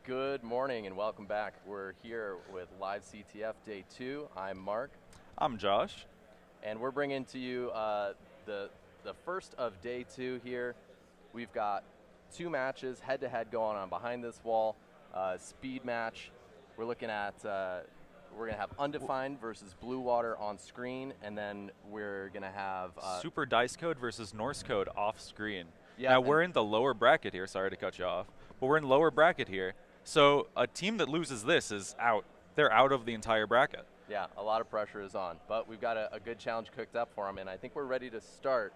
Good morning and welcome back. We're here with LiveCTF Day 2. I'm Mark. I'm Josh. And we're bringing to you the first of Day 2 here. We've got 2 matches head-to-head going on behind this wall. Speed match. We're looking at, we're going to have Undefined versus Blue Water on screen, and then we're going to have Super Dice Code versus Norse Code off screen. Yeah, now we're in the lower bracket here. Sorry to cut you off. But we're in lower bracket here. So a team that loses this is out. They're out of the entire bracket. Yeah, a lot of pressure is on. But we've got a good challenge cooked up for them, and I think we're ready to start.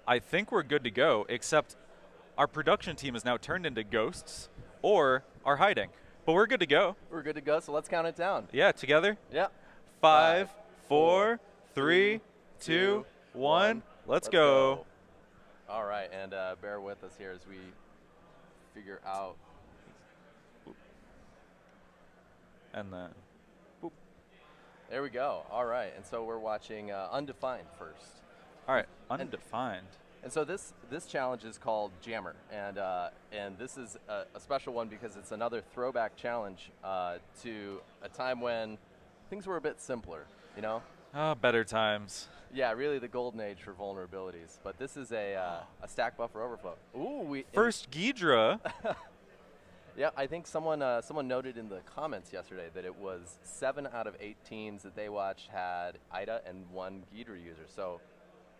I think we're good to go, except our production team is now turned into ghosts or are hiding. But we're good to go. We're good to go, so let's count it down. Yeah, together? Yeah. 5, 4, 3, 2, 1. Let's go. All right, and bear with us here as we figure out. And then, boop. There we go. All right, and so we're watching Undefined first. All right, Undefined. And so this challenge is called Jammer, and this is a special one because it's another throwback challenge to a time when things were a bit simpler, you know? Oh, better times. Yeah, really the golden age for vulnerabilities. But this is a stack buffer overflow. Ooh, first Ghidra. Yeah, I think someone noted in the comments yesterday that it was 7 out of 8 teams that they watched had Ida and 1 Ghidra user. So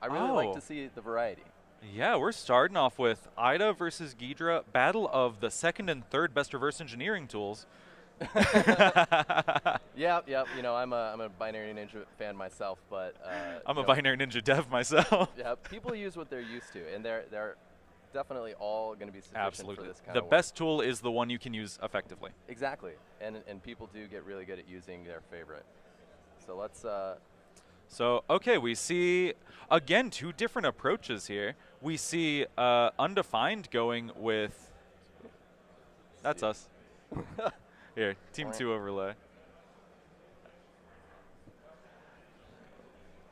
I really like to see the variety. Yeah, we're starting off with Ida versus Ghidra, battle of the second and third best reverse engineering tools. Yep. You know, I'm a Binary Ninja fan myself, but I'm a Binary Ninja dev myself. Yeah, people use what they're used to, and they're definitely all going to be sufficient for this kind the of work. best tool is the one you can use effectively. Exactly, and people do get really good at using their favorite. So let's. So okay, we see again 2 different approaches here. We see Undefined going with. That's us. Here, Team 2 overlay.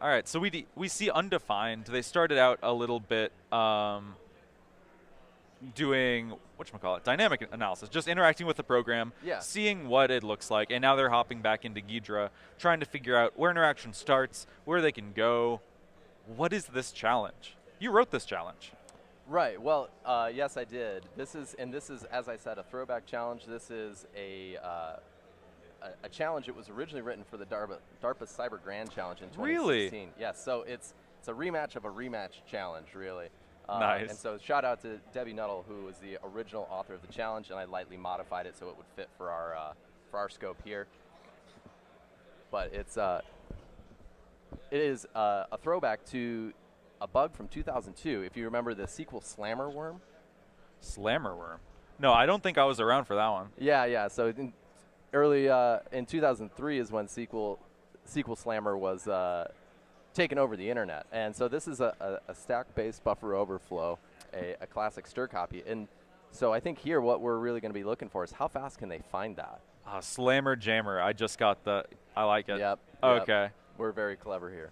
All right, so we see Undefined. They started out a little bit doing whatchamacallit, dynamic analysis, just interacting with the program, seeing what it looks like, and now they're hopping back into Ghidra, trying to figure out where interaction starts, where they can go. What is this challenge? You wrote this challenge. Right. Well, yes, I did. This is, as I said, a throwback challenge. This is a challenge that was originally written for the DARPA Cyber Grand Challenge in 2016. Really? Yes. So it's a rematch of a rematch challenge, really. Nice. And so shout out to Debbie Nuttall, who was the original author of the challenge, and I lightly modified it so it would fit for our scope here. But it is a throwback to a bug from 2002. If you remember the SQL Slammer worm. Slammer worm. No, I don't think I was around for that one. Yeah. So in 2003 is when SQL Slammer was taken over the internet. And so this is a stack-based buffer overflow, a classic stir copy. And so I think here what we're really going to be looking for is how fast can they find that? Slammer Jammer. I just got I like it. Yep. Okay. We're very clever here.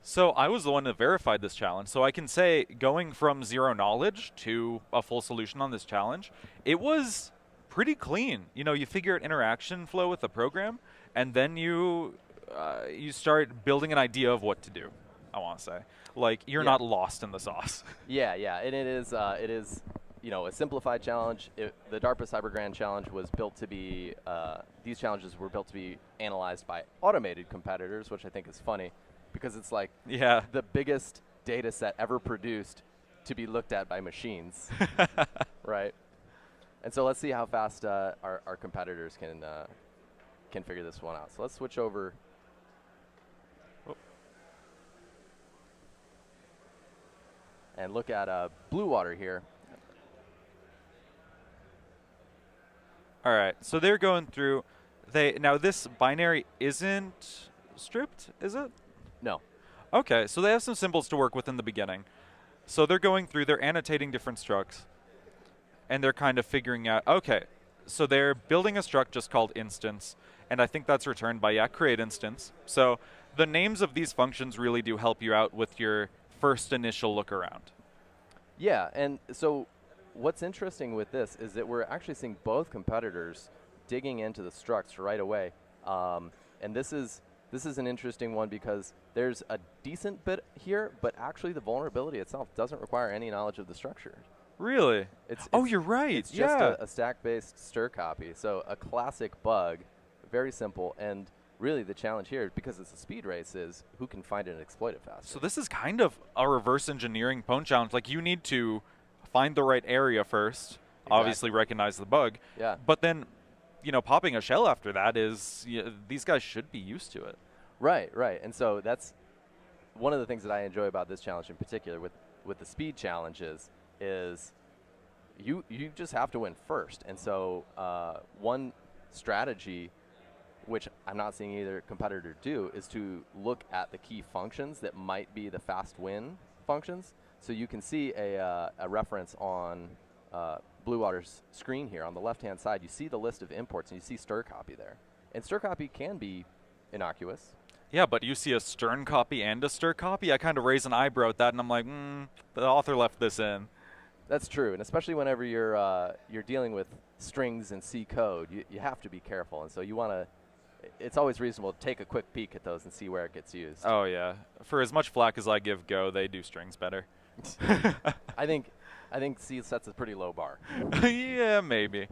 So I was the one that verified this challenge. So I can say going from 0 knowledge to a full solution on this challenge, it was pretty clean. You know, you figure out interaction flow with the program, and then you start building an idea of what to do, I want to say. Like, you're not lost in the sauce. Yeah, and it is, you know, a simplified challenge. The DARPA Cyber Grand Challenge was built to be, these challenges were built to be analyzed by automated competitors, which I think is funny, because it's like the biggest data set ever produced to be looked at by machines, right? And so let's see how fast our competitors can figure this one out. So let's switch over and look at Blue Water here. All right, so they're going through. Now this binary isn't stripped, is it? No. Okay, so they have some symbols to work with in the beginning. So they're going through, they're annotating different structs, and they're kind of figuring out, okay, so they're building a struct just called instance, and I think that's returned by, create instance. So the names of these functions really do help you out with your first initial look around. Yeah, and so what's interesting with this is that we're actually seeing both competitors digging into the structs right away. And this is an interesting one because there's a decent bit here, but actually the vulnerability itself doesn't require any knowledge of the structure. Really? Oh, you're right. It's just a stack-based stir copy. So a classic bug, very simple. And really the challenge here, because it's a speed race, is who can find it and exploit it faster. So this is kind of a reverse engineering pwn challenge. Like, you need to find the right area first, obviously recognize the bug. Yeah. But then, popping a shell after that is, these guys should be used to it. Right, right. And so that's one of the things that I enjoy about this challenge in particular with the speed challenges is you just have to win first. And so one strategy, which I'm not seeing either competitor do, is to look at the key functions that might be the fast win functions. So you can see a reference on Blue Water's screen here. On the left-hand side, you see the list of imports, and you see stir copy there. And stir copy can be innocuous. Yeah, but you see a stern copy and a stir copy? I kind of raise an eyebrow at that, and I'm like, the author left this in. That's true, and especially whenever you're dealing with strings and C code, you have to be careful. And so you want to, it's always reasonable to take a quick peek at those and see where it gets used. Oh, yeah. For as much flack as I give Go, they do strings better. I think C sets a pretty low bar. Yeah, maybe.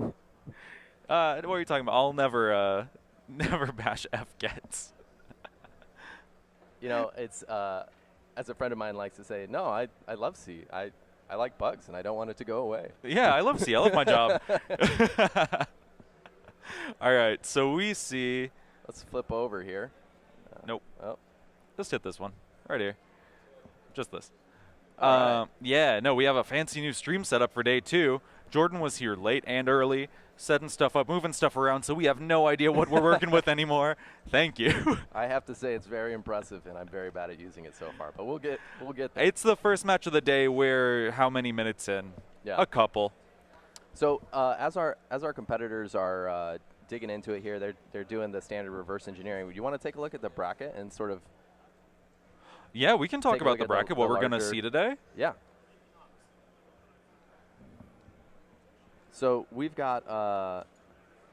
What are you talking about? I'll never bash F gets. It's as a friend of mine likes to say, no, I love C. I like bugs, and I don't want it to go away. Yeah, I love C. I love my job. All right, so we see. Let's flip over here. Nope. Oh. Just hit this one. Right here. Just this. Right. Yeah, no, we have a fancy new stream setup for day 2. Jordan was here late and early, setting stuff up, moving stuff around, so we have no idea what we're working with anymore. Thank you. I have to say it's very impressive, and I'm very bad at using it so far, but we'll get there. It's the first match of the day. We're how many minutes in? Yeah. A couple. So as our competitors are digging into it here, they're doing the standard reverse engineering. Would you want to take a look at the bracket and sort of? Yeah, we can talk about the bracket, what we're going to see today. Yeah. So we've got,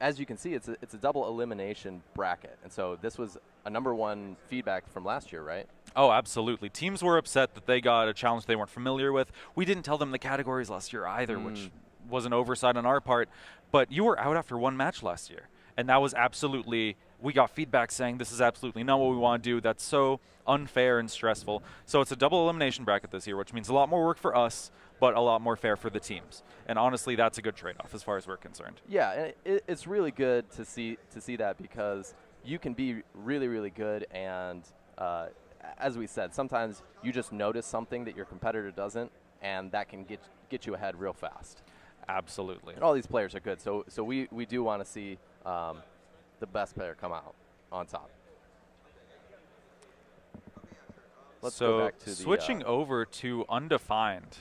as you can see, it's a double elimination bracket. And so this was a #1 feedback from last year, right? Oh, absolutely. Teams were upset that they got a challenge they weren't familiar with. We didn't tell them the categories last year either, which was an oversight on our part. But you were out after 1 match last year. And that was absolutely, we got feedback saying this is absolutely not what we want to do. That's so unfair and stressful. So it's a double elimination bracket this year, which means a lot more work for us, but a lot more fair for the teams. And honestly, that's a good trade-off as far as we're concerned. Yeah, and it's really good to see that because you can be really, really good. And as we said, sometimes you just notice something that your competitor doesn't, and that can get you ahead real fast. Absolutely. And all these players are good, so we do want to see the best player come out on top. Let's go back to switching over to undefined.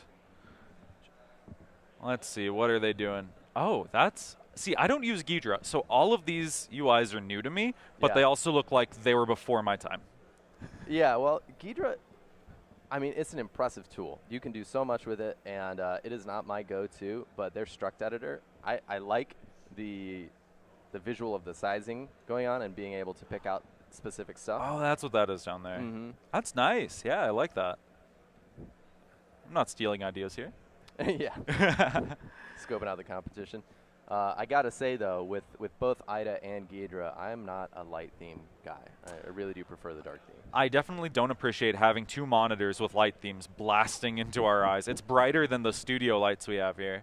Let's see, what are they doing? Oh, see, I don't use Ghidra, so all of these UIs are new to me, but they also look like they were before my time. Yeah, well, Ghidra, I mean, it's an impressive tool. You can do so much with it, and it is not my go-to, but their struct editor, I like the visual of the sizing going on and being able to pick out specific stuff. Oh, that's what that is down there. Mm-hmm. That's nice. Yeah, I like that. I'm not stealing ideas here. Yeah. Scoping out the competition. I got to say, though, with both Ida and Ghidra, I'm not a light theme guy. I really do prefer the dark theme. I definitely don't appreciate having 2 monitors with light themes blasting into our eyes. It's brighter than the studio lights we have here.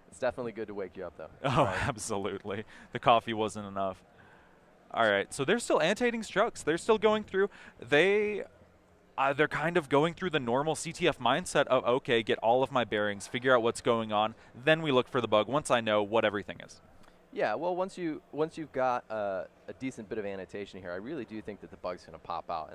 It's definitely good to wake you up, though. Oh, right. Absolutely. The coffee wasn't enough. All right, so they're still annotating structs. They're still going through. They they're kind of going through the normal CTF mindset of, okay, get all of my bearings, figure out what's going on, then we look for the bug once I know what everything is. Yeah, well, once you've got a decent bit of annotation here, I really do think that the bug's going to pop out.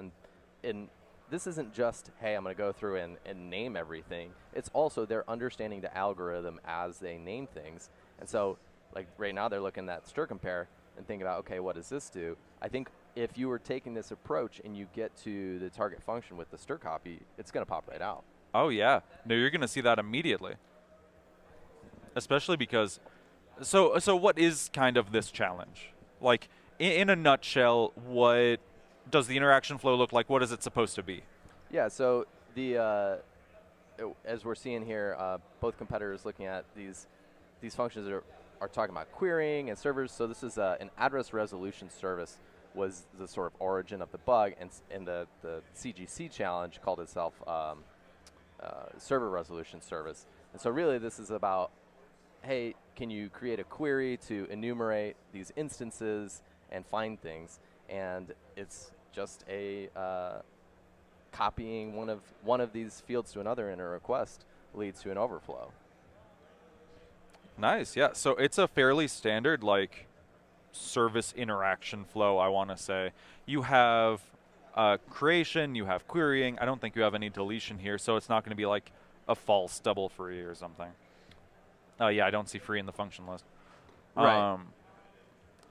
And this isn't just, hey, I'm going to go through and name everything. It's also they're understanding the algorithm as they name things. And so, like right now, they're looking at stir compare and thinking about, okay, what does this do? I think if you were taking this approach and you get to the target function with the stir copy, it's going to pop right out. Oh, yeah. No, you're going to see that immediately. Especially because, so what is kind of this challenge? Like, in a nutshell, what does the interaction flow look like? What is it supposed to be? Yeah, so as we're seeing here, both competitors looking at these functions are talking about querying and servers. So this is an address resolution service was the sort of origin of the bug, and the CGC challenge called itself server resolution service. And so really this is about, hey, can you create a query to enumerate these instances and find things? And it's just a copying one of these fields to another in a request leads to an overflow. Nice, yeah. So it's a fairly standard, like, service interaction flow, I want to say. You have creation, you have querying. I don't think you have any deletion here, so it's not going to be like a false double free or something. Oh, yeah, I don't see free in the function list. Right.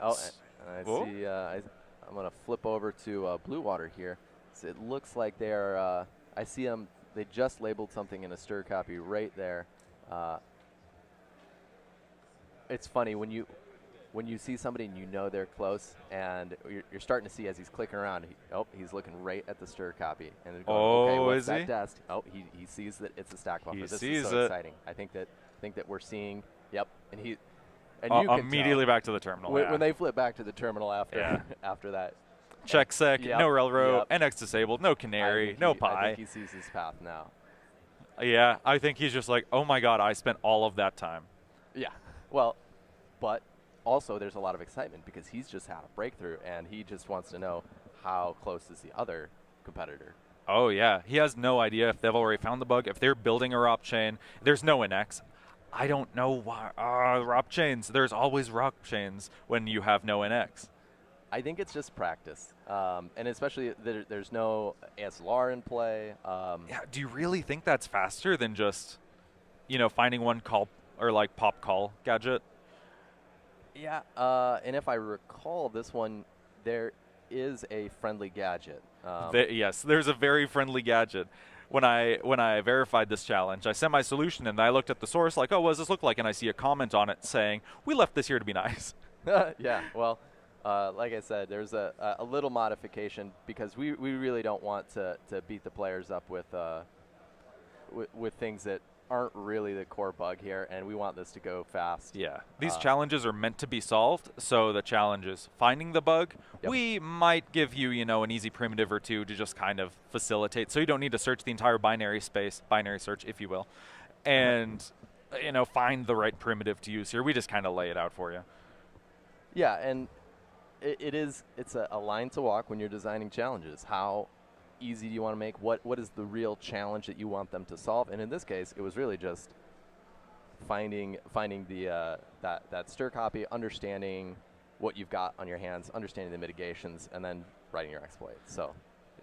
I see. I'm going to flip over to Blue Water here. So it looks like they're, I see them, they just labeled something in a stir copy right there. It's funny when you see somebody and you know they're close, and you're starting to see as he's clicking around, he's looking right at the stir copy. And they're going, okay, what's that dest? Oh, he sees that it's a stack buffer. This is so exciting. I think that we're seeing, yep, and you can immediately back to the terminal. When they flip back to the terminal after after that. Check sec, no railroad, NX disabled, no canary, no pi. I think he sees his path now. Yeah, I think he's just like, oh my god, I spent all of that time. Yeah, well, but also there's a lot of excitement because he's just had a breakthrough and he just wants to know how close is the other competitor. Oh yeah, he has no idea if they've already found the bug, if they're building a ROP chain. There's no NX. I don't know why. ROP chains, there's always ROP chains when you have no NX. I think it's just practice, and especially there's no ASLR in play. Yeah, do you really think that's faster than just, finding one call or like pop call gadget? Yeah, and if I recall, this one there is a friendly gadget. Yes, there's a very friendly gadget. When I verified this challenge, I sent my solution and I looked at the source like, oh, what does this look like? And I see a comment on it saying, we left this here to be nice. Yeah, well. Like I said, there's a little modification because we really don't want to beat the players up with things that aren't really the core bug here, and we want this to go fast. Yeah, these challenges are meant to be solved, so the challenge is finding the bug. Yep. We might give you, an easy primitive or two to just kind of facilitate, so you don't need to search the entire binary space, binary search, if you will, and, find the right primitive to use here. We just kind of lay it out for you. Yeah, and it's a line to walk when you're designing challenges. How easy do you want to make? What is the real challenge that you want them to solve? And in this case, it was really just finding the that stir copy, understanding what you've got on your hands, understanding the mitigations, and then writing your exploit. So,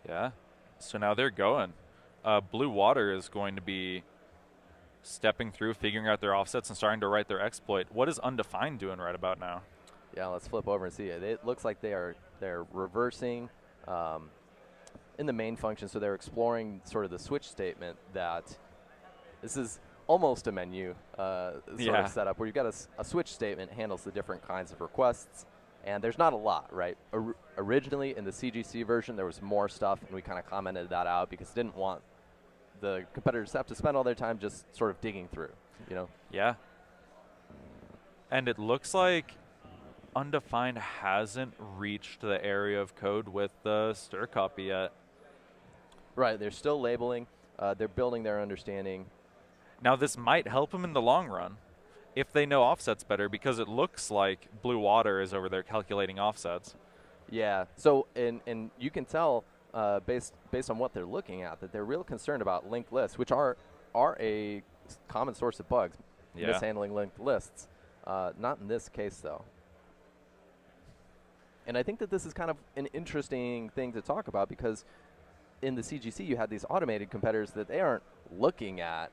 yeah. So now they're going. Blue Water is going to be stepping through, figuring out their offsets, and starting to write their exploit. What is Undefined doing right about now? Yeah, let's flip over and see it. It looks like they're reversing in the main function, so they're exploring sort of the switch statement that this is almost a menu sort of setup where you've got a switch statement handles the different kinds of requests, and there's not a lot, right? Originally in the CGC version, there was more stuff, and we kind of commented that out because we didn't want the competitors to have to spend all their time just sort of digging through, Yeah. And it looks like Undefined hasn't reached the area of code with the stir copy yet. Right, they're still labeling. They're building their understanding. Now this might help them in the long run if they know offsets better, because it looks like Blue Water is over there calculating offsets. Yeah, so and you can tell based on what they're looking at, that they're real concerned about linked lists, which are a common source of bugs, mishandling linked lists. Not in this case, though. And I think that this is kind of an interesting thing to talk about, because in the CGC you had these automated competitors that they aren't looking at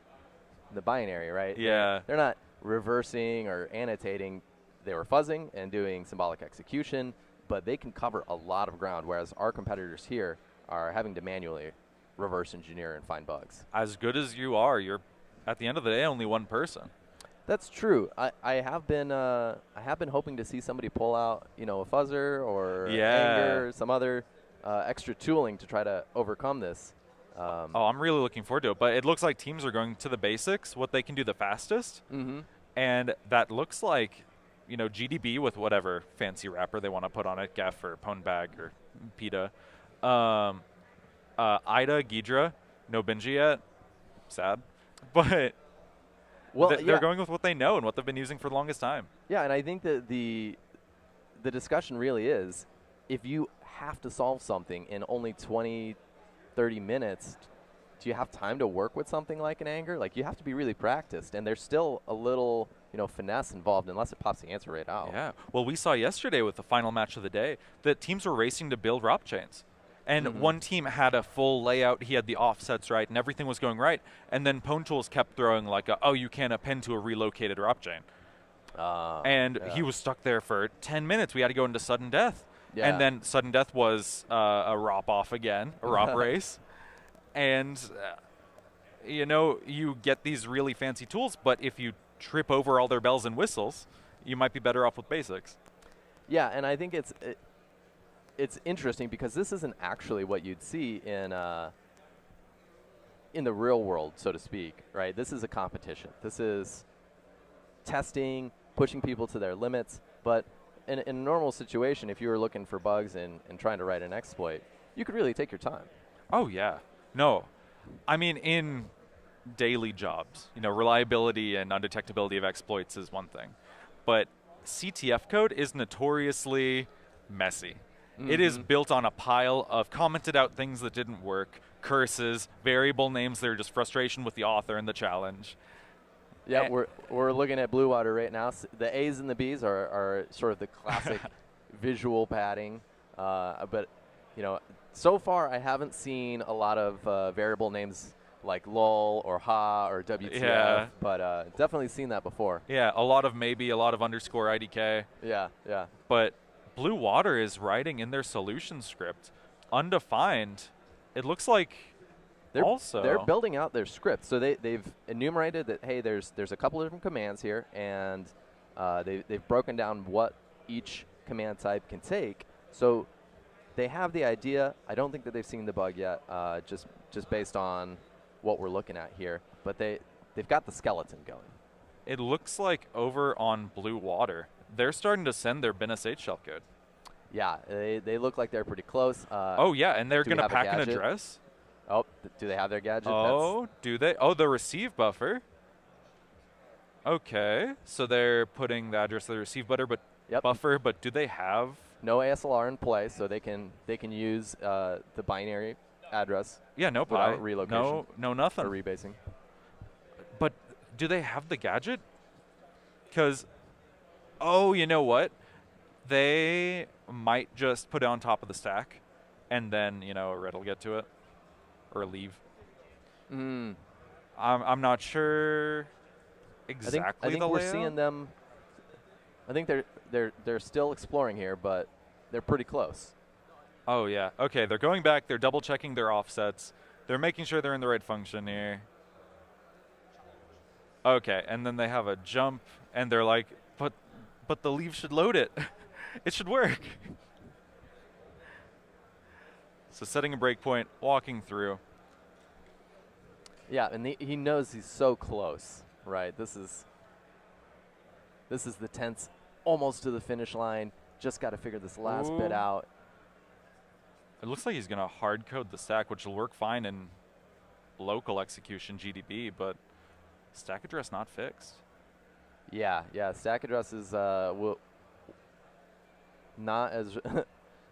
the binary, right? Yeah. They're not reversing or annotating. They were fuzzing and doing symbolic execution, but they can cover a lot of ground, whereas our competitors here are having to manually reverse engineer and find bugs. As good as you are, you're at the end of the day only one person. That's true. I have been hoping to see somebody pull out, a fuzzer or anger, or some other extra tooling to try to overcome this. I'm really looking forward to it. But it looks like teams are going to the basics, what they can do the fastest. Mm-hmm. And that looks like, GDB with whatever fancy wrapper they want to put on it, Gef or Pwnbag or PETA. Ida, Ghidra, no Benji yet. Sad. But they're going with what they know and what they've been using for the longest time. Yeah, and I think that the discussion really is, if you have to solve something in only 20, 30 minutes, do you have time to work with something like an anger? Like, you have to be really practiced, and there's still a little, finesse involved unless it pops the answer right out. Yeah. Well, we saw yesterday with the final match of the day that teams were racing to build ROP chains. And one team had a full layout, he had the offsets right, and everything was going right. And then PwnTools kept throwing like, you can't append to a relocated ROP chain. And he was stuck there for 10 minutes. We had to go into sudden death. Yeah. And then sudden death was a ROP off again, a ROP race. And, you get these really fancy tools, but if you trip over all their bells and whistles, you might be better off with basics. Yeah, and I think it's interesting because this isn't actually what you'd see in the real world, so to speak, right? This is a competition. This is testing, pushing people to their limits. But in a normal situation, if you were looking for bugs and trying to write an exploit, you could really take your time. Oh, yeah. No. I mean, in daily jobs, reliability and undetectability of exploits is one thing. But CTF code is notoriously messy. Mm-hmm. It is built on a pile of commented out things that didn't work, curses, variable names that are just frustration with the author and the challenge. Yeah, we're looking at Blue Water right now. The A's and the B's are sort of the classic visual padding. But, so far I haven't seen a lot of variable names like lol or ha or WTF, but definitely seen that before. Yeah, a lot of maybe, a lot of underscore IDK. Yeah. But Blue Water is writing in their solution script undefined. It looks like they're building out their script. So they've enumerated that, hey, there's a couple of different commands here, and they've broken down what each command type can take. So they have the idea. I don't think that they've seen the bug yet, just based on what we're looking at here. But they've got the skeleton going. It looks like over on Blue Water, they're starting to send their BNSH shellcode. Yeah, they look like they're pretty close. And they're going to pack an address. Oh, do they have their gadget? Oh, do they? Oh, the receive buffer. Okay, so they're putting the address of the receive buffer, but do they have? No ASLR in place, so they can use the binary address. Yeah, no without relocation. No nothing. Or rebasing. But do they have the gadget? Because, you know what? They might just put it on top of the stack, and then a red will get to it, or leave. I'm not sure exactly. I think the we're layout. Seeing them. I think they're still exploring here, but they're pretty close. Oh yeah. Okay, they're going back. They're double checking their offsets. They're making sure they're in the right function here. Okay, and then they have a jump, and they're like, but the leave should load it. It should work. So setting a breakpoint, walking through. Yeah, and he knows he's so close, right? This is the tense, almost to the finish line. Just got to figure this last bit out. It looks like he's going to hard code the stack, which will work fine in local execution GDB, but stack address not fixed. Yeah. Stack address is not as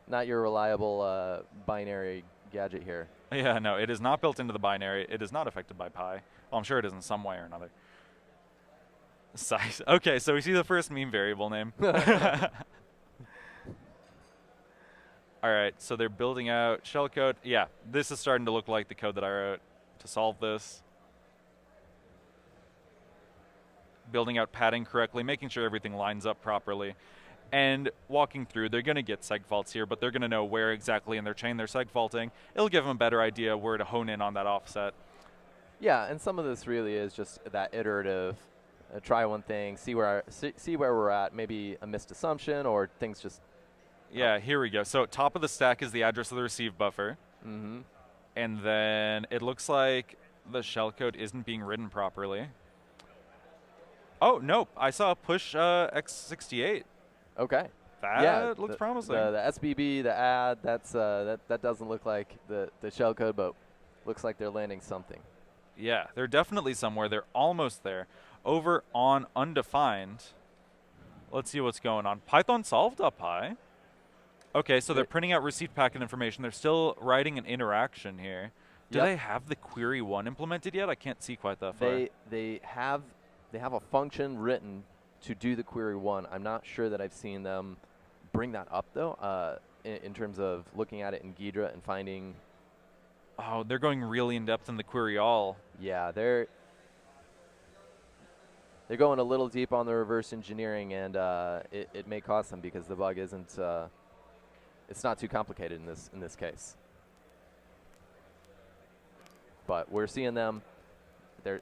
not your reliable binary gadget here. Yeah, no, it is not built into the binary. It is not affected by pi. Well, I'm sure it is in some way or another. Size. Okay, so we see the first meme variable name. All right, so they're building out shellcode. Yeah, this is starting to look like the code that I wrote to solve this. Building out padding correctly, making sure everything lines up properly. And walking through, they're going to get seg faults here, but they're going to know where exactly in their chain they're seg faulting. It'll give them a better idea where to hone in on that offset. Yeah, and some of this really is just that iterative, try one thing, see where we're at, maybe a missed assumption or things just... Yeah, here we go. So top of the stack is the address of the receive buffer. Mm-hmm. And then it looks like the shellcode isn't being written properly. Oh, nope. I saw a push X68. Okay. That looks promising. The SBB, the add, that doesn't look like the shellcode, but looks like they're landing something. Yeah, they're definitely somewhere. They're almost there. Over on undefined, let's see what's going on. Python solved up high. Okay, so they're printing out receipt packet information. They're still writing an interaction here. Do they have the query 1 implemented yet? I can't see quite that far. They have a function written to do the query 1. I'm not sure that I've seen them bring that up though. In terms of looking at it in Ghidra and finding. Oh, they're going really in depth in the query all. Yeah, they're going a little deep on the reverse engineering, and it may cost them because the bug isn't. It's not too complicated in this case. But we're seeing them. They're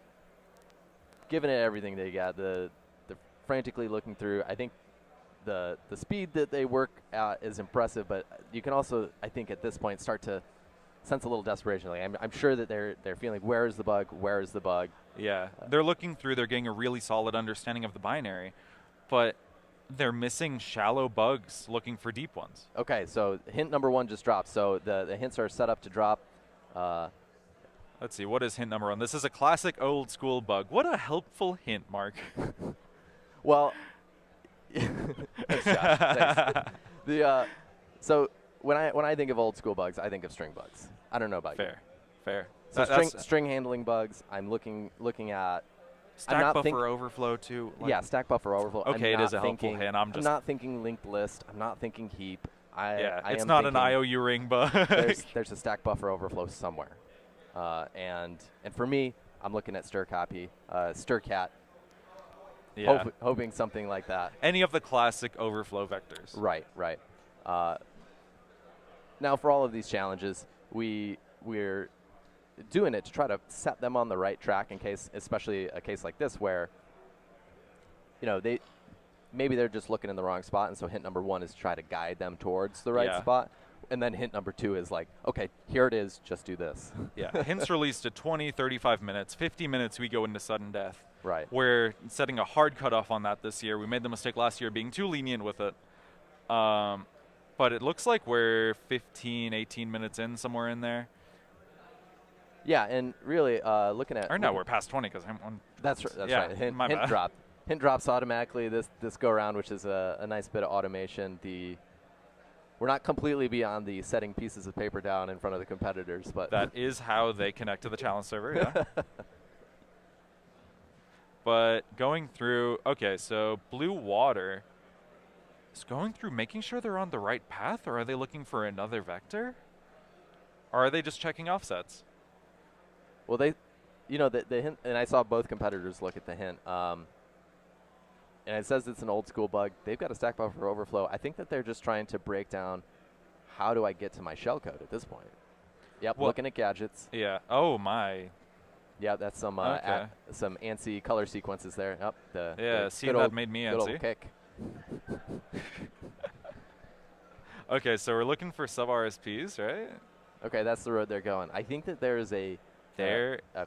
giving it everything they got. They're frantically looking through. I think the speed that they work at is impressive, but you can also, I think, at this point start to sense a little desperation. Like I'm sure that they're feeling, where is the bug? Where is the bug? Yeah, they're looking through. They're getting a really solid understanding of the binary, but they're missing shallow bugs, looking for deep ones. Okay, so hint number 1 just dropped. So the hints are set up to drop. Let's see, what is hint number 1? This is a classic old school bug. What a helpful hint, Mark. Well, thanks, Josh. Thanks. So when I think of old school bugs, I think of string bugs. I don't know about you. Fair. So string handling bugs. I'm looking at stack buffer overflow too. Like yeah, stack buffer overflow. Okay, it is a helpful hint. I'm not thinking linked list. I'm not thinking heap. It's not an IOU ring bug. there's a stack buffer overflow somewhere, and for me, I'm looking at stir copy, stircat. Yeah. Hoping something like that. Any of the classic overflow vectors. Right. Now, for all of these challenges, we're doing it to try to set them on the right track in case, especially a case like this where, maybe they're just looking in the wrong spot, and so hint number 1 is to try to guide them towards the right spot. And then hint number 2 is like, okay, here it is, just do this. Yeah, hints released at 20, 35 minutes. 50 minutes, we go into sudden death. Right. We're setting a hard cutoff on that this year. We made the mistake last year being too lenient with it. But it looks like we're 15, 18 minutes in, somewhere in there. Yeah, and really looking at... Or no, we're past 20 because I'm on... That's right. Hint dropped. Hint drops automatically this go around, which is a nice bit of automation. We're not completely beyond the setting pieces of paper down in front of the competitors, but... That is how they connect to the challenge server, yeah. But going through... Okay, so Blue Water is going through making sure they're on the right path, or are they looking for another vector? Or are they just checking offsets? Well, the hint, and I saw both competitors look at the hint, and it says it's an old school bug. They've got a stack buffer overflow. I think that they're just trying to break down, how do I get to my shellcode at this point? Yep, looking at gadgets. Yeah. Oh my. Yeah, that's some some ANSI color sequences there. Up see, that made me good ANSI. Old kick. Okay, so we're looking for sub RSPs, right? Okay, that's the road they're going. I think that there is a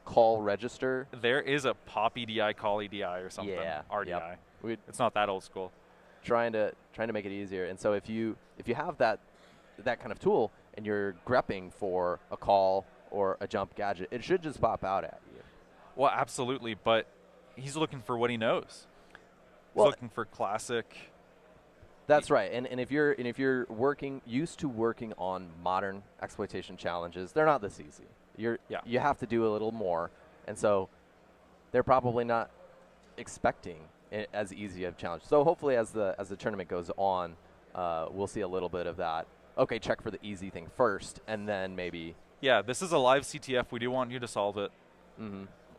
call register. There is a pop EDI, call EDI or something. Yeah. RDI. Yep. It's not that old school. Trying to make it easier. And so if you have that kind of tool and you're grepping for a call or a jump gadget, it should just pop out at you. Well, absolutely, but he's looking for what he knows. He's looking for classic That's right. And if you're used to working on modern exploitation challenges, they're not this easy. You have to do a little more, and so they're probably not expecting it as easy of a challenge. So hopefully, as the tournament goes on, we'll see a little bit of that. Okay, check for the easy thing first, and then maybe. Yeah, this is a live CTF. We do want you to solve it.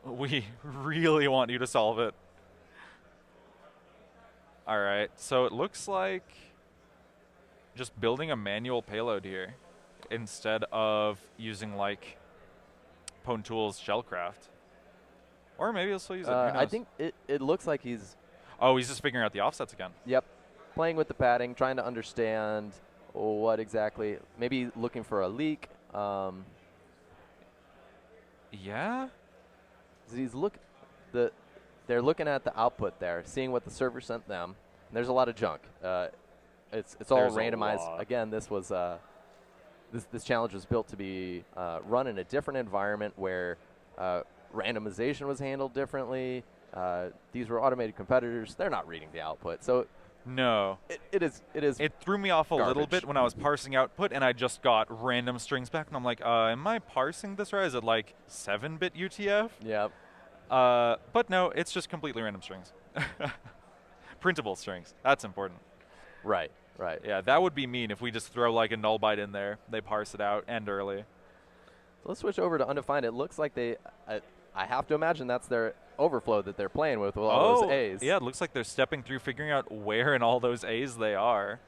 We really want you to solve it. All right, so it looks like just building a manual payload here instead of using like Pwn Tools Shellcraft. Or maybe he'll still use it. Who knows? I think it looks like he's. Oh, he's just figuring out the offsets again. Yep, playing with the padding, trying to understand what exactly. Maybe looking for a leak. Yeah. They're looking at the output there, seeing what the server sent them. And there's a lot of junk. It's all There's a randomized. lot. Again, this was this challenge was built to be run in a different environment where randomization was handled differently. These were automated competitors. They're not reading the output, so No. it is. It threw me off a little garbage. bit when I was parsing output, and I just got random strings back, and I'm like, am I parsing this right? Is it like 7-bit UTF? Yep. But no, it's just completely random strings. Printable strings. That's important. Right. Right. Yeah, that would be mean if we just throw like a null byte in there. They parse it out and early. So let's switch over to undefined. It looks like they. I have to imagine that's their overflow that they're playing with all those A's. Yeah, it looks like they're stepping through, figuring out where in all those A's they are.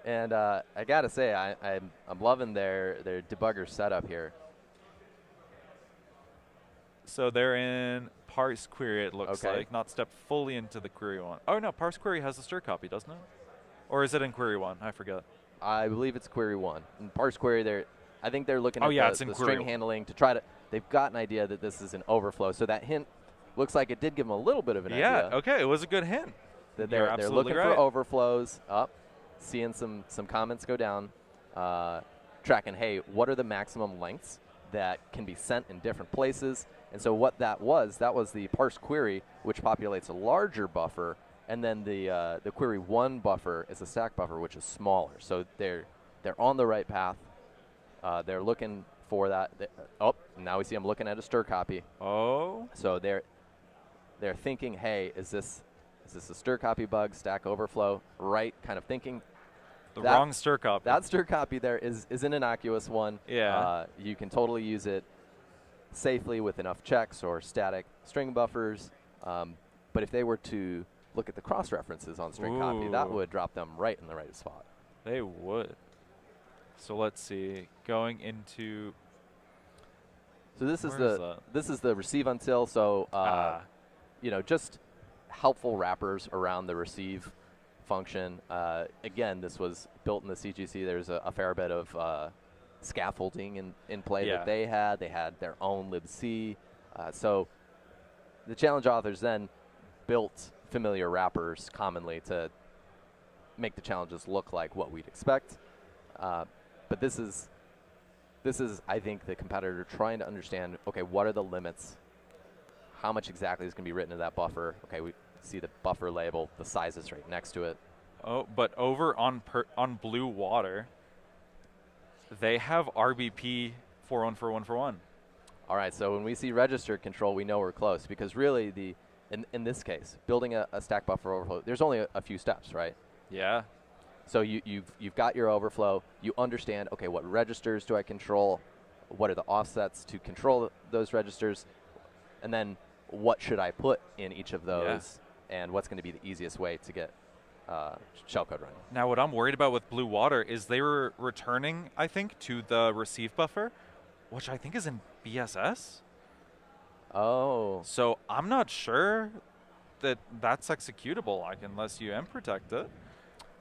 And I gotta say, I'm loving their debugger setup here. So they're in parse query, it looks Okay. like, not step fully into the query one. Oh no, parse query has a stir copy, doesn't it? Or is it in query one? I forget. I believe it's query 1. In parse query, I think they're looking at it's in the query string handling to try to. They've got an idea that this is an overflow. So that hint looks like it did give them a little bit of an idea. Yeah, okay, it was a good hint. That You're they're absolutely looking right. for overflows up, seeing some comments go down, tracking, hey, what are the maximum lengths that can be sent in different places? And so what that was the parse query, which populates a larger buffer, and then the query 1 buffer is a stack buffer, which is smaller. So they're on the right path. They're looking for that. Now we see them looking at a stir copy. Oh. So they're thinking, hey, is this a stir copy bug, stack overflow? Right, kind of thinking. The wrong stir copy. That stir copy there is an innocuous one. Yeah. You can totally use it safely with enough checks or static string buffers. But if they were to look at the cross references on string copy, that would drop them right in the right spot. They would. So let's see. Going into. So this is Where is the receive until. So just helpful wrappers around the receive function. Again, this was built in the CGC. There's a fair bit of scaffolding in play that they had. They had their own libc. So the challenge authors then built familiar wrappers commonly to make the challenges look like what we'd expect. But this is, I think, the competitor trying to understand, okay, what are the limits? How much exactly is going to be written in that buffer? Okay, we see the buffer label, the size is right next to it. Oh, but over on Blue Water, they have RBP 414141. All right, so when we see register control, we know we're close, because really in this case, building a stack buffer overflow, there's only a few steps, right? Yeah. So you've got your overflow. You understand, okay, what registers do I control? What are the offsets to control those registers? And then what should I put in each of those? And what's going to be the easiest way to get shellcode running? Now, what I'm worried about with Blue Water is they were returning, I think, to the receive buffer, which I think is in BSS. Oh. So I'm not sure that that's executable, unless you protect it.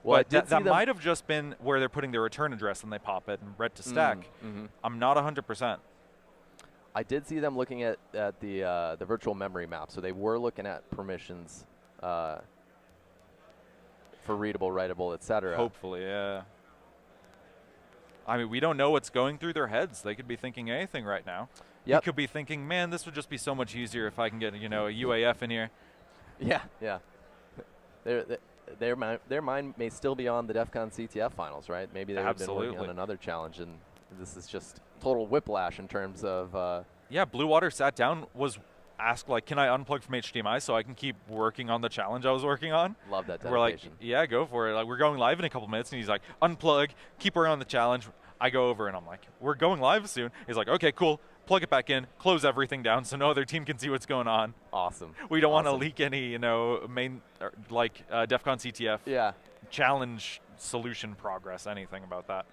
Well, but that might have just been where they're putting their return address and they pop it and read to stack. I'm not 100%. I did see them looking at the virtual memory map. So they were looking at permissions for readable, writable, etc. Hopefully, yeah. I mean, we don't know what's going through their heads. They could be thinking anything right now. Yep. He could be thinking, man, this would just be so much easier if I can get, a UAF in here. Yeah. their mind may still be on the DEF CON CTF Finals, right? Maybe they've been working on another challenge, and this is just total whiplash in terms of. Yeah, Blue Water sat down, was asked, like, can I unplug from HDMI so I can keep working on the challenge I was working on? Love that dedication. We're like, yeah, go for it. Like, we're going live in a couple minutes, and he's like, unplug, keep working on the challenge. I go over, and I'm like, we're going live soon. He's like, okay, cool. Plug it back in, close everything down so no other team can see what's going on. Awesome. We don't want to leak any, DEF CON CTF challenge solution progress, anything about that.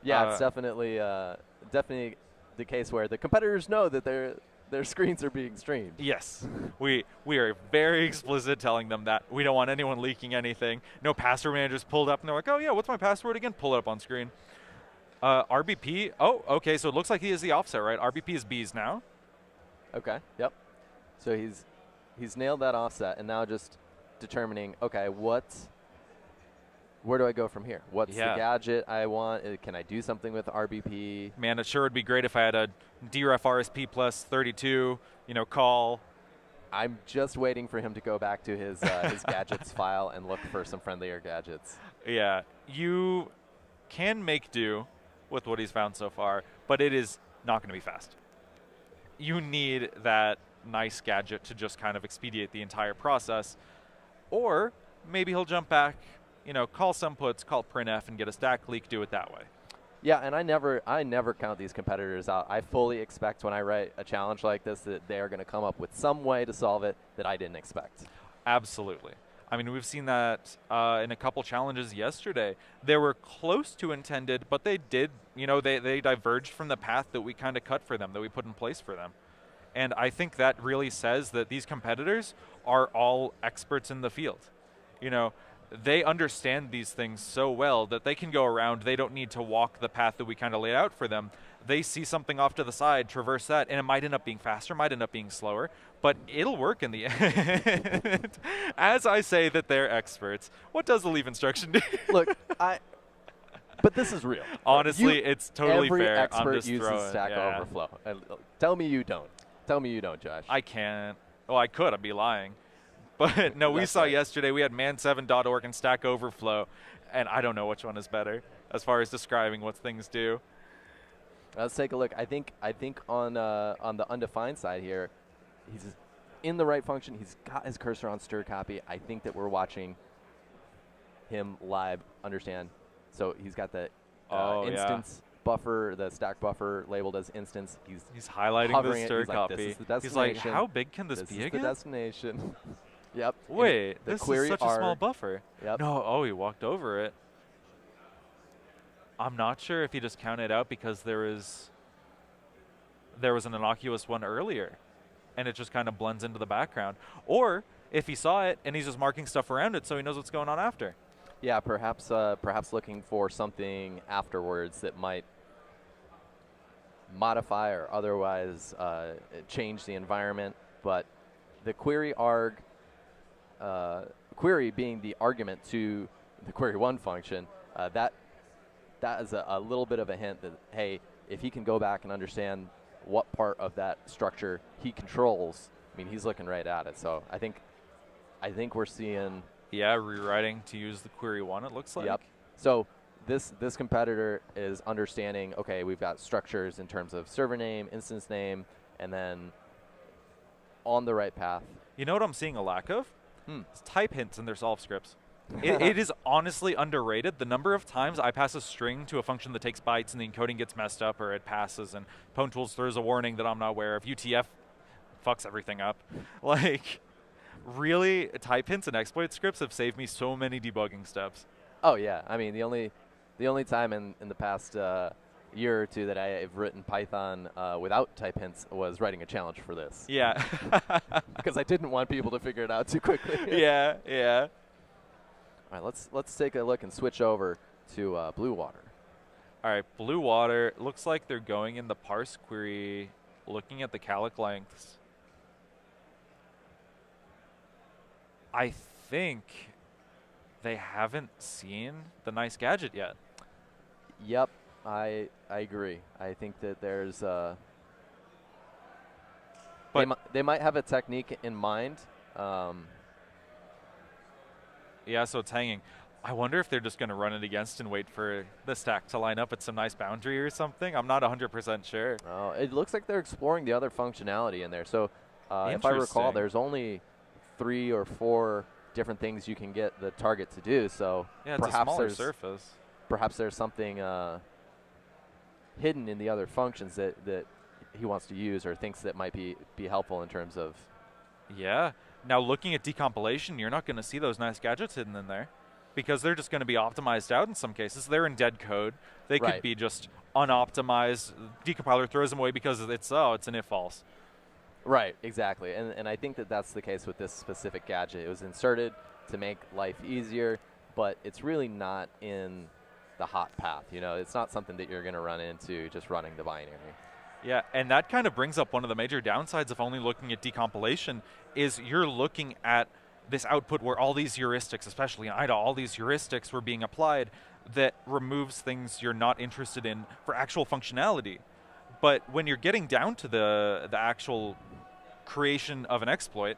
Yeah, it's definitely the case where the competitors know that their screens are being streamed. Yes. We are very explicit telling them that. We don't want anyone leaking anything. No password managers pulled up and they're like, oh, yeah, what's my password again? Pull it up on screen. RBP. Oh, okay, so it looks like he is the offset, right? RBP is B's now. Okay, yep. So he's nailed that offset, and now just determining, okay, where do I go from here? What's the gadget I want? Can I do something with RBP? Man, it sure would be great if I had a DREF RSP plus 32, call. I'm just waiting for him to go back to his gadgets file and look for some friendlier gadgets. Yeah, you can make do with what he's found so far, but it is not going to be fast. You need that nice gadget to just kind of expedite the entire process, or maybe he'll jump back, call some puts, call printf, and get a stack leak, do it that way. Yeah, and I never count these competitors out. I fully expect when I write a challenge like this that they are going to come up with some way to solve it that I didn't expect. Absolutely. I mean, we've seen that in a couple challenges yesterday. They were close to intended, but they did, they diverged from the path that we kind of cut for them, that we put in place for them. And I think that really says that these competitors are all experts in the field. They understand these things so well that they can go around. They don't need to walk the path that we kind of laid out for them. They see something off to the side, traverse that, and it might end up being faster, might end up being slower, but it'll work in the end. As I say that they're experts, what does the leave instruction do? Look, but this is real. Honestly, it's totally every fair. Expert I'm just uses Stack Overflow. Tell me you don't. Tell me you don't, Josh. I can't. Well, I could. I'd be lying. But no, we saw yesterday, we had man7.org and Stack Overflow, and I don't know which one is better as far as describing what things do. Let's take a look. I think on the undefined side here, he's in the right function. He's got his cursor on stir copy. I think that we're watching him live understand. So he's got the instance buffer, the stack buffer labeled as instance. He's highlighting the stir copy. He's like, how big can this be again? This is the destination. Yep. Wait, this is such a small buffer. Yep. No, he walked over it. I'm not sure if he just counted out because there was an innocuous one earlier, and it just kind of blends into the background. Or if he saw it and he's just marking stuff around it so he knows what's going on after. Yeah, perhaps looking for something afterwards that might modify or otherwise change the environment. But the query arg, query being the argument to the query1 function, that is a little bit of a hint that, hey, if he can go back and understand what part of that structure he controls, I mean, he's looking right at it. So I think we're seeing... Yeah, rewriting to use the query1, it looks like. Yep. So this competitor is understanding, okay, we've got structures in terms of server name, instance name, and then on the right path. You know what I'm seeing a lack of? It's type hints in their solve scripts. It is honestly underrated. The number of times I pass a string to a function that takes bytes and the encoding gets messed up or it passes and Pwn Tools throws a warning that I'm not aware of. UTF fucks everything up. Like, really, type hints and exploit scripts have saved me so many debugging steps. Oh, yeah. I mean, the only time in the past year or two that I have written Python without type hints was writing a challenge for this. Yeah. Because I didn't want people to figure it out too quickly. Yeah. All right, let's take a look and switch over to Blue Water. All right, Blue Water, looks like they're going in the parse query, looking at the calc lengths. I think they haven't seen the nice gadget yet. Yep, I agree. I think that there's they might have a technique in mind. Yeah, so it's hanging. I wonder if they're just going to run it against and wait for the stack to line up at some nice boundary or something. I'm not 100% sure. Oh, it looks like they're exploring the other functionality in there. So if I recall, there's only 3 or 4 different things you can get the target to do. So yeah, it's a smaller surface. Perhaps there's something hidden in the other functions that he wants to use or thinks that might be helpful in terms of. Yeah. Now looking at decompilation, you're not going to see those nice gadgets hidden in there because they're just going to be optimized out in some cases. They're in dead code. They could be just unoptimized. Decompiler throws them away because it's an if false. Right, exactly. And I think that that's the case with this specific gadget. It was inserted to make life easier, but it's really not in the hot path. You know, it's not something that you're going to run into just running the binary. Yeah, and that kind of brings up one of the major downsides of only looking at decompilation is you're looking at this output where all these heuristics, especially in IDA, all these heuristics were being applied that removes things you're not interested in for actual functionality. But when you're getting down to the actual creation of an exploit,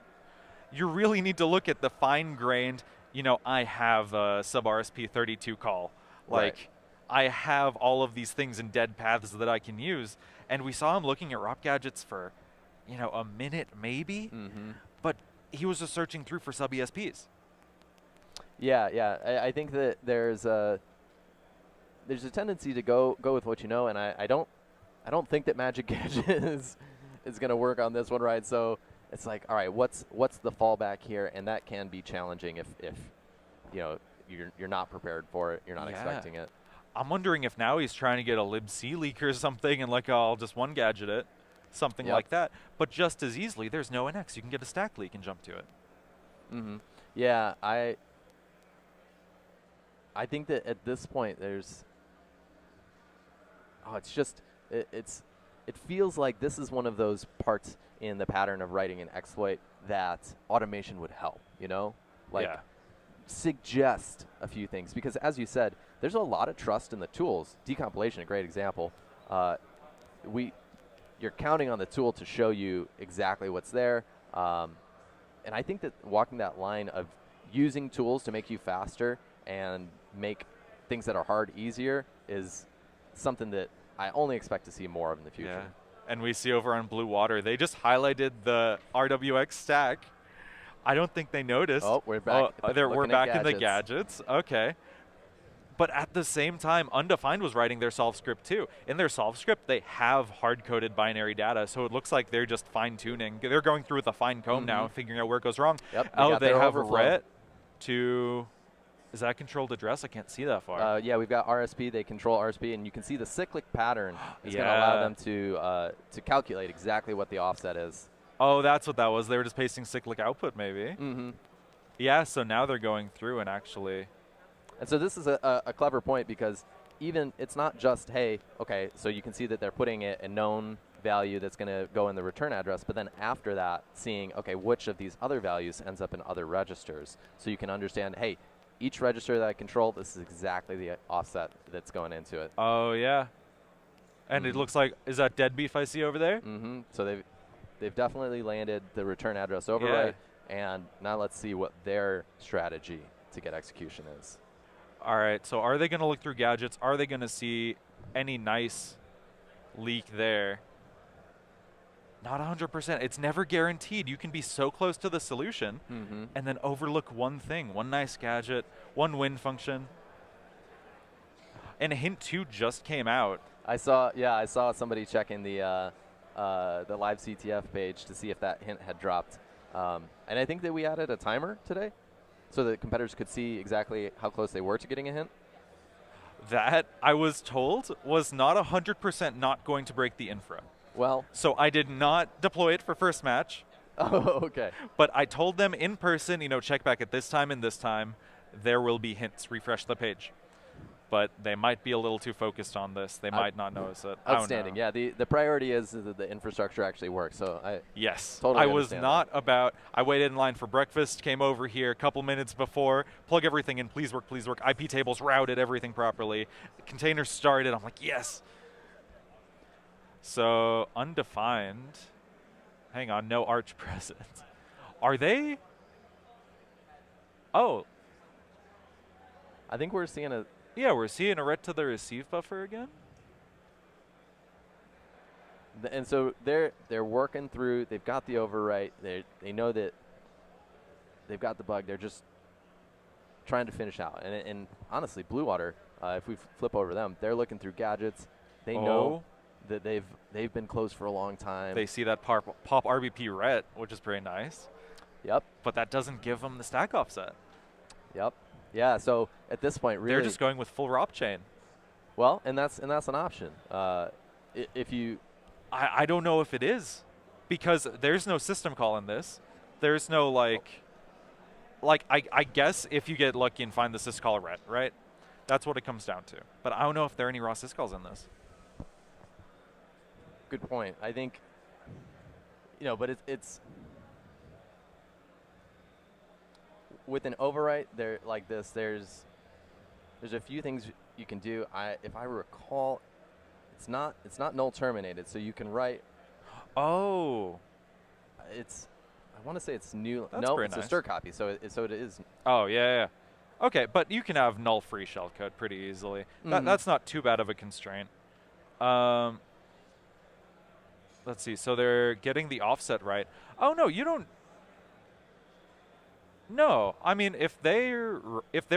you really need to look at the fine-grained, you know, I have a sub-RSP32 call. Like, I have all of these things in dead paths that I can use. And we saw him looking at ROP gadgets for, you know, a minute maybe, but he was just searching through for sub-ESPs. Yeah. I think that there's a tendency to go with what you know, and I don't think that Magic Gadget is going to work on this one, right? So it's like, all right, what's the fallback here? And that can be challenging if you know you're not prepared for it, you're not expecting it. I'm wondering if now he's trying to get a libc leak or something, and like, I'll just one gadget it, something like that. But just as easily, there's no NX. You can get a stack leak and jump to it. Yeah, I think that at this point there's. Oh, it's just it feels like this is one of those parts in the pattern of writing an exploit that automation would help. You know, like suggest a few things, because as you said, there's a lot of trust in the tools. Decompilation, a great example. You're counting on the tool to show you exactly what's there, and I think that walking that line of using tools to make you faster and make things that are hard easier is something that I only expect to see more of in the future. Yeah. And we see over on Blue Water, they just highlighted the RWX stack. I don't think they noticed. Oh, we're back. We're back in the gadgets. Okay. But at the same time, Undefined was writing their solve script too. In their solve script, they have hard-coded binary data, so it looks like they're just fine-tuning. They're going through with a fine comb now, figuring out where it goes wrong. Yep, they have ret to... Is that controlled address? I can't see that far. Yeah, we've got RSP. They control RSP, and you can see the cyclic pattern is going to allow them to calculate exactly what the offset is. Oh, that's what that was. They were just pasting cyclic output, maybe. Yeah, so now they're going through and actually... And so this is a clever point, because even it's not just, hey, okay, so you can see that they're putting a known value that's going to go in the return address, but then after that, seeing, okay, which of these other values ends up in other registers. So you can understand, hey, each register that I control, this is exactly the offset that's going into it. Oh, yeah. And it looks like, is that dead beef I see over there? So they've definitely landed the return address override, and now let's see what their strategy to get execution is. All right, so are they going to look through gadgets? Are they going to see any nice leak there? Not 100%. It's never guaranteed. You can be so close to the solution and then overlook one thing, one nice gadget, one win function. And hint 2 just came out. I saw somebody checking the LiveCTF page to see if that hint had dropped. And I think that we added a timer today, so that competitors could see exactly how close they were to getting a hint. That, I was told, was not 100% not going to break the infra. Well, so I did not deploy it for first match. Oh, okay. But I told them in person, you know, check back at this time and this time. There will be hints. Refresh the page. But they might be a little too focused on this. They might not notice it. Outstanding. Yeah, the priority is that the infrastructure actually works. So I was not about. I waited in line for breakfast, came over here a couple minutes before, plug everything in, please work, please work. IP tables routed everything properly. Containers started. I'm like, yes. So Undefined. Hang on, no arch present. Are they? Oh, I think we're seeing a. Yeah, we're seeing a ret to the receive buffer again. And so they're working through. They've got the overwrite. They know that they've got the bug. They're just trying to finish out. And honestly, Blue Water, if we flip over them, they're looking through gadgets. They know that they've been closed for a long time. They see that pop RBP ret, which is pretty nice. Yep. But that doesn't give them the stack offset. Yep. Yeah. So at this point, really, they're just going with full ROP chain. Well, and that's an option. If you, I don't know if it is, because there's no system call in this. There's no like I guess if you get lucky and find the syscall ret, right? That's what it comes down to. But I don't know if there are any raw syscalls in this. Good point. I think, but it's with an overwrite there like this. There's a few things you can do. If I recall, it's not null terminated, so you can write. Oh. I want to say it's new. That's no, pretty it's nice. a stir copy, so it is. Oh yeah. Okay, but you can have null free shellcode pretty easily. That's not too bad of a constraint. Let's see. So they're getting the offset right. Oh no, you don't. No, I mean if they're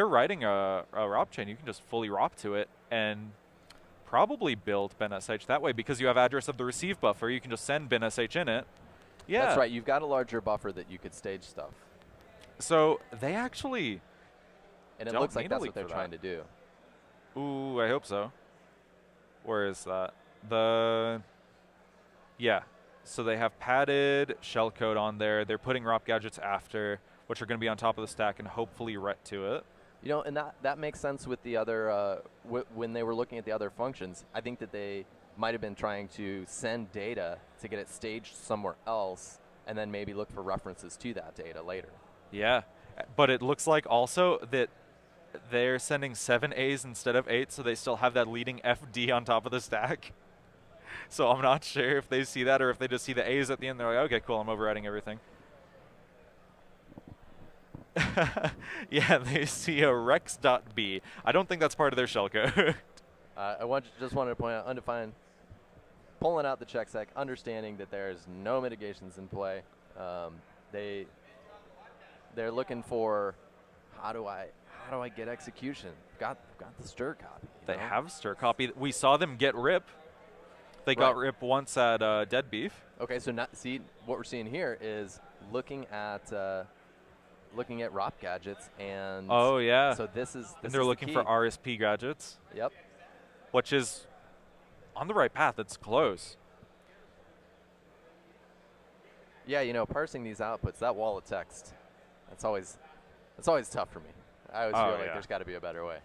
writing a ROP chain, you can just fully ROP to it and probably build binsh that way, because you have address of the receive buffer. You can just send binsh in it. Yeah, that's right. You've got a larger buffer that you could stage stuff. So they actually. And it looks like that's what they're trying to do. Ooh, I hope so. Where is that? Yeah. So they have padded shellcode on there. They're putting ROP gadgets after, which are going to be on top of the stack and hopefully ret to it. And that makes sense with the other, when they were looking at the other functions. I think that they might have been trying to send data to get it staged somewhere else and then maybe look for references to that data later. Yeah. But it looks like also that they're sending 7 A's instead of 8, so they still have that leading FD on top of the stack. So I'm not sure if they see that or if they just see the A's at the end. They're like, okay, cool, I'm overriding everything. Yeah, they see a rex.b. I don't think that's part of their shellcode. Just wanted to point out, undefined, pulling out the check sec, understanding that there's no mitigations in play. They're looking for how do I get execution? Got the stir copy. They have stir copy. We saw them get rip. They got rip once at Dead Beef. Okay, so what we're seeing here is looking at ROP gadgets and. Oh yeah. So this is. And they're looking for RSP gadgets. Yep. Which is on the right path. It's close. Yeah, parsing these outputs, that wall of text, that's always tough for me. I always feel like there's got to be a better way.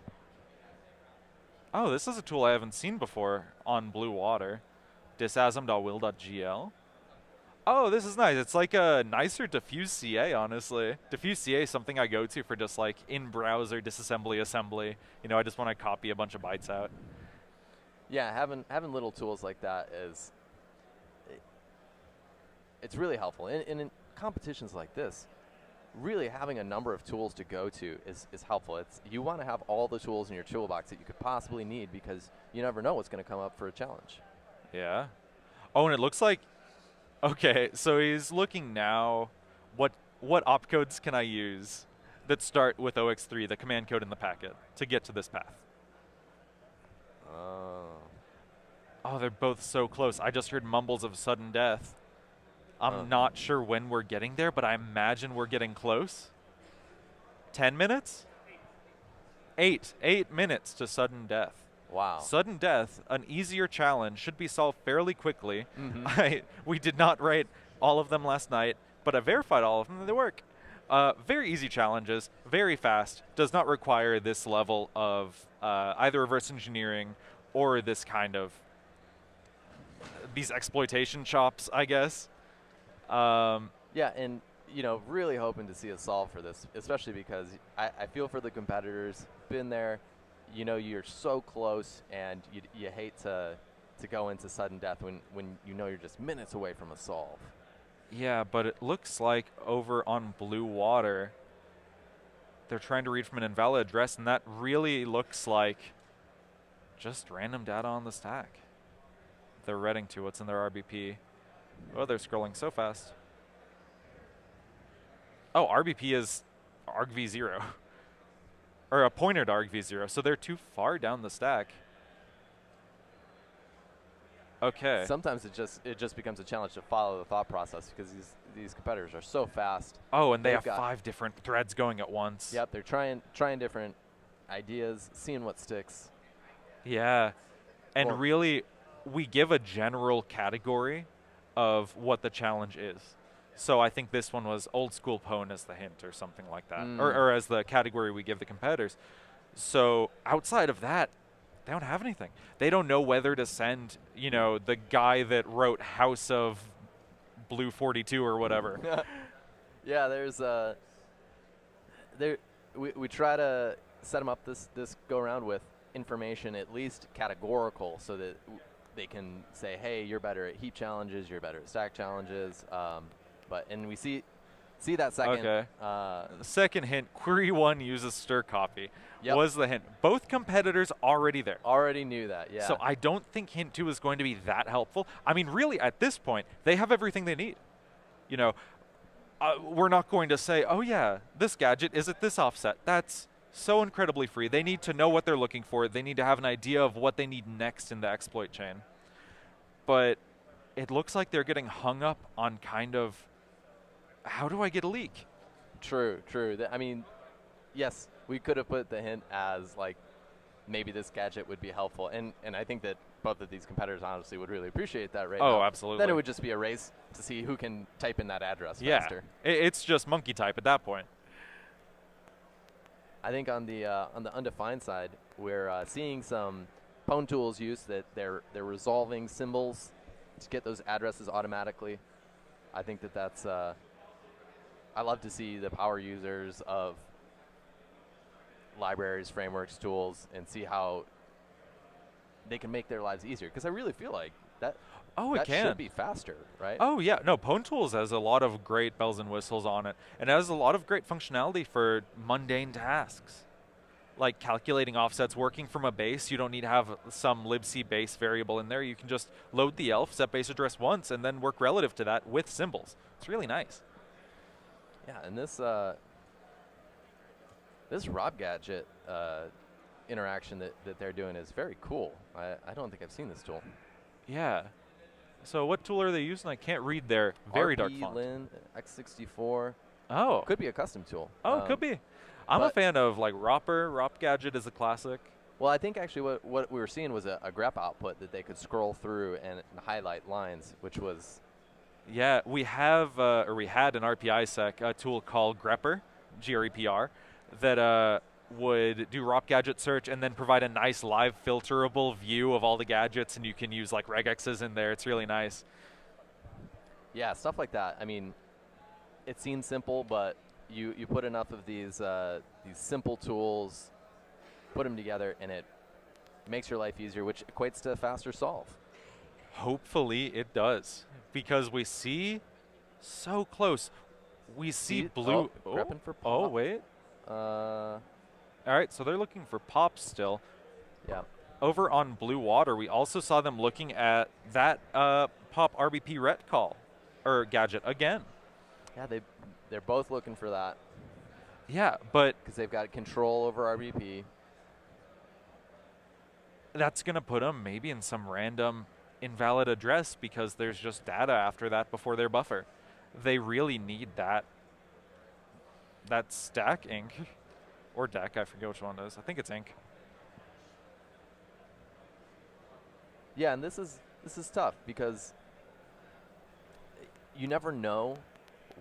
Oh, this is a tool I haven't seen before on Blue Water. disasm.will.gl. Oh, this is nice. It's like a nicer diffuse CA, honestly. Diffuse CA is something I go to for just like in-browser disassembly assembly. I just want to copy a bunch of bytes out. Yeah, having little tools like that it's really helpful. And in competitions like this, really having a number of tools to go to is helpful. You want to have all the tools in your toolbox that you could possibly need, because you never know what's going to come up for a challenge. Yeah. Oh, and it looks like, okay, so he's looking now, what opcodes can I use that start with OX3, the command code in the packet, to get to this path? Oh, they're both so close. I just heard mumbles of sudden death. I'm not sure when we're getting there, but I imagine we're getting close. 10 minutes? 8 minutes to sudden death. Wow. Sudden death, an easier challenge, should be solved fairly quickly. Mm-hmm. We did not write all of them last night, but I verified all of them, and they work. Very easy challenges, very fast, does not require this level of either reverse engineering or this kind of these exploitation chops, I guess. Yeah, and really hoping to see a solve for this, especially because I feel for the competitors. Been there, you're so close, and you hate to go into sudden death when you're just minutes away from a solve. Yeah, but it looks like over on Blue Water, They're trying to read from an invalid address, and that really looks like just random data on the stack. They're reading to what's in their RBP. Oh, they're scrolling so fast. Oh, RBP is argv0. Or a pointer to argv0, so they're too far down the stack. Okay. Sometimes it just becomes a challenge to follow the thought process because these competitors are so fast. Oh, and they have 5 different threads going at once. Yep, they're trying different ideas, seeing what sticks. Yeah, and really, we give a general category of what the challenge is. So I think this one was old school pwn as the hint or something like that, or as the category we give the competitors. So outside of that, they don't have anything. They don't know whether to send, you know, the guy that wrote House of Blue 42 or whatever. Yeah, there's we try to set them up this go around with information at least categorical so that they can say, hey, you're better at heap challenges, you're better at stack challenges. And we see that second. Okay. The second hint, query 1 uses stir copy. Yep. Was the hint. Both competitors already there. Already knew that, yeah. So I don't think hint 2 is going to be that helpful. I mean, really, at this point, they have everything they need. You know, we're not going to say, oh, yeah, this gadget is at this offset. That's so incredibly free. They need to know what they're looking for. They need to have an idea of what they need next in the exploit chain. But it looks like they're getting hung up on kind of, how do I get a leak? True. I mean, yes, we could have put the hint as, like, maybe this gadget would be helpful. And I think that both of these competitors honestly would really appreciate that right now. Oh, absolutely. Then it would just be a race to see who can type in that address faster. It's just monkey type at that point. I think on the undefined side, we're seeing some pwn tools used that they're resolving symbols to get those addresses automatically. I think that's I love to see the power users of libraries, frameworks, tools, and see how they can make their lives easier. Because I really feel like that should be faster, right? Oh, yeah. No, pwn tools has a lot of great bells and whistles on it. And it has a lot of great functionality for mundane tasks. Like calculating offsets, working from a base. You don't need to have some libc base variable in there. You can just load the elf, set base address once, and then work relative to that with symbols. It's really nice. Yeah, and this Rob Gadget interaction that they're doing is very cool. I don't think I've seen this tool. Yeah. So what tool are they using? I can't read their very dark font. Lin, X64. Oh. Could be a custom tool. Oh, could be. I'm a fan of like Ropper. Rop Gadget is a classic. Well, I think actually what we were seeing was a grep output that they could scroll through and highlight lines, which was... Yeah, we have, or we had an RPI sec, a tool called Grepper, GREPR, that would do ROP gadget search and then provide a nice live filterable view of all the gadgets, and you can use like regexes in there. It's really nice. Yeah, stuff like that. I mean, it seems simple, but you put enough of these simple tools, put them together, and it makes your life easier, which equates to faster solve. Hopefully it does, because we see so close. We see blue. Prepping for pop. Oh, wait. All right, so they're looking for pops still. Yeah. Over on Blue Water, we also saw them looking at that pop RBP ret call, or gadget again. Yeah, they're both looking for that. Yeah, but because they've got control over RBP. That's going to put them maybe in some random invalid address because there's just data after that before their buffer. They really need that stack ink or deck. I forget which one it is. I think it's ink. Yeah, and this is tough because you never know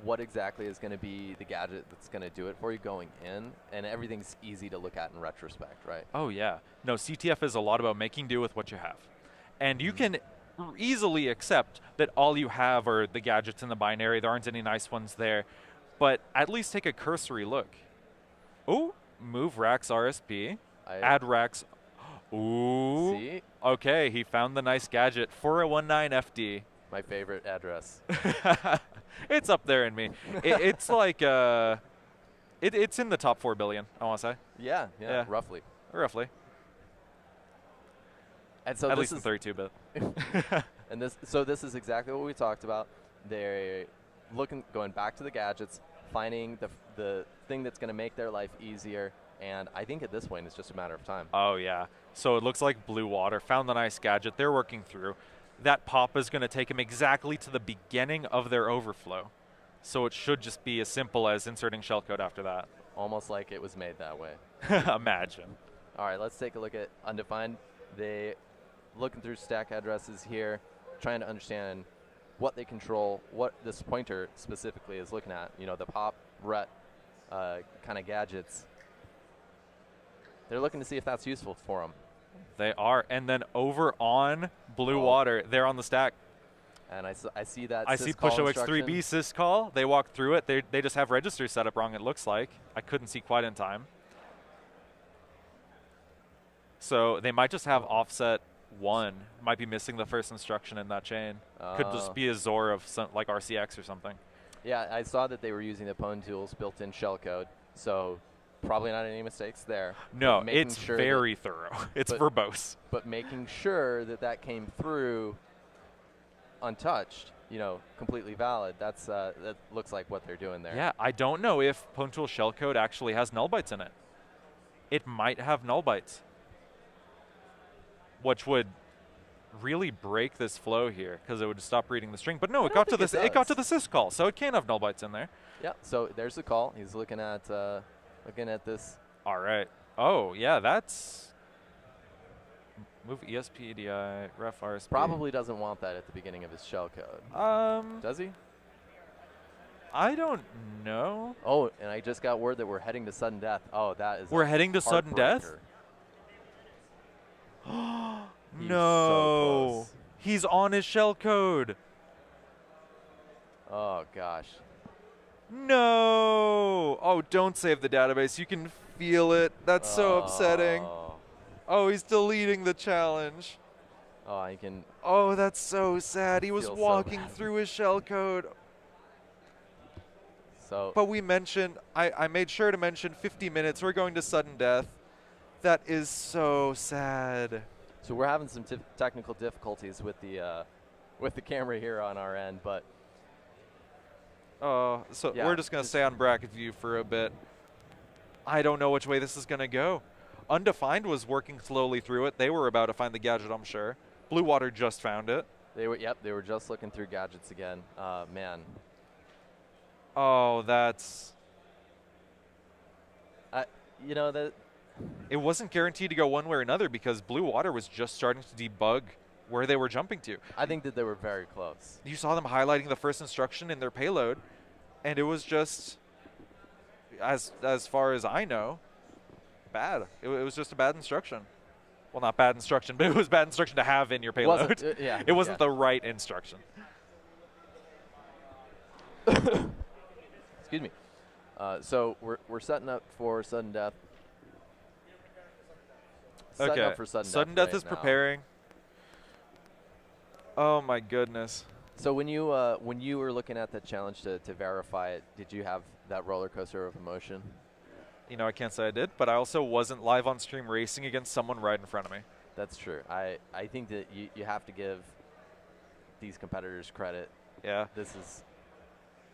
what exactly is going to be the gadget that's going to do it for you going in, and everything's easy to look at in retrospect, right? Oh, yeah. No, CTF is a lot about making do with what you have. And you can easily accept that all you have are the gadgets in the binary. There aren't any nice ones there. But at least take a cursory look. Oh, move Rax RSP. Add Rax. Ooh. See? Okay, he found the nice gadget. 4019 FD. My favorite address. It's up there in me. It's like It's in the top 4 billion, I want to say. Yeah, Yeah. roughly. Roughly. And so At this least in 32-bit. and this is exactly what we talked about. They're going back to the gadgets, finding the thing that's going to make their life easier, and I think at this point it's just a matter of time. Oh, yeah. So it looks like Blue Water found the nice gadget they're working through. That pop is going to take them exactly to the beginning of their overflow. So it should just be as simple as inserting shellcode after that. Almost like it was made that way. Imagine. All right, let's take a look at Undefined. They looking through stack addresses here, trying to understand what they control, what this pointer specifically is looking at. You know, the pop, ret kind of gadgets. They're looking to see if that's useful for them. They are. And then over on Blue Water, they're on the stack. And I see that. I see push OX3B syscall. They walk through it. They just have registers set up wrong, it looks like. I couldn't see quite in time. So they might just have offset 1. Might be missing the first instruction in that chain. Could just be a Zor of some, like RCX or something. Yeah, I saw that they were using the Pwn tools built-in shellcode. So probably not any mistakes there. No, it's very thorough. It's verbose. But making sure that came through untouched, you know, completely valid. That looks like what they're doing there. Yeah, I don't know if Pwn tool shellcode actually has null bytes in it. It might have null bytes, which would really break this flow here because it would stop reading the string. But no, it got to the syscall, so it can have null bytes in there. Yeah. So there's the call. He's looking at this. All right. Oh yeah, that's move ESP EDI ref RSP. Probably doesn't want that at the beginning of his shellcode. Does he? I don't know. Oh, and I just got word that we're heading to sudden death. Oh, that is. We're heading to sudden death. He's no, so he's on his shellcode. Oh gosh. No. Oh, don't save the database. You can feel it. That's so upsetting. Oh, he's deleting the challenge. Oh, I can. Oh, that's so sad. He was walking through his shellcode. So. But we mentioned, I made sure to mention 50 minutes. We're going to sudden death. That is so sad. So we're having some technical difficulties with the camera here on our end, but. So yeah, we're just going to stay on bracket view for a bit. I don't know which way this is going to go. Undefined was working slowly through it. They were about to find the gadget, I'm sure. Blue Water just found it. They were just looking through gadgets again. Man. Oh, that's. You know that. It wasn't guaranteed to go one way or another because Blue Water was just starting to debug where they were jumping to. I think that they were very close. You saw them highlighting the first instruction in their payload, and it was just, as far as I know, bad. It was just a bad instruction. Well, not bad instruction, but it was bad instruction to have in your payload. It wasn't the right instruction. Excuse me. So we're setting up for sudden death. Setting up for sudden death is preparing. Oh my goodness. So when you were looking at that challenge to verify it, did you have that roller coaster of emotion? You know, I can't say I did, but I also wasn't live on stream racing against someone right in front of me. That's true. I think that you have to give these competitors credit. Yeah. This is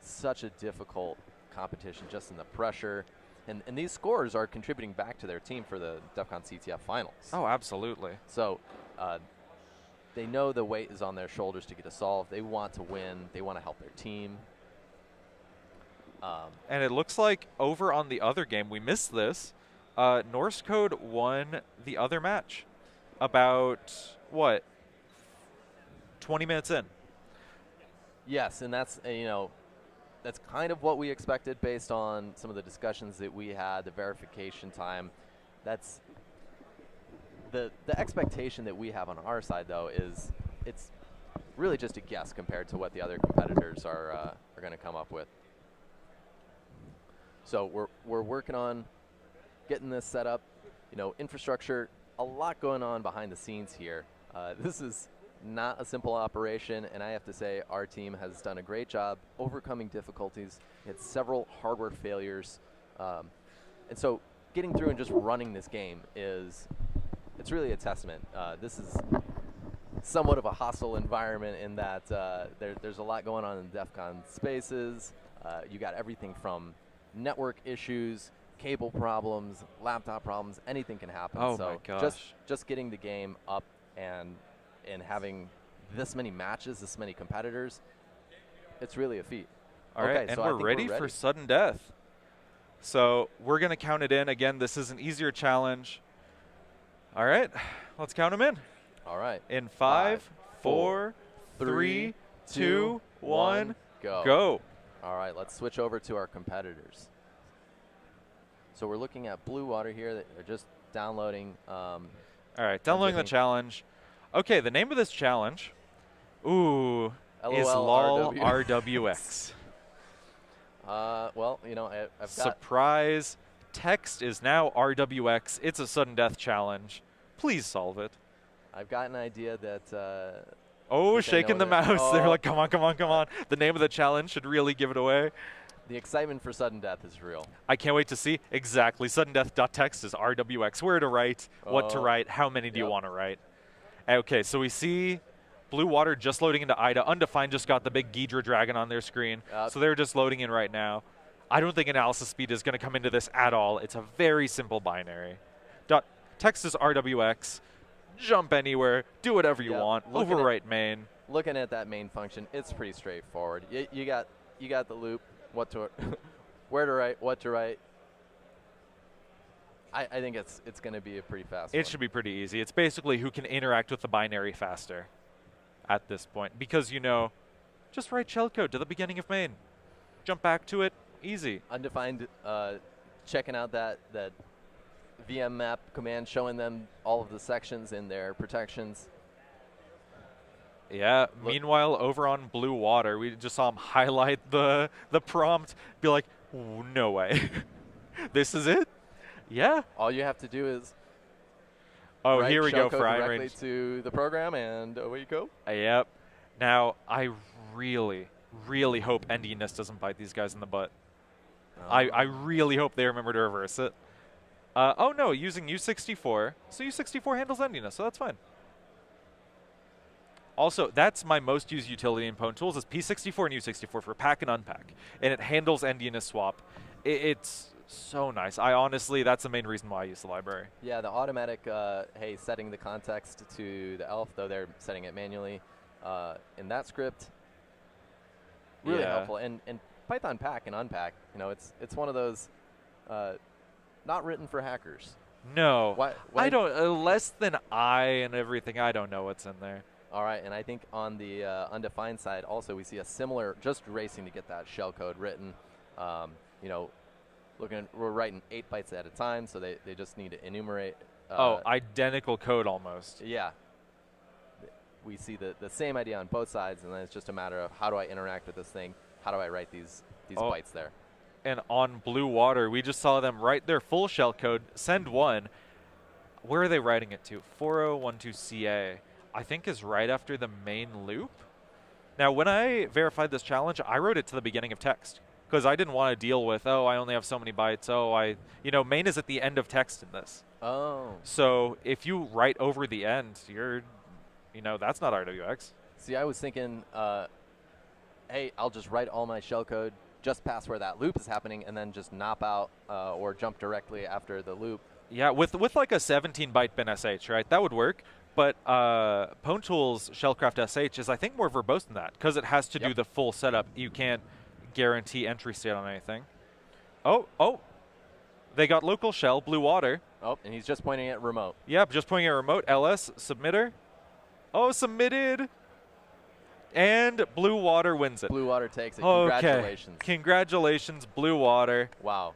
such a difficult competition just in the pressure. And these scores are contributing back to their team for the CON CTF Finals. Oh, absolutely. So they know the weight is on their shoulders to get a solve. They want to win. They want to help their team. And it looks like over on the other game, we missed this, Norse Code won the other match about, what, 20 minutes in. Yes, and that's, that's kind of what we expected based on some of the discussions that we had, the verification time. That's the expectation that we have on our side, though, is it's really just a guess compared to what the other competitors are going to come up with. So we're working on getting this set up. Infrastructure, a lot going on behind the scenes here. This is not a simple operation, and I have to say our team has done a great job overcoming difficulties. We had several hardware failures And so getting through and just running this game it's really a testament. This is somewhat of a hostile environment in that there's a lot going on in DEF CON spaces. You got everything from network issues, cable problems, laptop problems, anything can happen. Oh so my gosh. just getting the game up and having this many matches, this many competitors, it's really a feat. All right, and we're ready for sudden death. So we're going to count it in. Again, this is an easier challenge. All right, let's count them in. All right. In 5, 4, 3, 2, 1, go. All right, let's switch over to our competitors. So we're looking at Blue Water here. They're just downloading. All right, downloading the challenge. Okay, the name of this challenge, is LOL RWX. Well, you know, I've got... Surprise. Text is now RWX. It's a sudden death challenge. Please solve it. I've got an idea that... shaking the mouse. Oh. They're like, come on, come on, come on. The name of the challenge should really give it away. The excitement for sudden death is real. I can't wait to see. Exactly. Sudden death.text is RWX. Where to write, what to write, how many do you want to write. Okay, so we see Blue Water just loading into IDA. Undefined just got the big Ghidra dragon on their screen. So they're just loading in right now. I don't think analysis speed is going to come into this at all. It's a very simple binary. Text is RWX. Jump anywhere. Do whatever you want. Overwrite main. Looking at that main function, it's pretty straightforward. You got the loop. What to where to write, what to write. I think it's going to be a pretty fast one. It should be pretty easy. It's basically who can interact with the binary faster at this point. Because, you know, just write shellcode to the beginning of main. Jump back to it. Easy. Undefined, checking out that VM map command, showing them all of the sections in their protections. Yeah. Meanwhile, over on Blue Water, we just saw him highlight the prompt, be like, no way. This is it? Yeah. All you have to do is write here we go for directly to the program, and away you go. Yep. Now, I really, really hope endiness doesn't bite these guys in the butt. I really hope they remember to reverse it. Oh, no, using U64. So U64 handles endiness, so that's fine. Also, that's my most used utility in Pwn Tools is P64 and U64 for pack and unpack. And it handles endiness swap. It's so nice. Honestly, that's the main reason why I use the library. Yeah, the automatic, setting the context to the elf, though they're setting it manually in that script. Really helpful. And Python pack and unpack, you know, it's one of those not written for hackers. No. Why I don't, less than I and everything, I don't know what's in there. All right, and I think on the undefined side also we see a similar, just racing to get that shellcode written. You know, we're writing 8 bytes at a time, so they just need to enumerate. Identical code almost. Yeah. We see the same idea on both sides, and then it's just a matter of how do I interact with this thing? How do I write these bytes there? And on Blue Water, we just saw them write their full shellcode, send one. Where are they writing it to? 4012CA. I think is right after the main loop. Now, when I verified this challenge, I wrote it to the beginning of text because I didn't want to deal with, I only have so many bytes. Main is at the end of text in this. Oh. So if you write over the end, that's not RWX. See, I was thinking, hey, I'll just write all my shellcode just past where that loop is happening and then just nop out or jump directly after the loop. Yeah, with like a 17-byte bin SH, right? That would work. But Pwn Tools Shellcraft SH is, I think, more verbose than that because it has to do the full setup. You can't guarantee entry state on anything. Oh. They got local shell, Blue Water. Oh, and he's just pointing at remote. Yep, just pointing at remote. LS, submitter. Oh, submitted. And Blue Water wins it. Blue Water takes it. Congratulations. Congratulations, Blue Water. Wow.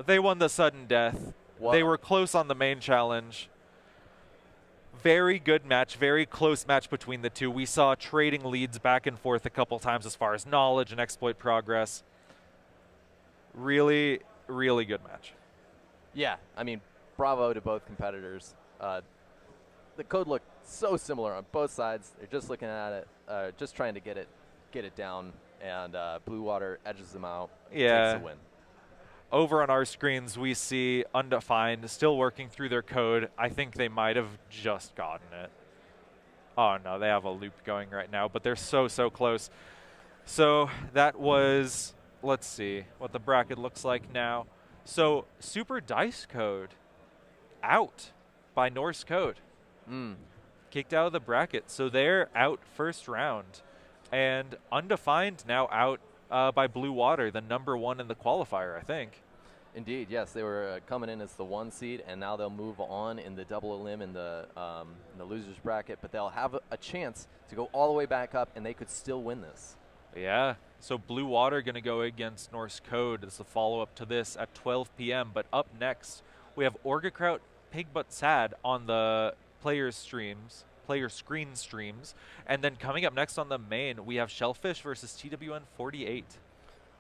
They won the sudden death. Wow. They were close on the main challenge. Very good match, very close match between the two. We saw trading leads back and forth a couple times as far as knowledge and exploit progress. Really, really good match. Yeah, I mean, bravo to both competitors. The code looked so similar on both sides. They're just looking at it, just trying to get it down, and Blue Water edges them out. Yeah. Takes the win. over on our screens, we see Undefined still working through their code. I think they might have just gotten it. Oh, no, they have a loop going right now, but they're so, so close. So that was, let's see what the bracket looks like now. So Super Dice Code out by Norse Code. Kicked out of the bracket. So they're out first round. And Undefined now out by Blue Water, the #1 in the qualifier, I think. Indeed, yes. They were coming in as the 1 seed, and now they'll move on in the double elim in the losers bracket, but they'll have a chance to go all the way back up, and they could still win this. Yeah. So Blue Water going to go against Norse Code as the follow-up to this at 12 p.m. But up next, we have Orgakraut Pig But Sad on the player screen streams. And then coming up next on the main, we have Shellfish versus TWN 48.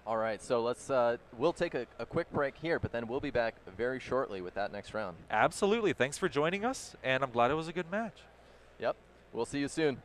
All right, so let's we'll take a quick break here, but then we'll be back very shortly with that next round. Absolutely. Thanks for joining us, and I'm glad it was a good match. Yep. We'll see you soon.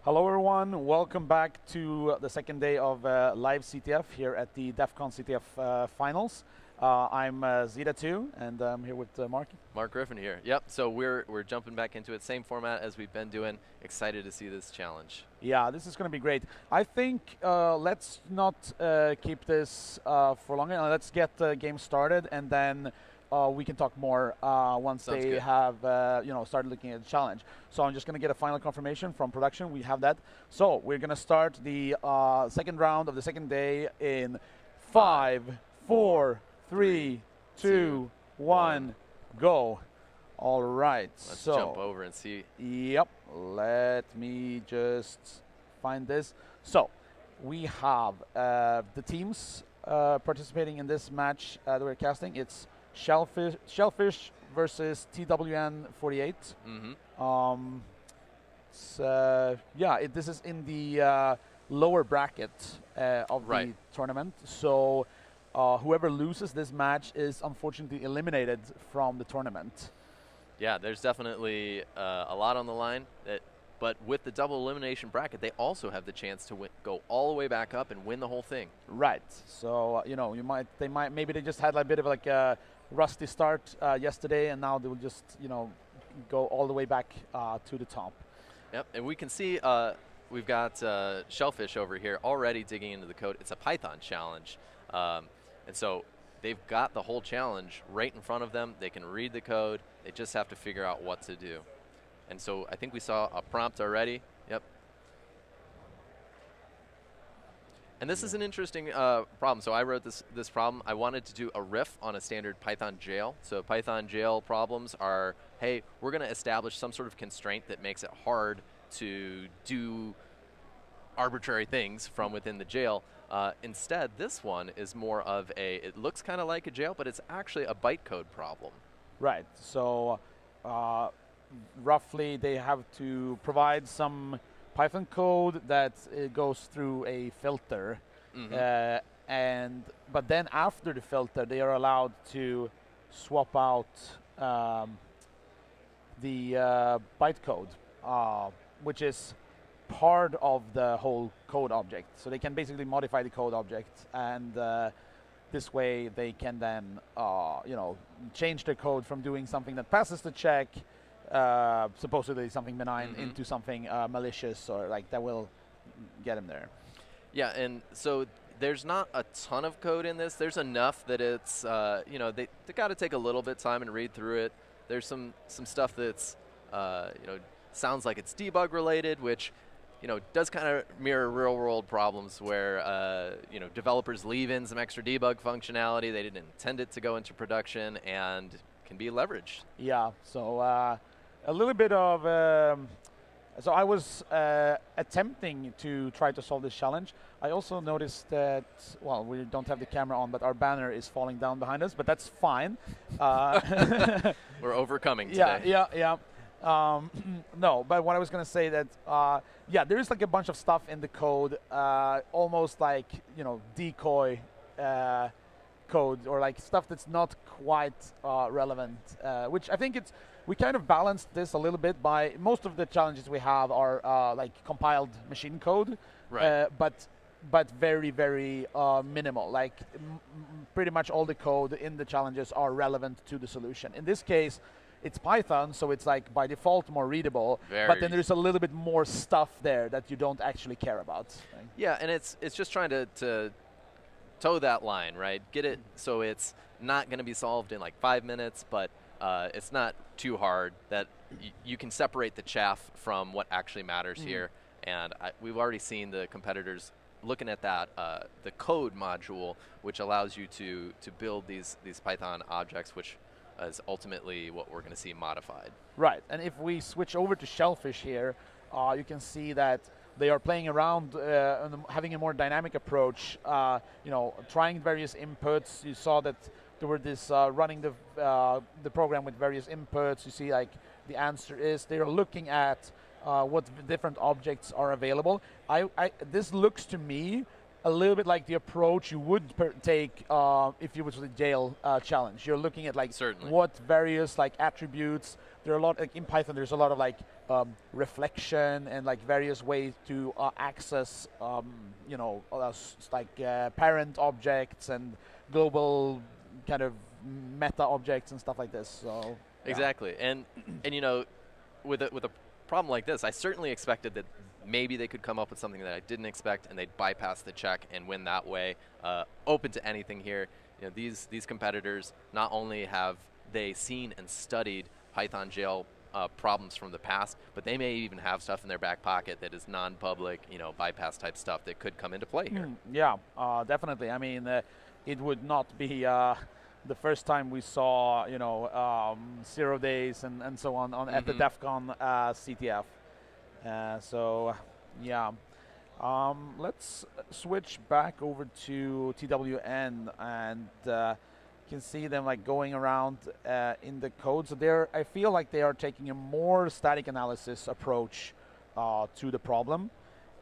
Hello everyone, welcome back to the second day of LiveCTF here at the CON CTF Finals. I'm Zeta2 and I'm here with Mark. Mark Griffin here. Yep, so we're jumping back into it. Same format as we've been doing. Excited to see this challenge. Yeah, this is going to be great. I think let's not keep this for longer. Let's get the game started and then we can talk more once Sounds they good. have started looking at the challenge. So I'm just going to get a final confirmation from production. We have that. So we're going to start the second round of the second day in 5, 4, 3, 2, 1, go. All right. Let's so jump over and see. Yep. Let me just find this. So we have the teams participating in this match that we're casting. It's Shellfish versus TWN48. Mm-hmm. This is in the lower bracket of the tournament. So whoever loses this match is unfortunately eliminated from the tournament. Yeah, there's definitely a lot on the line. But with the double elimination bracket, they also have the chance to go all the way back up and win the whole thing. Right. So maybe they just had a bit of like a rusty start yesterday, and now they will just go all the way back to the top. Yep. And we can see we've got Shellfish over here already digging into the code. It's a Python challenge, and so they've got the whole challenge right in front of them. They can read the code. They just have to figure out what to do. And so I think we saw a prompt already. Yep. And this is an interesting problem. So I wrote this problem. I wanted to do a riff on a standard Python jail. So Python jail problems are, hey, we're going to establish some sort of constraint that makes it hard to do arbitrary things from within the jail. Instead, this one is more of it looks kind of like a jail, but it's actually a bytecode problem. Right. So roughly they have to provide some Python code that goes through a filter, but then after the filter they are allowed to swap out the bytecode, which is part of the whole code object. So they can basically modify the code object, and this way they can then change the code from doing something that passes the check, supposedly something benign, into something malicious or like that will get him there. Yeah, and so there's not a ton of code in this. There's enough that it's they got to take a little bit of time and read through it. There's some stuff that's sounds like it's debug related, which does kind of mirror real world problems where developers leave in some extra debug functionality. They didn't intend it to go into production and can be leveraged. Yeah, so a little bit of so I was attempting to try to solve this challenge. I also noticed that, well, we don't have the camera on, but our banner is falling down behind us, but that's fine. We're overcoming today. Yeah. No, but what I was going to say that, there is like a bunch of stuff in the code, almost like, decoy code, or like stuff that's not quite relevant, which I think we kind of balanced this a little bit by most of the challenges we have are like compiled machine code, right. but very, very minimal. Like pretty much all the code in the challenges are relevant to the solution. In this case, it's Python, so it's like by default more readable, but then there's a little bit more stuff there that you don't actually care about. Right? Yeah, and it's just trying to toe that line, right? Get it so it's not going to be solved in like 5 minutes, but it's not too hard that you can separate the chaff from what actually matters here. And we've already seen the competitors looking at that, the code module, which allows you to build these Python objects, which is ultimately what we're going to see modified. Right, and if we switch over to Shellfish here, you can see that they are playing around and having a more dynamic approach, trying various inputs. You saw that there were this running the program with various inputs. You see like the answer is they're looking at what different objects are available. This looks to me a little bit like the approach you would take if you was the jail challenge. You're looking at like what various like attributes. There are a lot like in Python. There's a lot of like reflection and like various ways to access parent objects and global kind of meta objects and stuff like this. So exactly, and with a problem like this, I certainly expected that maybe they could come up with something that I didn't expect, and they'd bypass the check and win that way. Open to anything here. you know, these competitors, not only have they seen and studied Python jail problems from the past, but they may even have stuff in their back pocket that is non-public, you know, bypass type stuff that could come into play here. Yeah, definitely. I mean, it would not be the first time we saw, you know, 0 days and so on at the DEF CON CTF. So, yeah. Let's switch back over to TWN, and you can see them like going around in the code. So I feel like they are taking a more static analysis approach to the problem,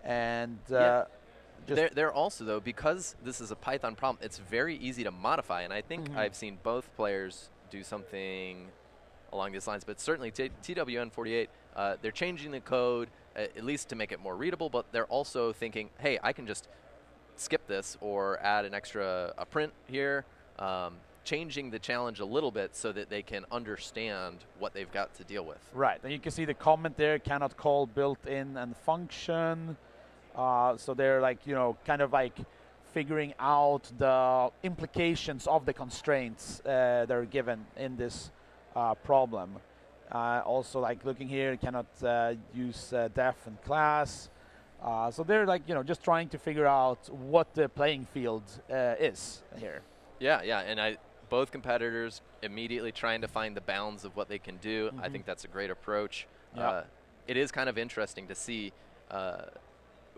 and they're also, though, because this is a Python problem, it's very easy to modify, and I think I've seen both players do something along these lines, but certainly TWN48, they're changing the code at least to make it more readable, but they're also thinking, hey, I can just skip this or add an extra print here, changing the challenge a little bit so that they can understand what they've got to deal with. Right, and you can see the comment there, cannot call built-in and function. So they're like, you know, kind of like figuring out the implications of the constraints that are given in this problem. Also, like looking here, cannot use def and class. So they're like, you know, just trying to figure out what the playing field is here. Yeah, yeah, and both competitors immediately trying to find the bounds of what they can do. I think that's a great approach. Yep. It is kind of interesting to see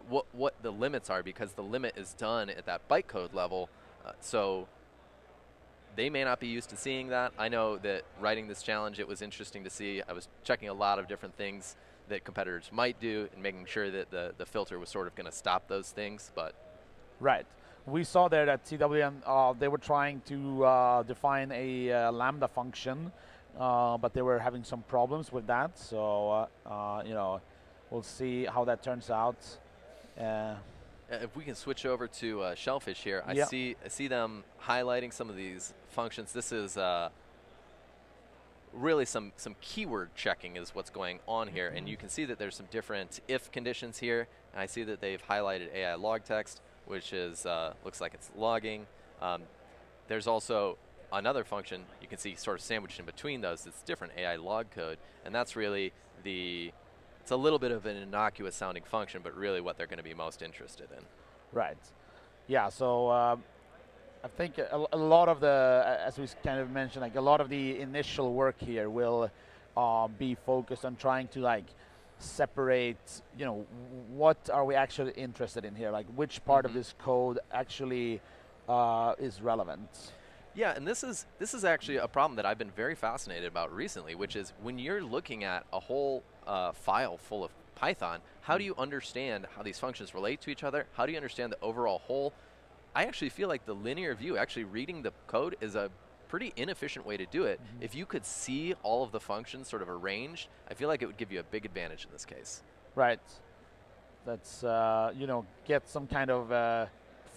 what the limits are, because the limit is done at that bytecode level. So they may not be used to seeing that. I know that writing this challenge, it was interesting to see. I was checking a lot of different things that competitors might do and making sure that the filter was sort of going to stop those things. But right. We saw there that TWN, they were trying to define a lambda function, but they were having some problems with that. So, you know, we'll see how that turns out. If we can switch over to Shellfish here, I see them highlighting some of these functions. This is really some keyword checking is what's going on here, and you can see that there's some different if conditions here. And I see that they've highlighted AI log text, which is looks like it's logging. There's also another function you can see sort of sandwiched in between those. It's different AI log code, and that's really it's a little bit of an innocuous sounding function, but really what they're going to be most interested in. Right. Yeah, so I think a lot of the, as we kind of mentioned, like a lot of the initial work here will be focused on trying to like separate, you know, what are we actually interested in here? Like which part of this code actually is relevant? Yeah, and this is actually a problem that I've been very fascinated about recently, which is when you're looking at a whole file full of Python, how do you understand how these functions relate to each other? How do you understand the overall whole? I actually feel like the linear view, actually reading the code, is a pretty inefficient way to do it. If you could see all of the functions sort of arranged, I feel like it would give you a big advantage in this case. Right. That's, you know, get some kind of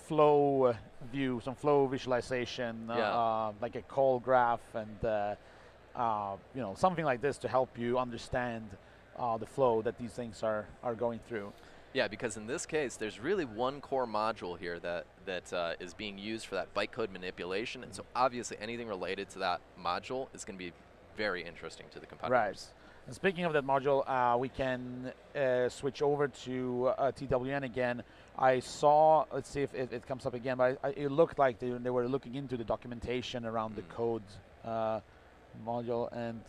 flow view, some flow visualization, like a call graph and, you know, something like this to help you understand the flow that these things are going through. Yeah, because in this case, there's really one core module here that is being used for that bytecode manipulation, and so obviously anything related to that module is going to be very interesting to the competitors. Right. And speaking of that module, we can switch over to TWN again. I saw, let's see if it comes up again, but it looked like they were looking into the documentation around the code module, and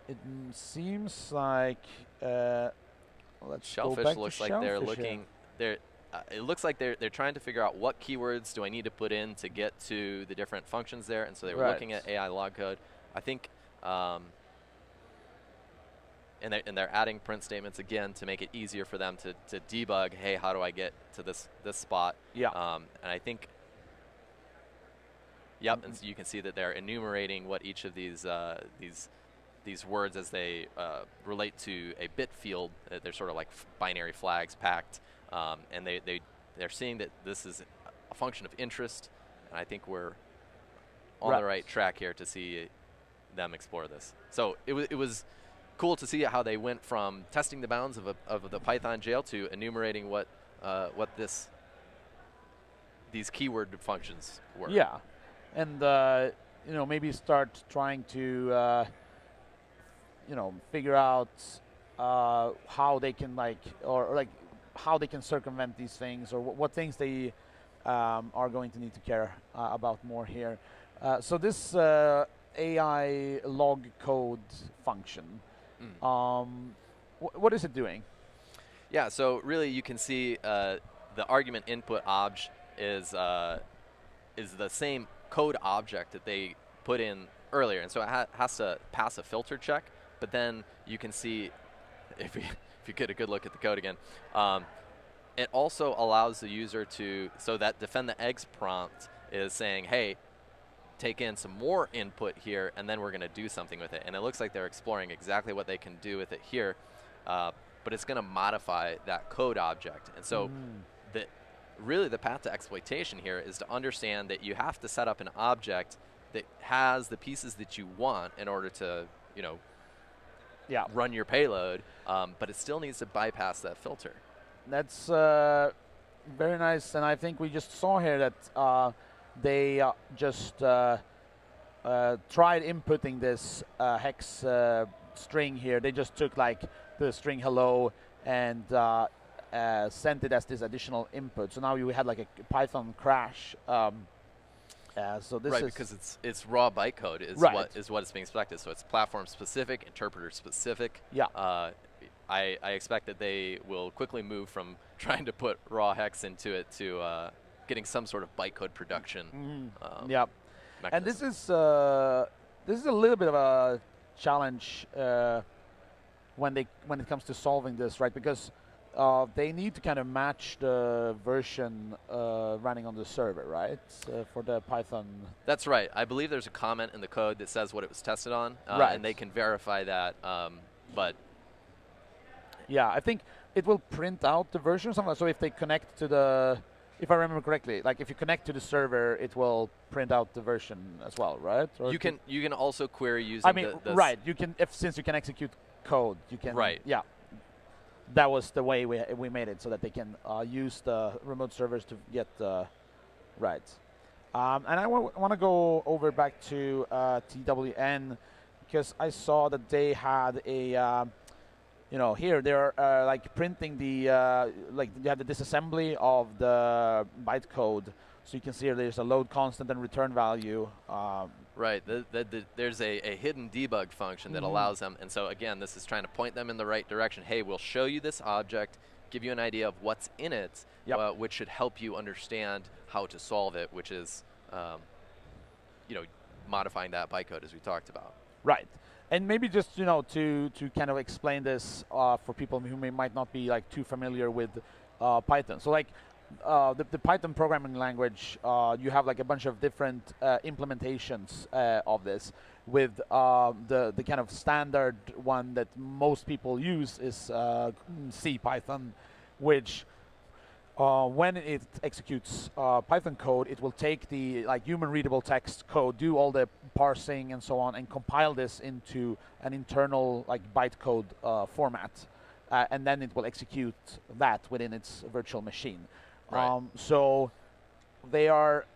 it seems like let's Shellfish go back looks to like Shellfish they're looking. It looks like they're trying to figure out what keywords do I need to put in to get to the different functions there, and so they were looking at AI log code. I think, and they're adding print statements again to make it easier for them to debug. Hey, how do I get to this spot? Yeah. And I think. Yep, and so you can see that they're enumerating what each of these words as they relate to a bit field. They're sort of like binary flags packed, and they're seeing that this is a function of interest, and I think we're on the right track here to see them explore this. So it was cool to see how they went from testing the bounds of the Python jail to enumerating what this these keyword functions work. Yeah, and you know, maybe start trying to you know, figure out how they can or like how they can circumvent these things, or what things they are going to need to care about more here. So this AI log code function, what is it doing? Yeah, so really you can see the argument input obj is the same code object that they put in earlier, and so it has to pass a filter check. But then you can see, if you get a good look at the code again, it also allows the user to, so that defend the eggs prompt is saying, hey, take in some more input here, and then we're going to do something with it. And it looks like they're exploring exactly what they can do with it here, but it's going to modify that code object. And so really the path to exploitation here is to understand that you have to set up an object that has the pieces that you want in order to, you know, run your payload, but it still needs to bypass that filter. That's very nice, and I think we just saw here that they just tried inputting this hex string here. They just took like the string hello and sent it as this additional input. So now you had like a Python crash. So this right, is because it's raw bytecode is what is being expected. So it's platform specific, interpreter specific. Yeah. I expect that they will quickly move from trying to put raw hex into it to getting some sort of bytecode production. Yeah. And this is a little bit of a challenge when it comes to solving this, right? Because they need to kind of match the version running on the server, right? For the Python. That's right. I believe there's a comment in the code that says what it was tested on, and they can verify that. But yeah, I think it will print out the version. So if they connect to the, if I remember correctly, like if you connect to the server, it will print out the version as well, right? Or you can also query using. I mean, right? You can, since you can execute code, you can. Right. Yeah. That was the way we made it, so that they can use the remote servers to get right. And I want to go over back to TWN, because I saw that they had a, you know, here they're like printing the, like you have the disassembly of the bytecode. So you can see here there's a load constant and return value. Right, there's a hidden debug function that allows them, and so again, this is trying to point them in the right direction. Hey, we'll show you this object, give you an idea of what's in it, which should help you understand how to solve it, which is, you know, modifying that bytecode as we talked about. Right, and maybe just, you know, to kind of explain this for people who might not be like too familiar with Python. So like, the Python programming language, you have like a bunch of different implementations of this. With the kind of standard one that most people use is C Python, which when it executes Python code, it will take the like human readable text code, do all the parsing and so on, and compile this into an internal like bytecode format, and then it will execute that within its virtual machine. Right. So they are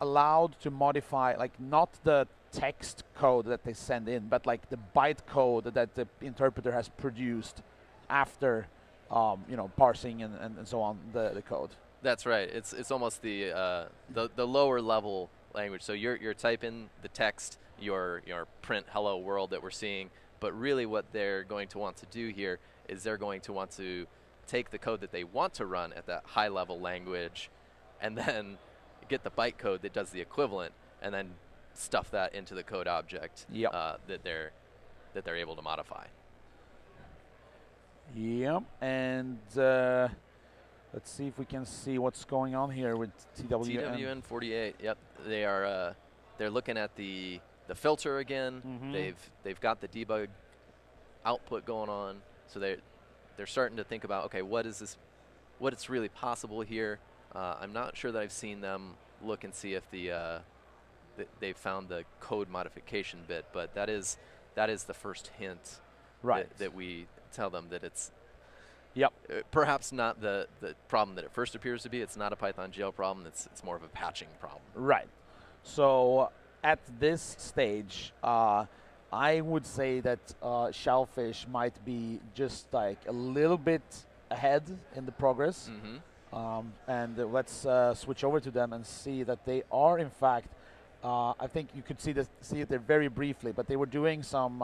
allowed to modify, like, not the text code that they send in, but like the bytecode that the interpreter has produced after, you know, parsing and so on the code. That's right. It's almost the lower level language. So you're typing the text, your print hello world that we're seeing, but really what they're going to want to do here is they're going to want to take the code that they want to run at that high level language, and then get the bytecode that does the equivalent, and then stuff that into the code object that they're able to modify. Yep, and let's see if we can see what's going on here with TWN. TWN48. Yep, they are they're looking at the filter again. They've got the debug output going on, so they're starting to think about, okay, what is really possible here. I'm not sure that I've seen them look and see if they've found the code modification bit, but that is the first hint that we tell them that it's Yep. Perhaps not the problem that it first appears to be. It's not a Python GL problem. It's more of a patching problem. Right. So at this stage, I would say that Shellfish might be just like a little bit ahead in the progress. And let's switch over to them and see that they are, in fact, I think you could see it there very briefly, but they were doing some,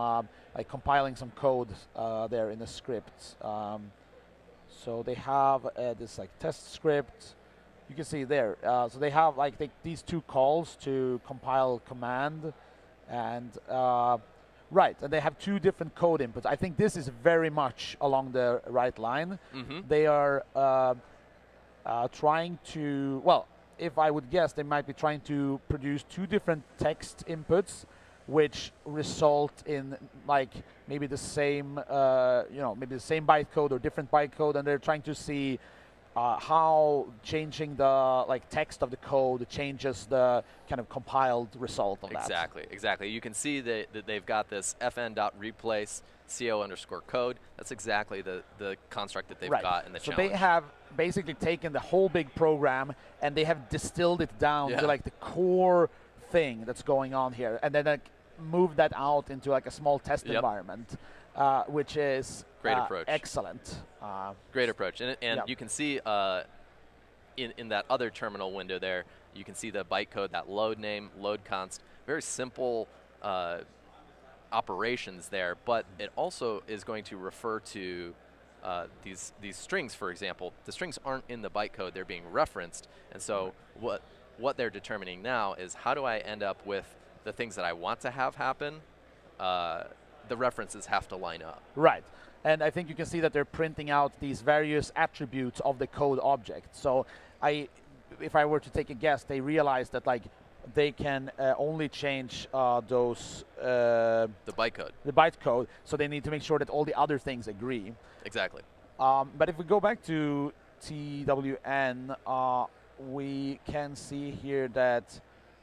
like compiling some code there in the script. So they have this like test script. You can see there. So they have like these two calls to compile command, and right, and they have two different code inputs. I think this is very much along the right line. They are trying to, well, if I would guess, they might be trying to produce two different text inputs, which result in like maybe the same, maybe the same bytecode or different bytecode, and they're trying to see how changing the text of the code changes the kind of compiled result of that. Exactly. You can see that they've got this fn.replace co_code. That's exactly the construct that they've got in the challenge. So they have basically taken the whole big program and they have distilled it down to like the core thing that's going on here, and then moved that out into like a small test environment, which is great approach. Excellent. Great approach, and you can see in that other terminal window there, you can see the bytecode, that load name, load const, very simple operations there, but it also is going to refer to these strings, for example. The strings aren't in the bytecode, they're being referenced, and so what they're determining now is how do I end up with the things that I want to have happen. The references have to line up. Right. And I think you can see that they're printing out these various attributes of the code object. So if I were to take a guess, they realize that like they can only change those the bytecode. The bytecode. So they need to make sure that all the other things agree. Exactly. But if we go back to TWN, we can see here that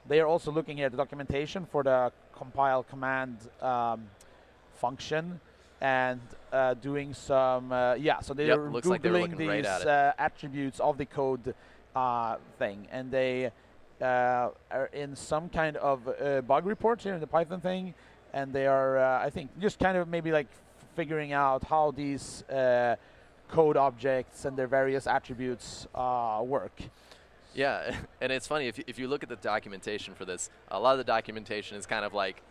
they are also looking at the documentation for the compile command function and doing some, so they're Googling these attributes of the code thing. And they are in some kind of bug report here in the Python thing. And they are, I think, just kind of maybe like figuring out how these code objects and their various attributes work. Yeah, and it's funny, if you look at the documentation for this, a lot of the documentation is kind of like,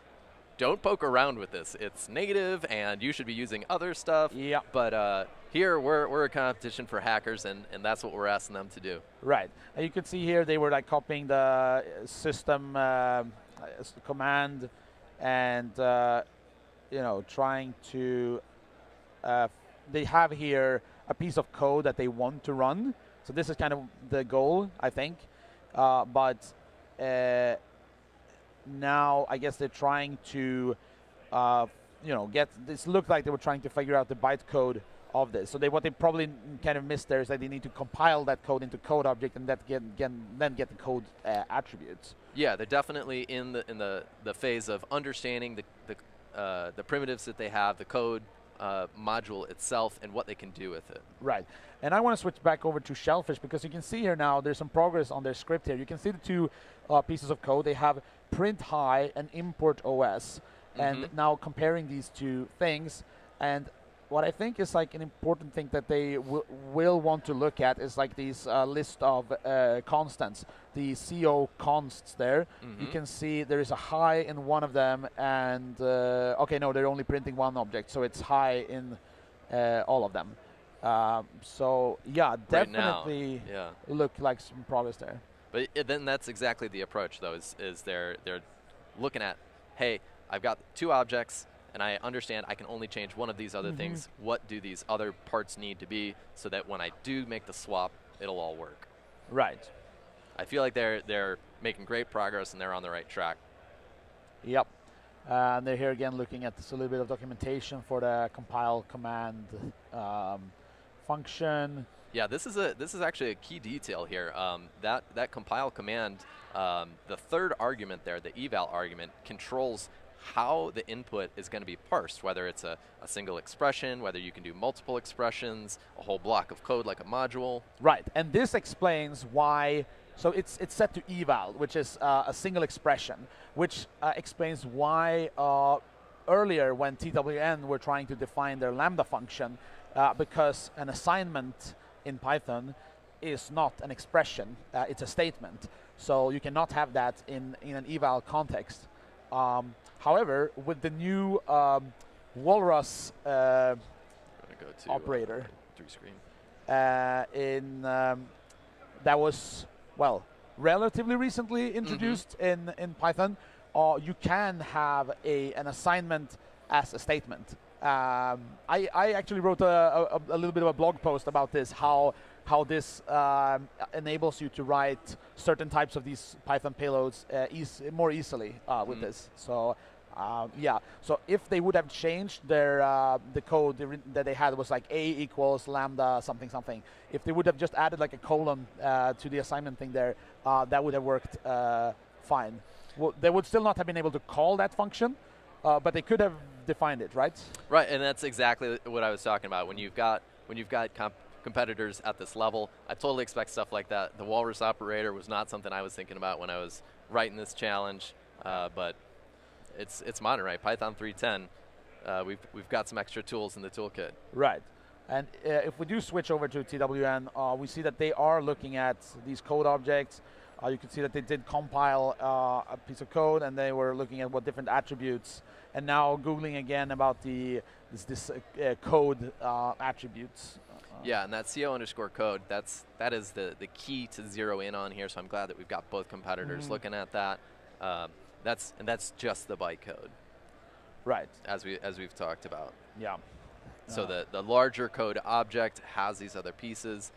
don't poke around with this. It's negative, and you should be using other stuff. Yeah. But here, we're a competition for hackers, and that's what we're asking them to do. Right. And you can see here they were like copying the system command and, trying to, they have here a piece of code that they want to run. So this is kind of the goal, I think. But now I guess they're trying to, get this. Looked like they were trying to figure out the bytecode of this. So what they probably kind of missed there is that they need to compile that code into code object and then get the code attributes. Yeah, they're definitely in the phase of understanding the primitives that they have, the code module itself, and what they can do with it. Right. And I want to switch back over to Shellfish because you can see here now there's some progress on their script here. You can see the two pieces of code. They have print hi and import OS. And now comparing these two things, and what I think is like an important thing that they will want to look at is like these list of constants, the CO consts there. You can see there is a hi in one of them, and okay, no, they're only printing one object, so it's hi in all of them. So yeah, definitely right now, look like some progress there. But then that's exactly the approach, though, is they're looking at, hey, I've got two objects, and I understand I can only change one of these other things. What do these other parts need to be so that when I do make the swap, it'll all work? Right. I feel like they're making great progress and they're on the right track. Yep. And they're here again looking at this a little bit of documentation for the compile command function. Yeah, this is actually a key detail here. That compile command, the third argument there, the eval argument, controls how the input is going to be parsed, whether it's a single expression, whether you can do multiple expressions, a whole block of code like a module. Right, and this explains why. So it's set to eval, which is a single expression, which explains why earlier when TWN were trying to define their Lambda function, because an assignment in Python is not an expression, it's a statement. So you cannot have that in an eval context. However, with the new Walrus operator, 3-screen. That was, well, relatively recently introduced in Python, you can have an assignment as a statement. I actually wrote a little bit of a blog post about this, how this enables you to write certain types of these Python payloads more easily with this. So yeah, so if they would have changed their the code that they had was like A equals lambda something something. If they would have just added like a colon to the assignment thing there, that would have worked fine. Well, they would still not have been able to call that function, but they could have defined it, right? Right, and that's exactly what I was talking about. When you've got competitors at this level, I totally expect stuff like that. The Walrus operator was not something I was thinking about when I was writing this challenge, but it's modern, right? Python 3.10. We've got some extra tools in the toolkit. Right, and if we do switch over to TWN, we see that they are looking at these code objects. You can see that they did compile a piece of code, and they were looking at what different attributes. And now Googling again about this code attributes. Yeah, and that CO_code, that is the key to zero in on here. So I'm glad that we've got both competitors looking at that. That's just the bytecode. Right. As we've talked about. Yeah. So the larger code object has these other pieces.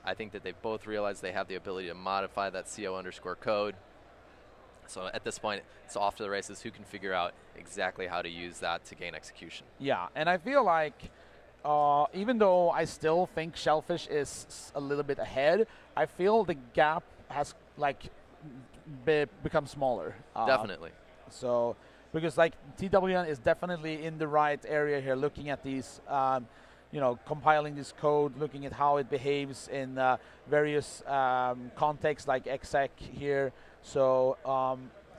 I think that they've both realized they have the ability to modify that CO_code. So at this point, it's off to the races. Who can figure out exactly how to use that to gain execution? Yeah, and I feel like even though I still think Shellfish is a little bit ahead, I feel the gap has like become smaller. Definitely. So because like TWN is definitely in the right area here, looking at these. Compiling this code, looking at how it behaves in various contexts like exec here. So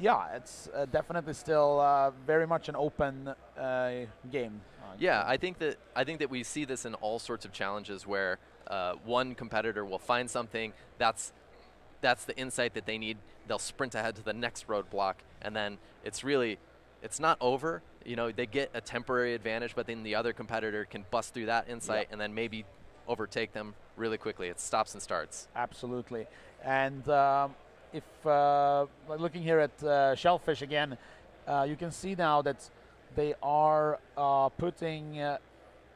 yeah, it's definitely still very much an open game. Yeah, I think that we see this in all sorts of challenges where one competitor will find something that's the insight that they need. They'll sprint ahead to the next roadblock, and then it's not over. They get a temporary advantage, but then the other competitor can bust through that insight and then maybe overtake them really quickly. It stops and starts. Absolutely. And if looking here at Shellfish again, you can see now that they are putting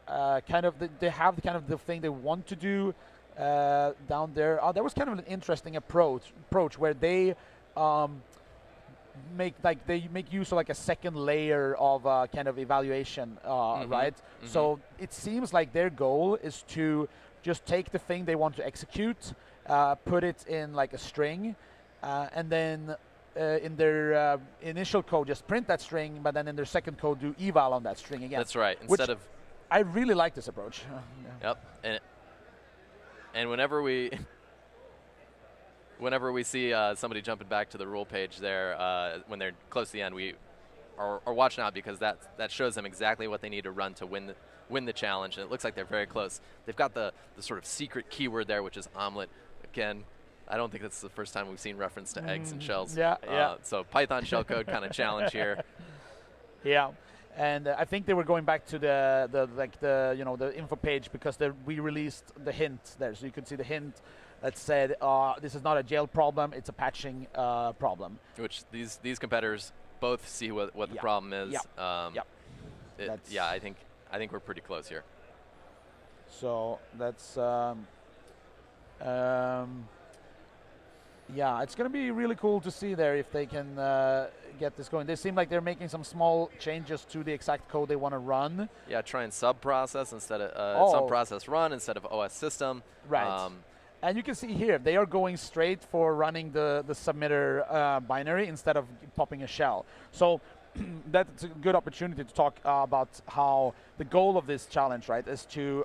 they have the thing they want to do down there. That was kind of an interesting approach where they make use of like a second layer of kind of evaluation, right? So it seems like their goal is to just take the thing they want to execute, put it in like a string, and then in their initial code just print that string, but then in their second code do eval on that string again. That's right. I really like this approach. Yep. And whenever we see somebody jumping back to the rule page there, when they're close to the end, we are watching out, because that shows them exactly what they need to run to win the challenge. And it looks like they're very close. They've got the sort of secret keyword there, which is omelet. Again, I don't think that's the first time we've seen reference to eggs and shells. Yeah. So Python shellcode kind of challenge here. Yeah. And I think they were going back to the info page, because we released the hint there, so you could see the hint that said this is not a jail problem, it's a patching problem. Which these competitors both see what the problem is. Yeah. I think we're pretty close here. So that's yeah, it's going to be really cool to see there if they can get this going. They seem like they're making some small changes to the exact code they want to run. Yeah, try and sub-process instead of sub-process run instead of OS system. Right. And you can see here, they are going straight for running the submitter binary instead of popping a shell. So that's a good opportunity to talk about how the goal of this challenge, right, is to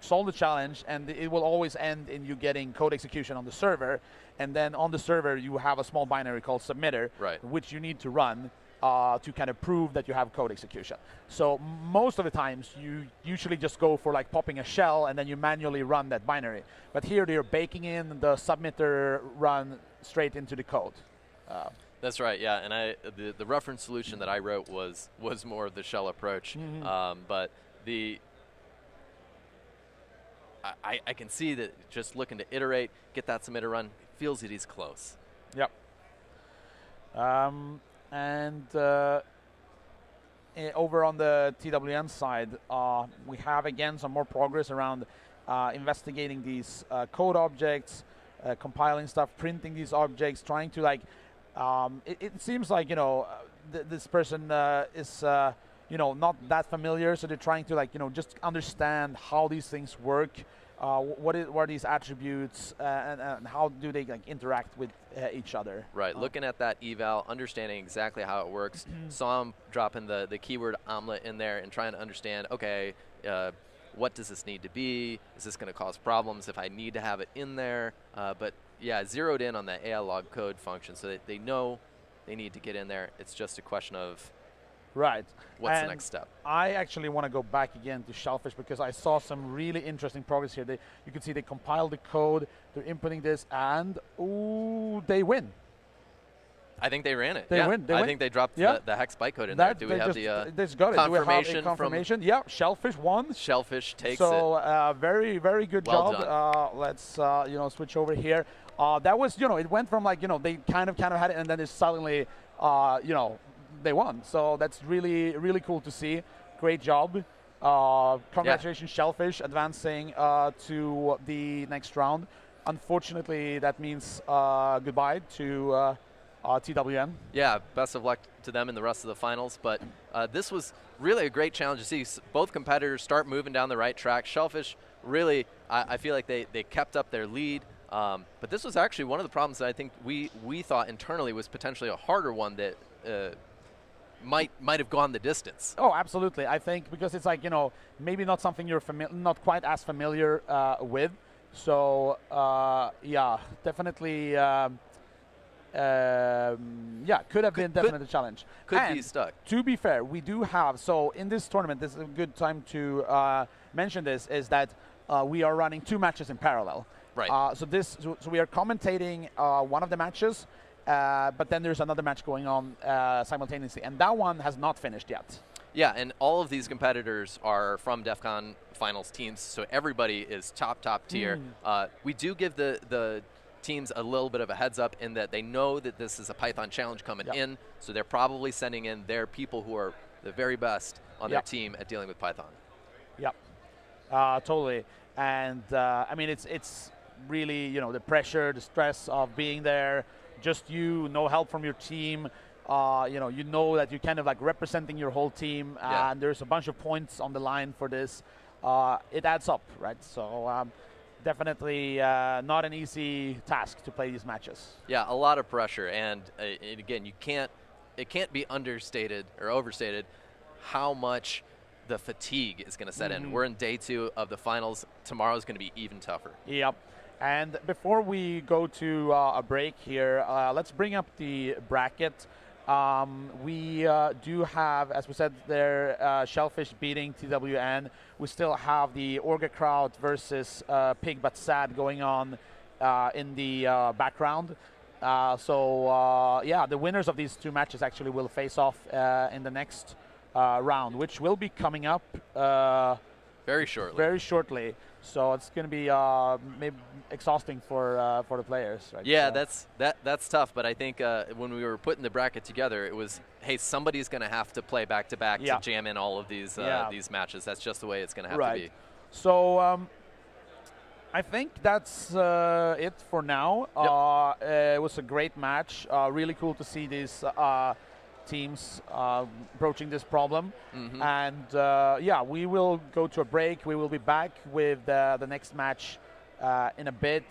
solve the challenge, and it will always end in you getting code execution on the server, and then on the server you have a small binary called submitter, Right. which you need to run to kind of prove that you have code execution. So most of the times you usually just go for like popping a shell and then you manually run that binary. But here they're baking in the submitter run straight into the code. That's right, yeah, and the reference solution that I wrote was more of the shell approach, but I can see that just looking to iterate, get that submitter run, feels that he's close. Yep. Over on the TWN side, we have again some more progress around investigating these code objects, compiling stuff, printing these objects, trying to like. It seems like this person is not that familiar, so they're trying to like just understand how these things work. What are these attributes, and how do they like interact with each other? Right, looking at that eval, understanding exactly how it works. Saw him dropping the keyword omelet in there and trying to understand, okay, what does this need to be? Is this going to cause problems if I need to have it in there? But yeah, zeroed in on that AL log code function so that they know they need to get in there. It's just a question of right. What's the next step? I actually want to go back again to Shellfish because I saw some really interesting progress here. You can see they compiled the code, they're inputting this, and ooh, they win. I think they ran it. They win. I think they dropped the hex bytecode in there. Do we have the confirmation? Yeah, Shellfish won. Shellfish takes it. So very, very good Well job. Let's switch over here. That was it went from like they kind of had it, and then it suddenly they won. So that's really, really cool to see. Great job. Congratulations, Shellfish, advancing to the next round. Unfortunately, that means goodbye to TWN. Yeah, best of luck to them in the rest of the finals. But this was really a great challenge to see both competitors start moving down the right track. Shellfish really, I feel like they kept up their lead. But this was actually one of the problems that I think we thought internally was potentially a harder one that might have gone the distance. Oh, absolutely. I think because it's like maybe not something you're not quite as familiar with. So yeah, definitely. Could have been definitely a challenge. Could be stuck. To be fair, we do have, so in this tournament, this is a good time to mention this, is that we are running 2 matches in parallel. Right. So we are commentating one of the matches, but then there's another match going on simultaneously, and that one has not finished yet. Yeah, and all of these competitors are from DEF CON Finals teams, so everybody is top tier. We do give the teams a little bit of a heads up in that they know that this is a Python challenge coming in, so they're probably sending in their people who are the very best on their team at dealing with Python. Yep, totally. And I mean, it's really the pressure, the stress of being there, just no help from your team. You know that you're kind of like representing your whole team, and there's a bunch of points on the line for this. It adds up, right? So definitely not an easy task to play these matches. Yeah, a lot of pressure, and again, it can't be understated or overstated how much the fatigue is going to set in. We're in day 2 of the finals. Tomorrow's going to be even tougher. Yep. And before we go to a break here, let's bring up the bracket. We do have, as we said there, Shellfish beating TWN. We still have the Orga Crowd versus Pig But Sad going on in the background. Yeah, the winners of these 2 matches actually will face off in the next round, which will be coming up very shortly. Very shortly. So it's going to be maybe exhausting for the players. Right? Yeah, that's tough. But I think when we were putting the bracket together, it was, hey, somebody's going to have to play back to back to jam in all of these matches. That's just the way it's going to have to be. So I think that's it for now. It was a great match. Really cool to see these teams approaching this problem. And yeah, we will go to a break. We will be back with the next match in a bit.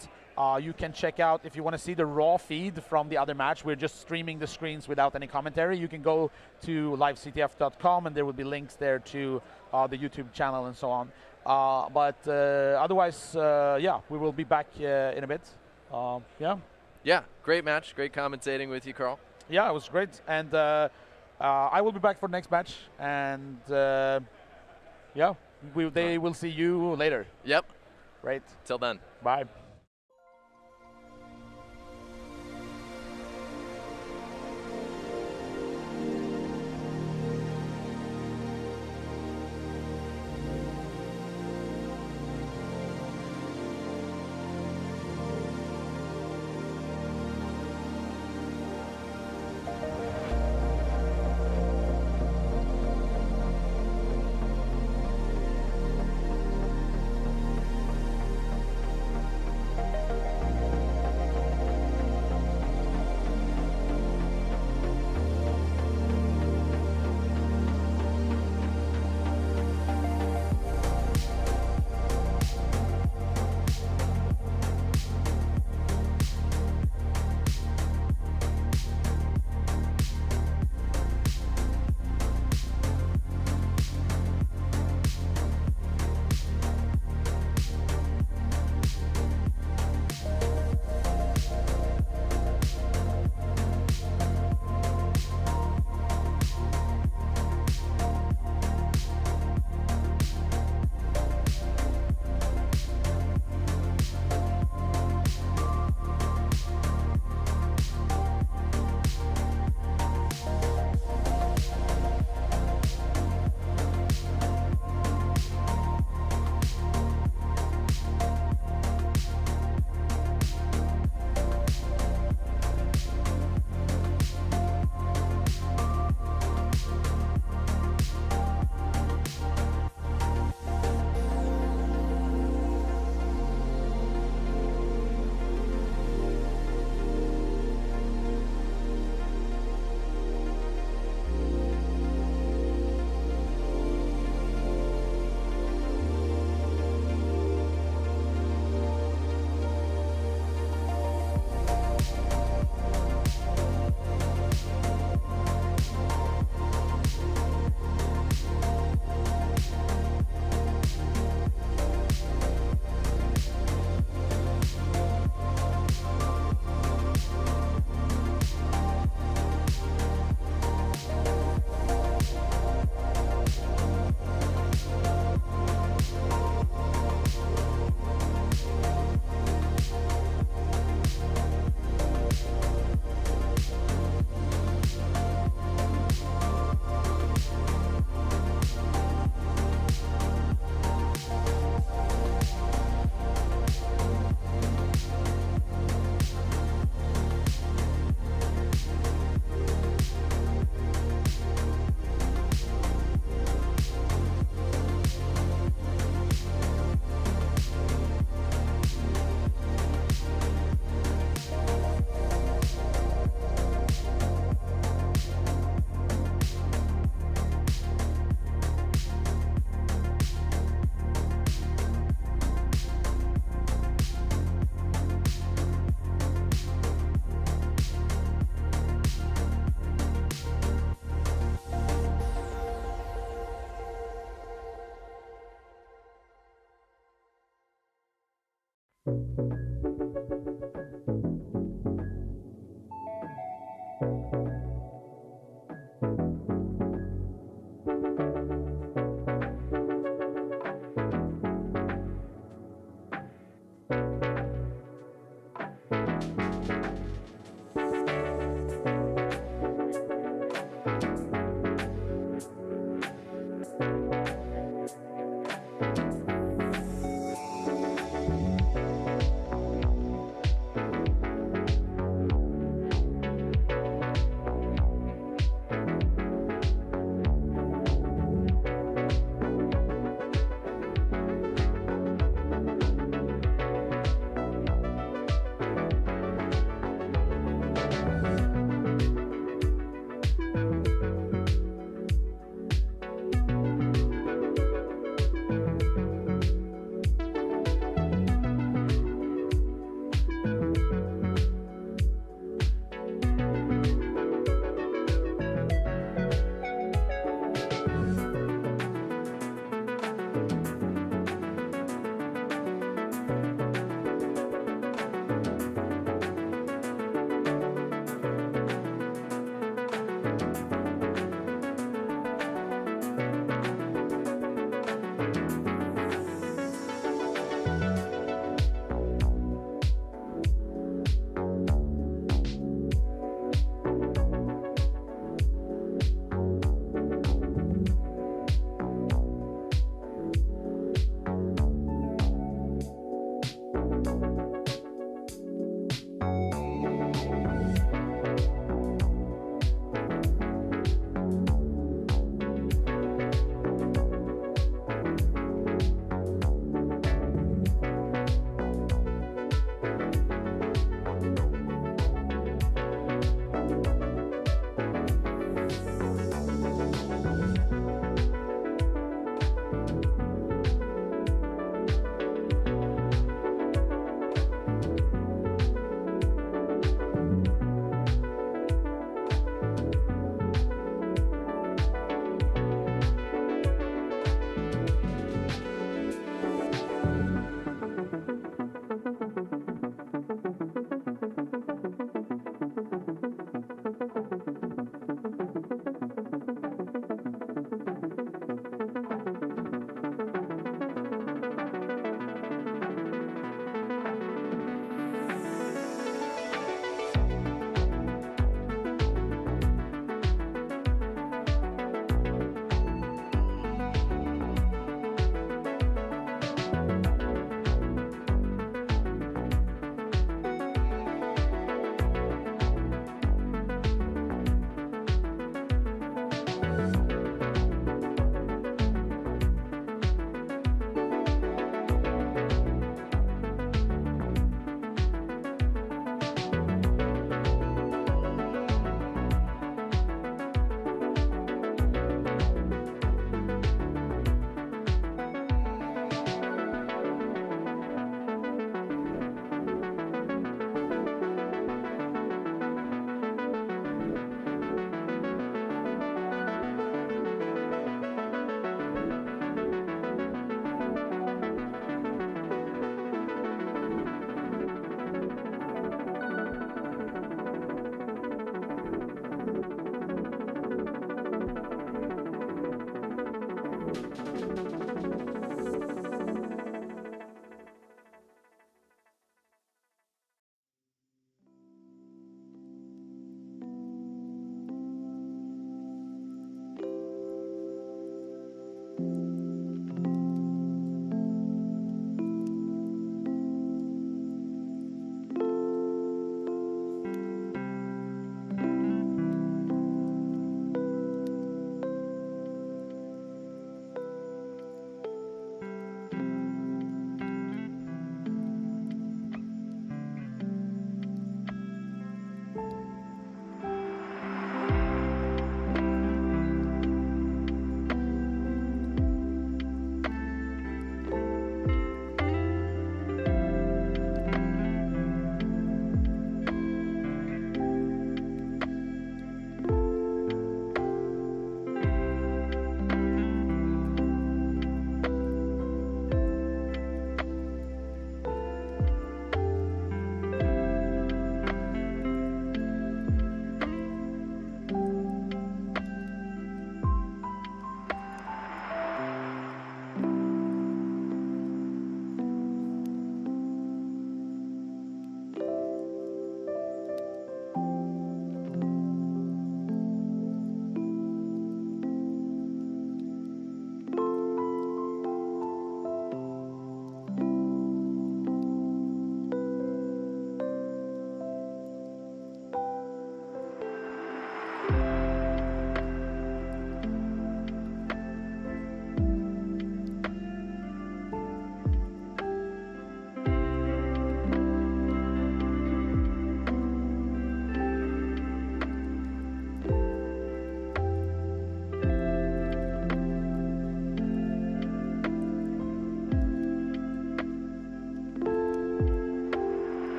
You can check out, if you want to see the raw feed from the other match, we're just streaming the screens without any commentary. You can go to LiveCTF.com and there will be links there to the YouTube channel and so on. But otherwise, yeah, we will be back in a bit. Yeah. Yeah, great match. Great commentating with you, Carl. Yeah, it was great. And I will be back for the next match. And yeah, they will see you later. Yep. Right. Till then. Bye.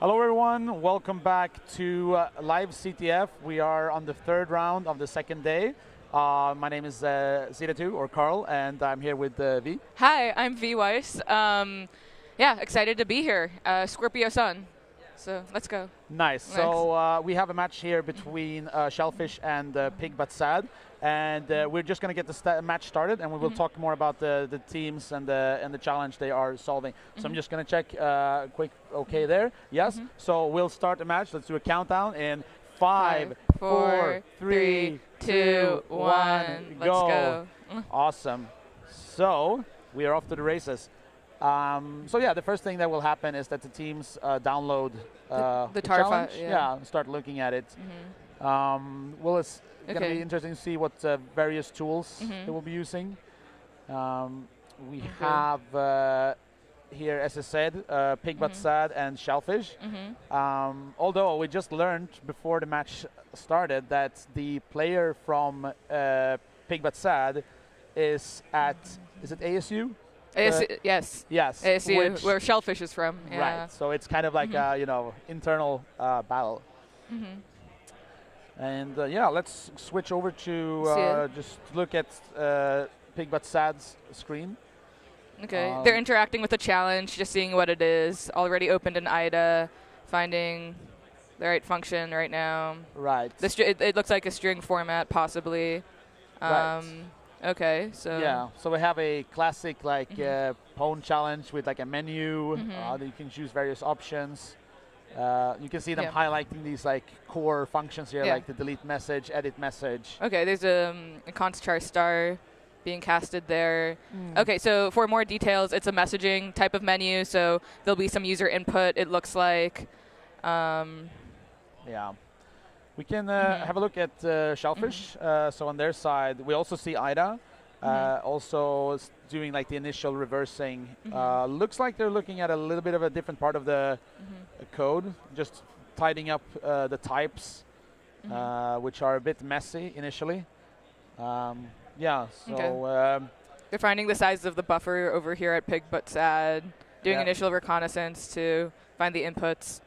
Hello everyone, welcome back to LiveCTF. We are on the third round of the second day. My name is Zeta2 or Carl, and I'm here with V. Hi, I'm V Weiss. Yeah, excited to be here. Scorpio Sun. So let's go. Nice. So we have a match here between Shellfish and Pig But Sad, and we're just going to get the match started, and we will talk more about the teams and the challenge they are solving. So I'm just going to check quick OK there. Yes. So we'll start the match. Let's do a countdown in 5, 4, 3, 2, 1. Let's go. Awesome. So we are off to the races. So yeah, the first thing that will happen is that the teams download the tar challenge. file, yeah. And start looking at it. Well, it's going to be interesting to see what various tools they will be using. We have here, as I said, Pig But Sad and Shellfish. Although we just learned before the match started that the player from Pig But Sad is at, is it ASU? Yes. Yes. ASU, where Shellfish is from. Yeah. Right. So it's kind of like a internal battle. And yeah, let's switch over to just look at Pig But Sad's screen. Okay. They're interacting with the challenge, just seeing what it is. Already opened an IDA, finding the right function right now. Right. It looks like a string format, possibly. Right. Okay, so yeah, so we have a classic like pwn challenge with like a menu that you can choose various options. You can see them highlighting these like core functions here, like the delete message, edit message. Okay, there's a const char star being casted there. Okay, so for more details, it's a messaging type of menu, so there'll be some user input, it looks like. Yeah. We can have a look at Shellfish. So on their side, we also see IDA, also doing like the initial reversing. Looks like they're looking at a little bit of a different part of the code, just tidying up the types, which are a bit messy initially. Yeah, so they're finding the size of the buffer over here at Pig But Sad, doing initial reconnaissance to find the inputs.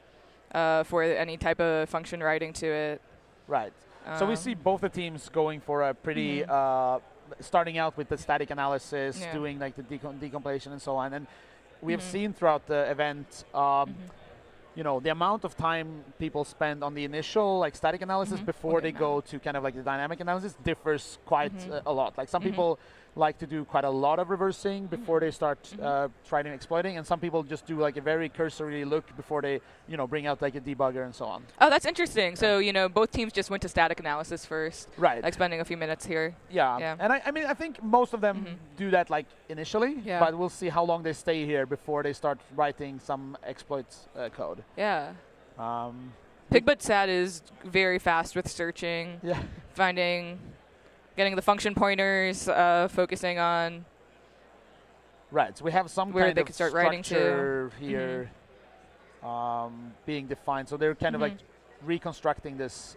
For any type of function writing to it. Right. So we see both the teams going for a pretty, starting out with the static analysis, doing like the decompilation and so on. And we have seen throughout the event, the amount of time people spend on the initial like static analysis before they go to kind of like the dynamic analysis differs quite a lot. Like some people like to do quite a lot of reversing before they start trying exploiting, and some people just do like a very cursory look before they bring out like a debugger and so on. Oh, that's interesting. So both teams just went to static analysis first, right? Like spending a few minutes here. Yeah. And I mean I think most of them do that like initially, but we'll see how long they stay here before they start writing some exploit code. Yeah. Pig But Sad is very fast with searching, getting the function pointers, focusing on. Right, so we have some where kind they of can start writing structure here being defined. So they're kind of like reconstructing this.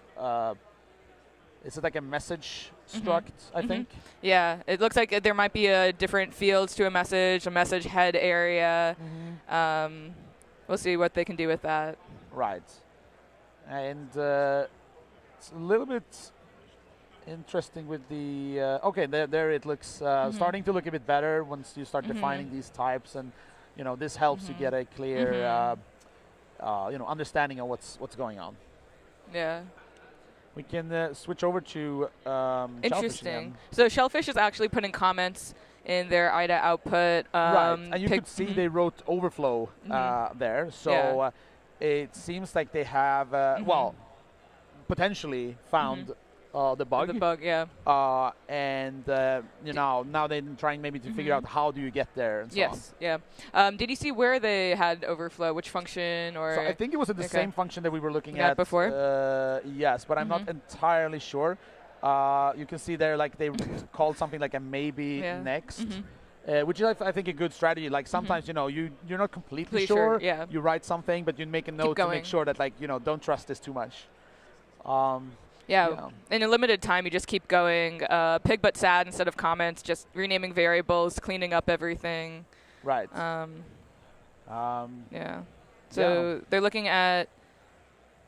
Is it like a message struct, I think? Yeah, it looks like there might be different fields to a message head area. We'll see what they can do with that. Right. And it's a little bit interesting with the okay, there it looks starting to look a bit better once you start defining these types, and this helps you get a clear understanding of what's going on. Yeah. We can switch over to interesting. So Shellfish is actually putting comments in their IDA output. Right, and you could see they wrote overflow there. So it seems like they have well, potentially found the bug. The bug, and now they're trying maybe to figure out how do you get there and so on. Did you see where they had overflow, which function? Or so I think it was in the same function that we were looking at before. Yes, but I'm not entirely sure. You can see there like they called something like a maybe next. Which is, I think, a good strategy. Like sometimes, you're not completely sure. You write something, but you make a note to make sure that, like, don't trust this too much. In a limited time, you just keep going. Pig But Sad instead of comments, just renaming variables, cleaning up everything. Right. Yeah. So they're looking at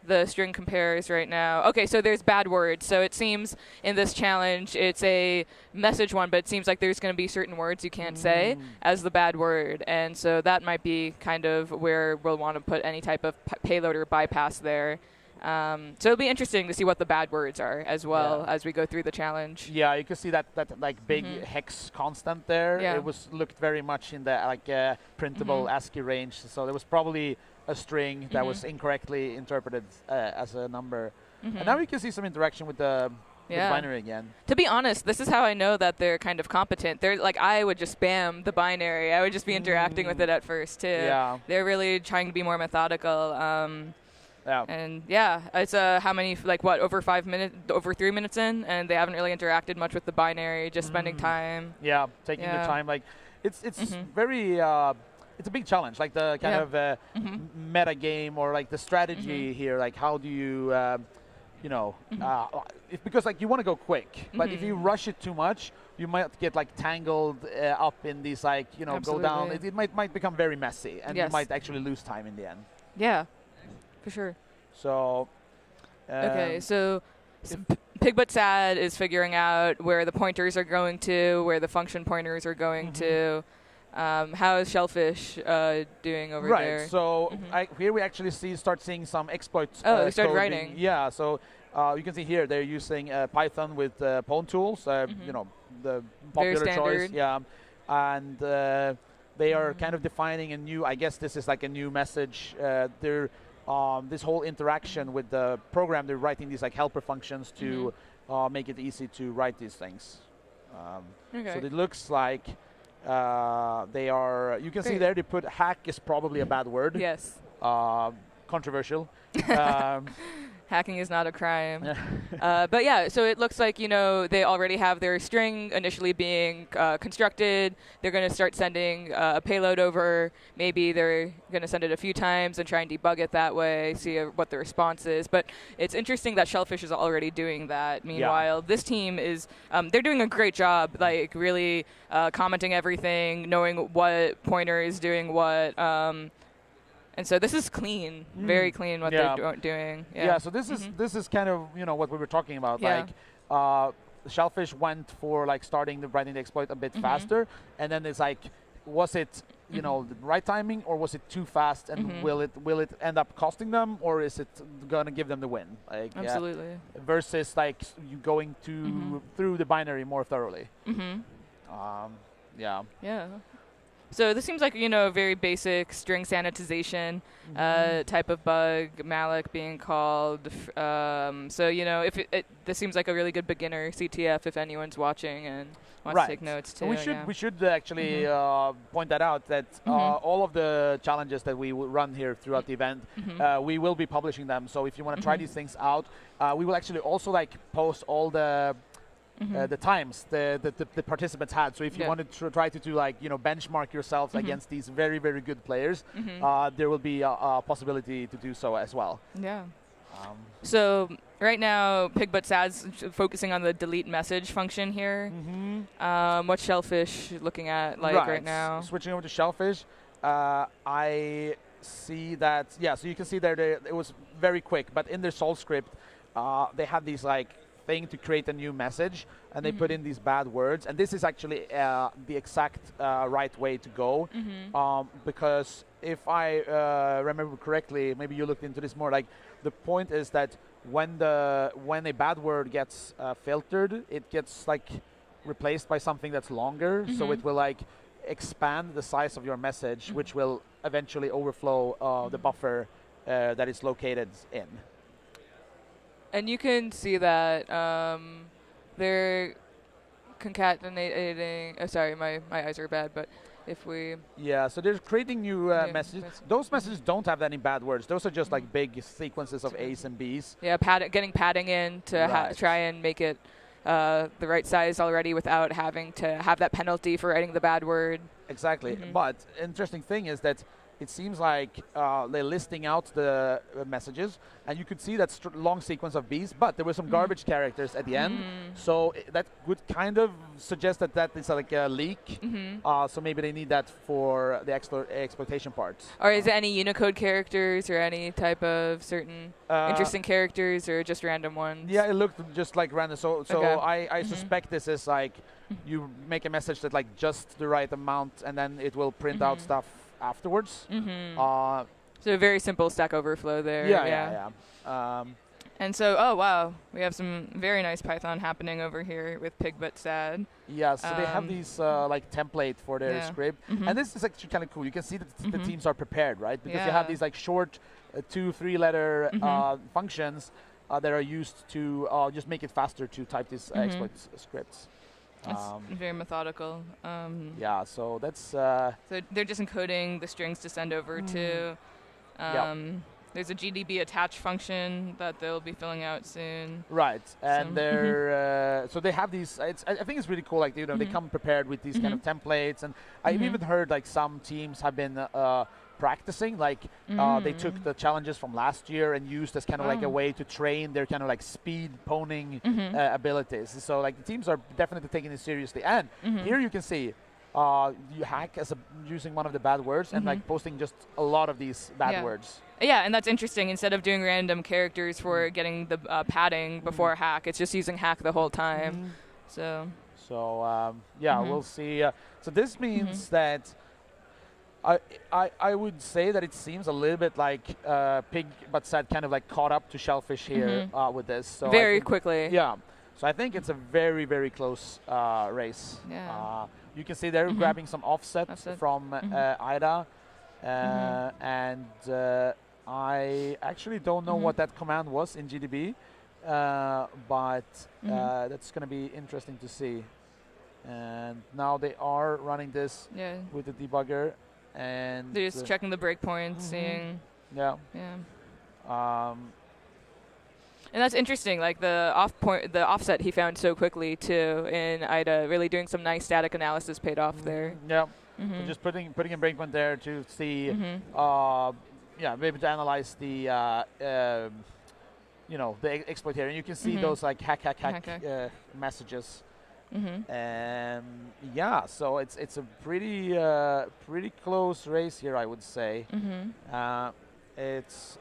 the string compares right now. Okay, so there's bad words. So it seems in this challenge it's a message one, but it seems like there's going to be certain words you can't say as the bad word. And so that might be kind of where we'll want to put any type of payload or bypass there. So it'll be interesting to see what the bad words are as well as we go through the challenge. Yeah, you can see that like big hex constant there. Yeah. It looked very much in the like printable ASCII range. So there was probably a string that was incorrectly interpreted as a number. And now we can see some interaction with the binary again. To be honest, this is how I know that they're kind of competent. They're like, I would just spam the binary. I would just be interacting with it at first too. Yeah. They're really trying to be more methodical. And it's how many, like what, over 5 minutes, over 3 minutes in, and they haven't really interacted much with the binary, just spending time. Yeah, taking your time. Like it's very it's a big challenge. Like the kind of meta game or like the strategy here. Like how do you because like you want to go quick, but if you rush it too much, you might get like tangled up in these like go down. It might become very messy, and you might actually lose time in the end. Yeah. For sure. So, okay, so Pigbuttsad is figuring out where the pointers are going to, where the function pointers are going to. How is Shellfish doing over there? Right. So here we actually start seeing some exploits. Oh, they started writing. Yeah. So you can see here they're using Python with Pwn tools. The popular choice. Yeah, and they are kind of defining a new. I guess this is like a new message. They're this whole interaction with the program, they're writing these like helper functions to make it easy to write these things. So it looks like they are, you can see there they put hack is probably a bad word. Yes. Controversial. Hacking is not a crime. But yeah, so it looks like, they already have their string initially being constructed. They're going to start sending a payload over. Maybe they're going to send it a few times and try and debug it that way, see what the response is. But it's interesting that Shellfish is already doing that. Meanwhile, this team is, they're doing a great job, like really commenting everything, knowing what pointer is doing what. And so this is clean, very clean what they're doing. Yeah. So this is kind of what we were talking about. Like Shellfish went for like writing the exploit a bit faster, and then it's like, was it the right timing, or was it too fast, and will it end up costing them, or is it gonna give them the win? Like, absolutely. Versus like you going through the binary more thoroughly. Yeah. So this seems like, a very basic string sanitization type of bug, malloc being called. So, this seems like a really good beginner CTF if anyone's watching and wants to take notes too. We should actually point that out, that all of the challenges that we will run here throughout the event, we will be publishing them. So if you want to try these things out, we will actually also like post all the times the participants had. So if you want to try to do like benchmark yourself against these very, very good players, there will be a possibility to do so as well. Yeah. So right now Pigbutsad's focusing on the delete message function here. What's Shellfish looking at right now? Switching over to Shellfish, I see that so you can see there it was very quick, but in their Sol script they had these like thing to create a new message, and they put in these bad words, and this is actually the exact right way to go, because if I remember correctly, maybe you looked into this more, like the point is that when a bad word gets filtered, it gets like replaced by something that's longer, so it will like expand the size of your message, which will eventually overflow the buffer that it's located in. And you can see that they're concatenating. Oh, sorry, my eyes are bad, but if we... so they're creating new messages. Those messages don't have any bad words. Those are just like big sequences of A's and B's. Yeah, getting padding in to try and make it the right size already without having to have that penalty for writing the bad word. Exactly. But interesting thing is that it seems like they're listing out the messages, and you could see that long sequence of Bs, but there were some garbage characters at the end, so that would kind of suggest that that is like a leak, so maybe they need that for the exploitation part. Or is it any Unicode characters or any type of certain interesting characters, or just random ones? Yeah, it looked just like random, so Okay. I suspect this is like you make a message that like just the right amount, and then it will print out stuff afterwards. So a very simple Stack Overflow there. Yeah. And so, oh wow, we have some very nice Python happening over here with pig but sad. Yeah, so they have these like template for their script, and this is actually kind of cool. You can see that the teams are prepared, right? Because you have these like short 2-3 letter functions that are used to just make it faster to type these exploit scripts. It's very methodical. Yeah, so that's... so they're just encoding the strings to send over to... There's a GDB attach function that they'll be filling out soon. Right, and they're... so they have these... I think it's really cool, like, you know, they come prepared with these kind of templates, and I've even heard, like, some teams have been... practicing, like they took the challenges from last year and used as kind of like a way to train their kind of like speed poning abilities. So like the teams are definitely taking it seriously. And here you can see you hack as using one of the bad words and like posting just a lot of these bad words. Yeah, and that's interesting. Instead of doing random characters for getting the padding before hack, it's just using hack the whole time. So yeah, we'll see. So this means that I would say that it seems a little bit like Pig but Sad kind of like caught up to Shellfish here with this. So very quickly. Yeah. So I think it's a very, very close race. Yeah. You can see they're grabbing some offset from IDA. And I actually don't know what that command was in GDB, but that's going to be interesting to see. And now they are running this with the debugger. And they're just checking the breakpoints, seeing. Yeah. And that's interesting. Like the offset he found so quickly too in IDA, really doing some nice static analysis paid off there. Yeah. So just putting a breakpoint there to see, maybe to analyze the, you know, the exploiter, and you can see those like hack messages. And yeah, so it's a pretty pretty close race here, I would say. It's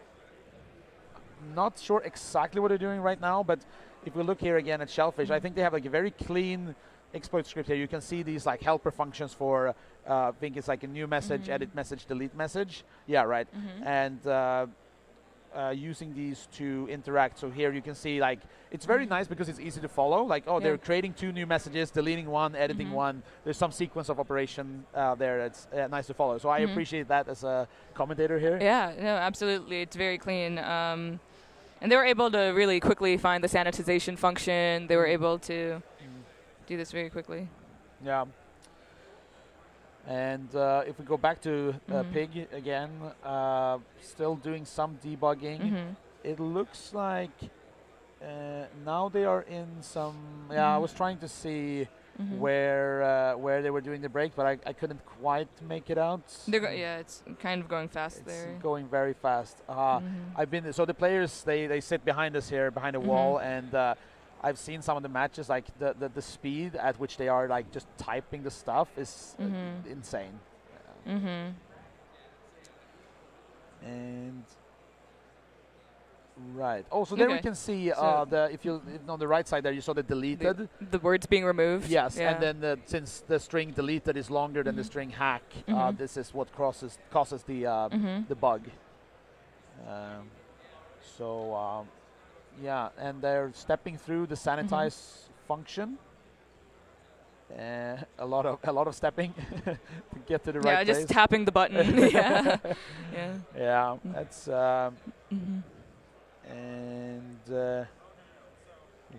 not sure exactly what they're doing right now, but if we look here again at Shellfish, I think they have like a very clean exploit script here. You can see these like helper functions for I think it's like a new message, edit message, delete message. Yeah, right. And using these to interact. So here you can see like it's very nice because it's easy to follow. Like, oh, they're creating 2 new messages, deleting one, editing one. There's some sequence of operation there that's nice to follow. So I appreciate that as a commentator here. Yeah, no, absolutely. It's very clean. And they were able to really quickly find the sanitization function. They were able to do this very quickly. Yeah. And if we go back to Pig again, still doing some debugging. It looks like now they are in some. Yeah, I was trying to see where they were doing the break, but I couldn't quite make it out. It's kind of going fast there. It's going very fast. I've been so the players they sit behind us here behind a wall, and I've seen some of the matches, like the speed at which they are like just typing the stuff is insane. And right. Oh, so there we can see if on the right side there you saw the deleted. The words being removed. Yes, and then since the string deleted is longer than the string hack, this is what causes the bug. Yeah, and they're stepping through the sanitize function. A lot of stepping to get to the right place. Yeah, just tapping the button. Yeah, that's and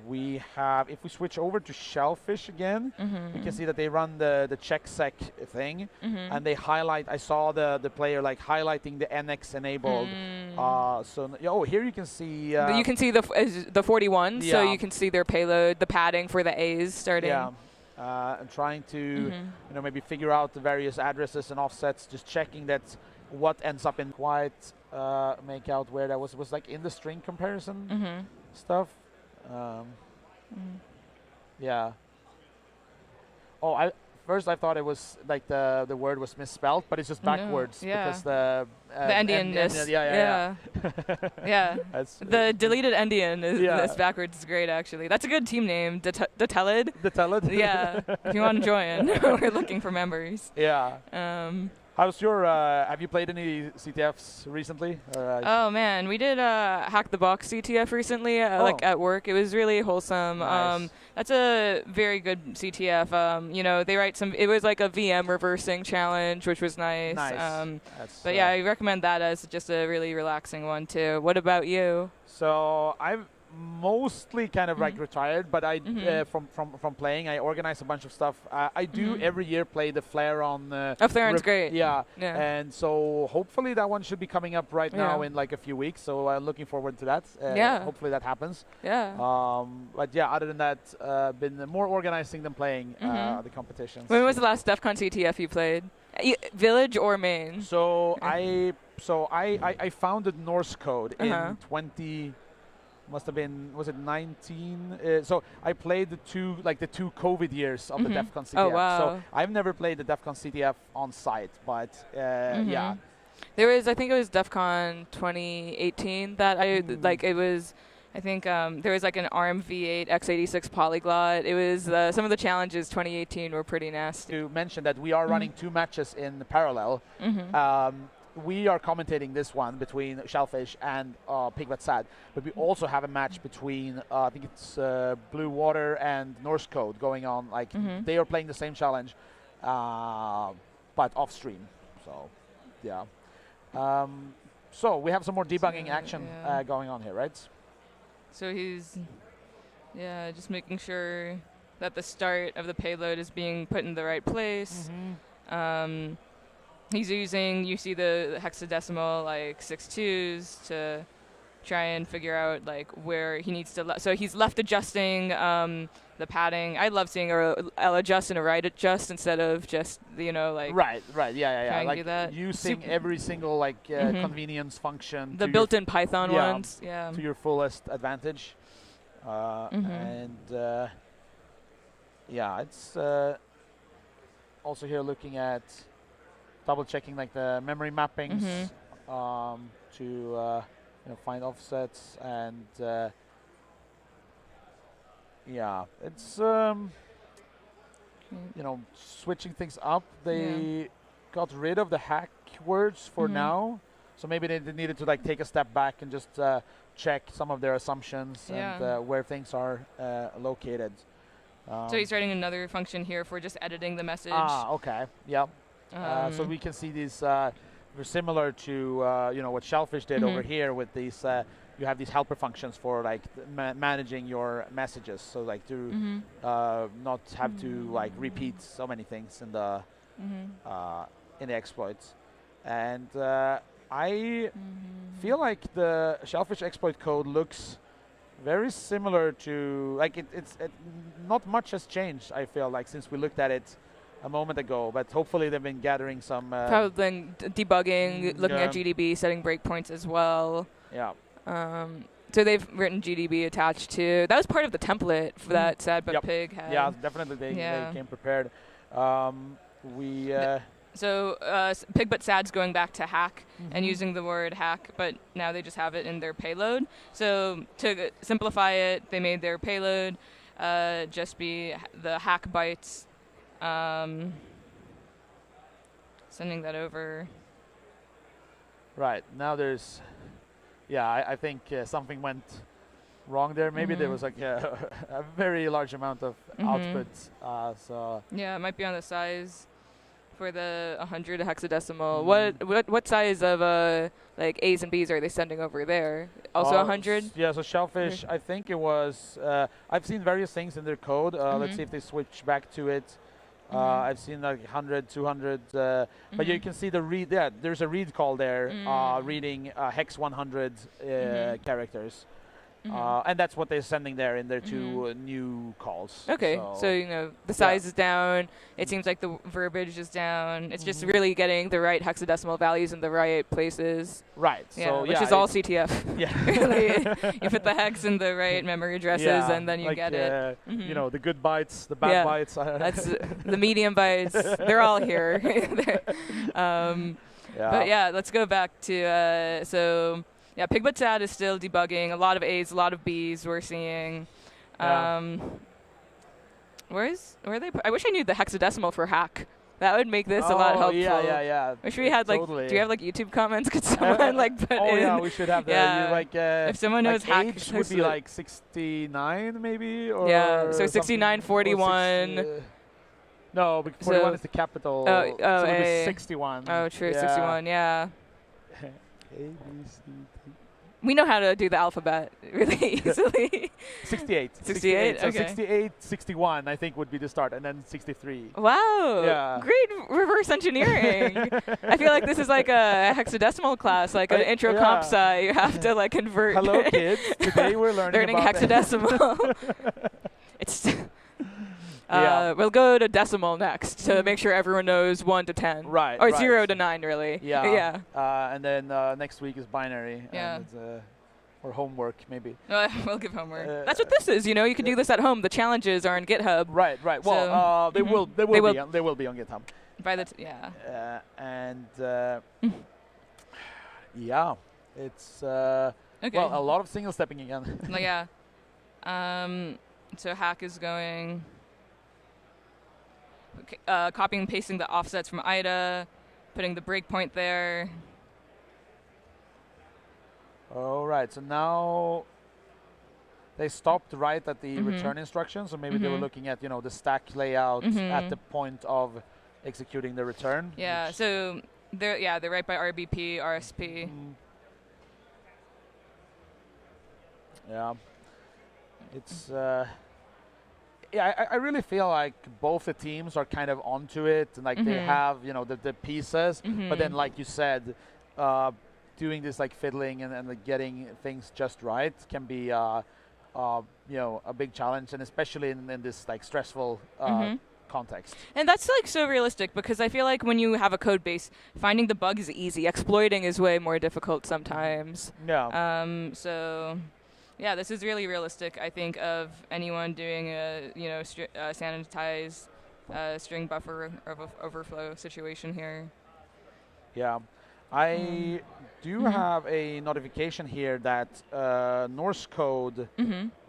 we have, if we switch over to Shellfish again, we can see that they run the check sec thing, and they highlight. I saw the player like highlighting the NX enabled. Here you can see. You can see the 41, so you can see their payload, the padding for the A's starting. Yeah. And trying to maybe figure out the various addresses and offsets, just checking that what ends up in quite make out where that was like in the string comparison stuff. Yeah. Oh, first I thought it was like the word was misspelled, but it's just backwards because the endianness. Yeah. Yeah. The deleted endian is backwards. Is great actually. That's a good team name. Detelid. Detelid. Yeah. If you want to join, we're looking for members. Yeah. How's your? Have you played any CTFs recently? Oh man, we did Hack the Box CTF recently, like at work. It was really wholesome. Nice. That's a very good CTF. You know, they write some. It was like a VM reversing challenge, which was nice. But yeah, I recommend that as just a really relaxing one too. What about you? So I've mostly kind of like retired, but I from playing, I organize a bunch of stuff. I do every year play the Flare on. Flareon's great. Yeah, and so hopefully that one should be coming up right now in like a few weeks. So I'm looking forward to that. Hopefully that happens. Yeah. But yeah, other than that, been more organizing than playing the competitions. When was the last DEF CON CTF you played? Village or main? So I founded Norse Code in 20. Must have been, was it 19? So I played the two COVID years of the DEF CON CTF. Oh, wow. So I've never played the DEF CON CTF on site, but yeah. There was, I think it was DEF CON 2018 that I, like it was, I think there was like an ARM V8 x86 polyglot. It was, some of the challenges 2018 were pretty nasty. To mention that we are running 2 matches in parallel. We are commentating this one between Shellfish and Pigbat Sad, but we also have a match between I think it's Blue Water and Norse Code going on. Like they are playing the same challenge, but off stream. So yeah. So we have some more debugging action going on here, right? So he's just making sure that the start of the payload is being put in the right place. He's using, you see the hexadecimal, like 6.2s to try and figure out like where he needs to. So he's left adjusting the padding. I love seeing a L adjust and a right adjust instead of just, you know, like. Right, yeah. Like do that. using every single like convenience function. The built-in Python ones, to your fullest advantage. And it's also here looking at double checking like the memory mappings to find offsets and it's switching things up. They got rid of the hack words for now, so maybe they needed to like take a step back and just check some of their assumptions and where things are located. So he's writing another function here for just editing the message. Okay. Yep. So we can see these they're similar to what Shellfish did over here with these. You have these helper functions for like managing your messages, so like to not have to like repeat so many things in the exploits. And I feel like the Shellfish exploit code looks very similar to like not much has changed. I feel like since we looked at it a moment ago, but hopefully they've been gathering some probably debugging, looking at GDB, setting breakpoints as well. Yeah. So they've written GDB attached to. That was part of the template for that Sad But Pig had. Yeah, definitely they came prepared. So Pig But Sad's going back to hack and using the word hack, but now they just have it in their payload. So to simplify it, they made their payload just be the hack bytes. Sending that over. Right, now there's, I think something went wrong there. Maybe there was like a very large amount of output. So yeah, it might be on the size for the 100 hexadecimal. What size of like A's and B's are they sending over there? Also 100? Yeah, so Shellfish, I think it was, I've seen various things in their code. Let's see if they switch back to it. I've seen like 100, 200, but you can see the read. Yeah, there's a read call there, reading hex 100 characters. And that's what they're sending there in their two new calls. Okay, so you know the size is down. It seems like the verbiage is down. It's just really getting the right hexadecimal values in the right places. Right. Yeah, so which is all CTF. Yeah. Really, you put the hex in the right memory addresses, and then you get it. You know, the good bytes, the bad bytes. That's the medium bytes. They're all here. But yeah, let's go back to so. Yeah, Pigbutt is still debugging. A lot of A's, a lot of B's we're seeing. Where are they? I wish I knew the hexadecimal for hack. That would make this a lot helpful. Yeah. Wish we had like. Totally. Do you have like YouTube comments? Could someone like put in? Oh yeah, we should have that. Yeah. If someone knows hack, age would be like 69 maybe. Or yeah. So 69, 41. No, 41 is the capital. Oh, so it would be 61. Oh, true. 61. Yeah. A, B, C, D. We know how to do the alphabet really easily. 68. 68? So okay. 68, 61, I think, would be the start, and then 63. Wow. Yeah. Great reverse engineering. I feel like this is like a hexadecimal class, like an intro comp sci. You have to like convert. Hello, kids. Today we're learning about hexadecimal. It's. We'll go to decimal next to make sure everyone knows 1 to 10. Right. Or 0 to 9, really. Yeah. And then next week is binary. Yeah. And or homework, maybe. We'll give homework. That's what this is. You know, you can do this at home. The challenges are on GitHub. Right. Well, they will be on GitHub. By the it's well, a lot of single stepping again. So hack is going. Copying and pasting the offsets from IDA, putting the breakpoint there. All right, so now they stopped right at the return instructions, so maybe they were looking at, you know, the stack layout at the point of executing the return. Yeah, so they're right by RBP, RSP. Yeah, it's. I really feel like both the teams are kind of onto it, and like they have, you know, the pieces. But then, like you said, doing this like fiddling and like getting things just right can be, you know, a big challenge, and especially in this like stressful context. And that's like so realistic, because I feel like when you have a code base, finding the bug is easy. Exploiting is way more difficult sometimes. Yeah. So. Yeah, this is really realistic, I think, of anyone doing a, you know, sanitized string buffer overflow situation here. Yeah. I do have a notification here that Norse code,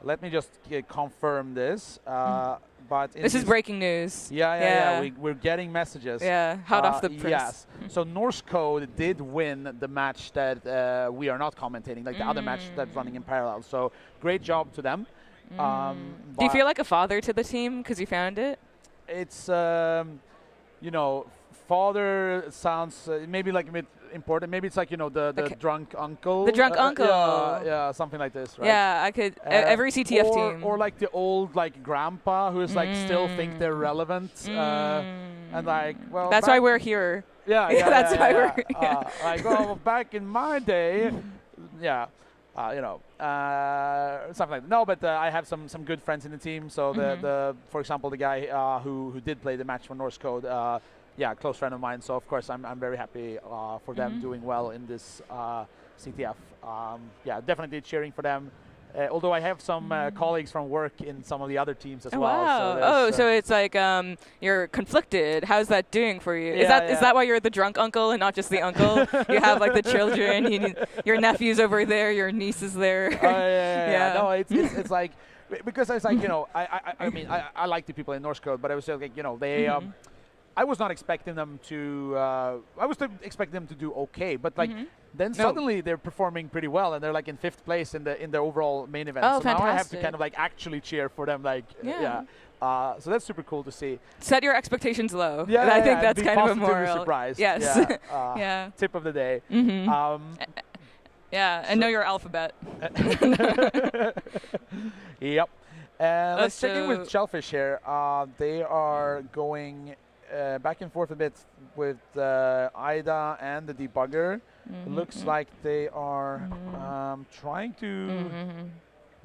let me just confirm this, but this is breaking news. Yeah. We're getting messages. Yeah, hot off the press. Yes. So Norse code did win the match that we are not commentating, like the other match that's running in parallel. So great job to them. Do you feel like a father to the team because you found it? It's, you know, father sounds maybe like a bit important. Maybe it's like, you know, the drunk uncle. The drunk uncle. Yeah, something like this, right? Yeah, I could. Every CTF team. Or like the old like grandpa who's like still think they're relevant. And like, well. That's why we're here. Yeah, that's why we're here. Like, oh, back in my day, you know, something like that. No, but I have some good friends in the team. So for example, the guy who did play the match for Norse Code, close friend of mine. So of course I'm very happy for them doing well in this CTF. Definitely cheering for them. Although I have some colleagues from work in some of the other teams as well. Wow. So it's like you're conflicted. How's that doing for you? Is that why you're the drunk uncle and not just the uncle? You have like the children. Your nephew's over there. Your niece is there. No, it's like, because it's like, you know, I mean I like the people in Norse Code, but I was just like, you know, they. I was not expecting them to. I was expecting them to do okay, but like then suddenly they're performing pretty well, and they're like in 5th place in the overall main event. Oh, so fantastic. now I have to kind of like actually cheer for them. Like so that's super cool to see. Set your expectations low. Yeah, I think that's kind of a moral. Surprised. Yes. Yeah. Tip of the day. And know your alphabet. Yep. Let's check in with Shellfish here. They are going back and forth a bit with IDA and the debugger. It looks like they are trying to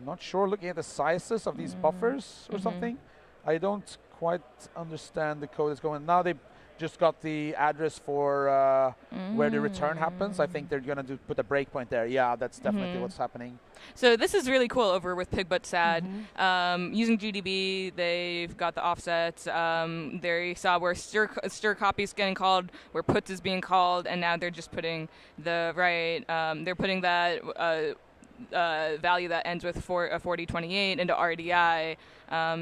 Not sure, looking at the sizes of these buffers or something. I don't quite understand the code that's going. Now they just got the address for where the return happens. I think they're going to put a breakpoint there. Yeah, that's definitely what's happening. So this is really cool over with Pigbutt-Sad. Using GDB, they've got the offsets. They saw where stir copy is getting called, where puts is being called, and now they're just putting the right. They're putting that value that ends with 4028 into RDI.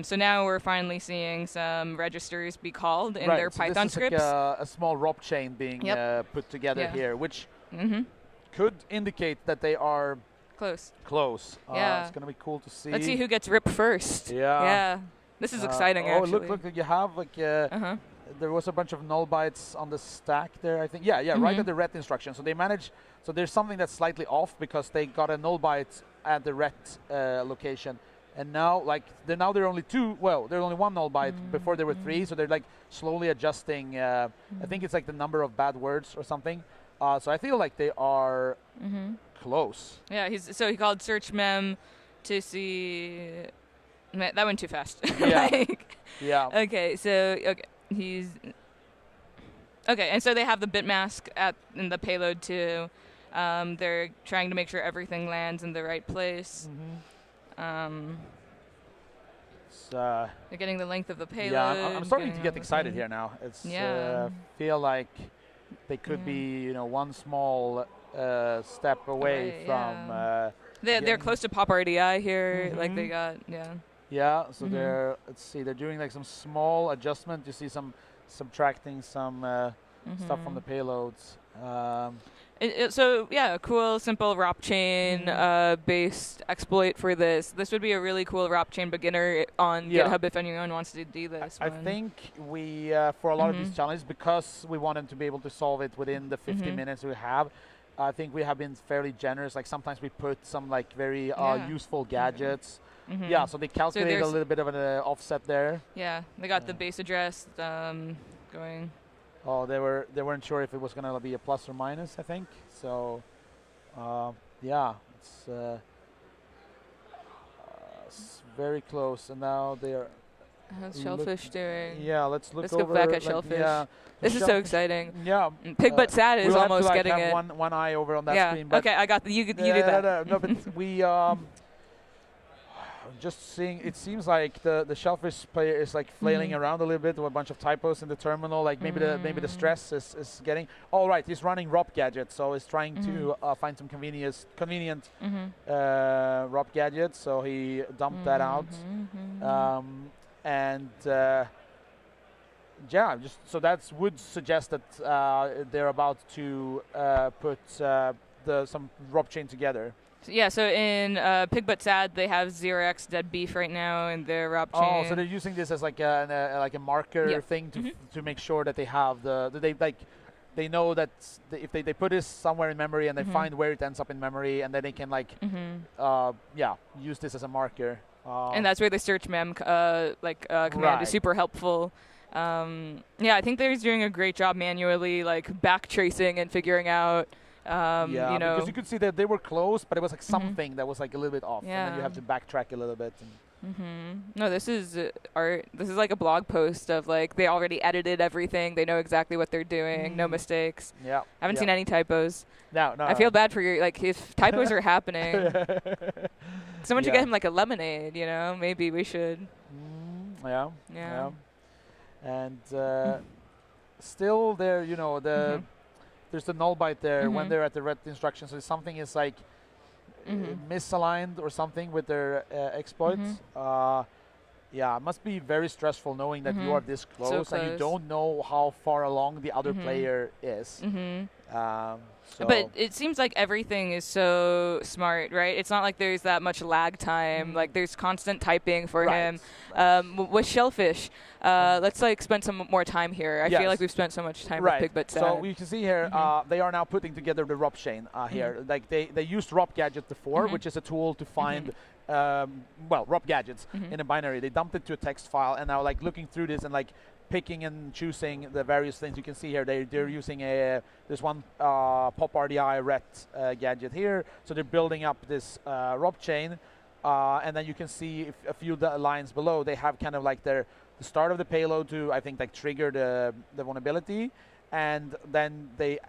So now we're finally seeing some registers be called in their Python this is scripts. Like a small ROP chain being put together here, which could indicate that they are close. It's going to be cool to see. Let's see who gets ripped first. Yeah. This is exciting, actually. Oh, look, you have like there was a bunch of null bytes on the stack there, I think. Yeah, right at the ret instruction. So they managed. So there's something that's slightly off because they got a null byte at the ret location, and now there are only two. Well, there's only one null byte. Before there were three, so they're like slowly adjusting. I think it's like the number of bad words or something. So I feel like they are close. Yeah, he called search mem to see. That went too fast. Yeah. Okay, so he's. Okay, and so they have the bit mask in the payload too. They're trying to make sure everything lands in the right place. They're getting the length of the payload. Yeah, I'm starting to get excited here now. It's feel like they could be, one small step away from. They're close to pop RDI here. Like they got Yeah, so they're doing like some small adjustment. You see some subtracting some stuff from the payloads. So yeah, a cool, simple ROP chain based exploit for this. This would be a really cool ROP chain beginner on GitHub if anyone wants to do this. I think we, for a lot of these challenges, because we wanted to be able to solve it within the 50 minutes we have, I think we have been fairly generous. Like sometimes we put some like very useful gadgets. Yeah, so they calculated a little bit of an offset there. Yeah, they got the base address going. Oh, they weren't sure if it was going to be a plus or minus, I think. So, yeah, it's very close. And now they are. How's Shellfish doing? Yeah, let's go back at Shellfish. Yeah, this is so exciting. Yeah. Pigbutt-Sad is almost have to, getting have it. One eye over on that screen. But okay, I got you do that. No, but we just seeing, it seems like the Shellfish player is like flailing around a little bit with a bunch of typos in the terminal. Like maybe the stress is getting. All right, he's running ROP gadgets, so he's trying to find some convenient ROP gadgets. So he dumped that out, and yeah, so that would suggest that they're about to put some ROP chain together. Yeah, so in Pigbutt-Sad, they have 0x dead beef right now in their ROP chain. Oh, so they're using this as like a marker thing to make sure that they have they know that if they put this somewhere in memory and they find where it ends up in memory, and then they can use this as a marker. And that's where the search mem command is super helpful. I think they're doing a great job manually, like back tracing and figuring out. Because you could see that they were close, but it was like something that was like a little bit off, and then you have to backtrack a little bit. No, this is art. This is like a blog post of like they already edited everything. They know exactly what they're doing. No mistakes. Yeah. Haven't seen any typos. No. I feel bad for if typos are happening. Someone should get him like a lemonade. Maybe we should. Yeah. And still there, there's the null byte there when they're at the ret instruction. So something is like misaligned or something with their exploits. It must be very stressful knowing that you are this close, and you don't know how far along the other player is. But it seems like everything is so smart, right? It's not like there's that much lag time. Like there's constant typing for him. With Shellfish, let's spend some more time here. I feel like we've spent so much time with Pigbutt-Sad. So we can see here, they are now putting together the ROP chain here. Like they used ROP gadget before, which is a tool to find ROP gadgets in a binary. They dumped it to a text file, and now looking through this and picking and choosing the various things. You can see here they're using there's one pop RDI ret gadget here. So they're building up this ROP chain, and then you can see if a few lines below, they have kind of like the start of the payload to, I think, like trigger the vulnerability, and then they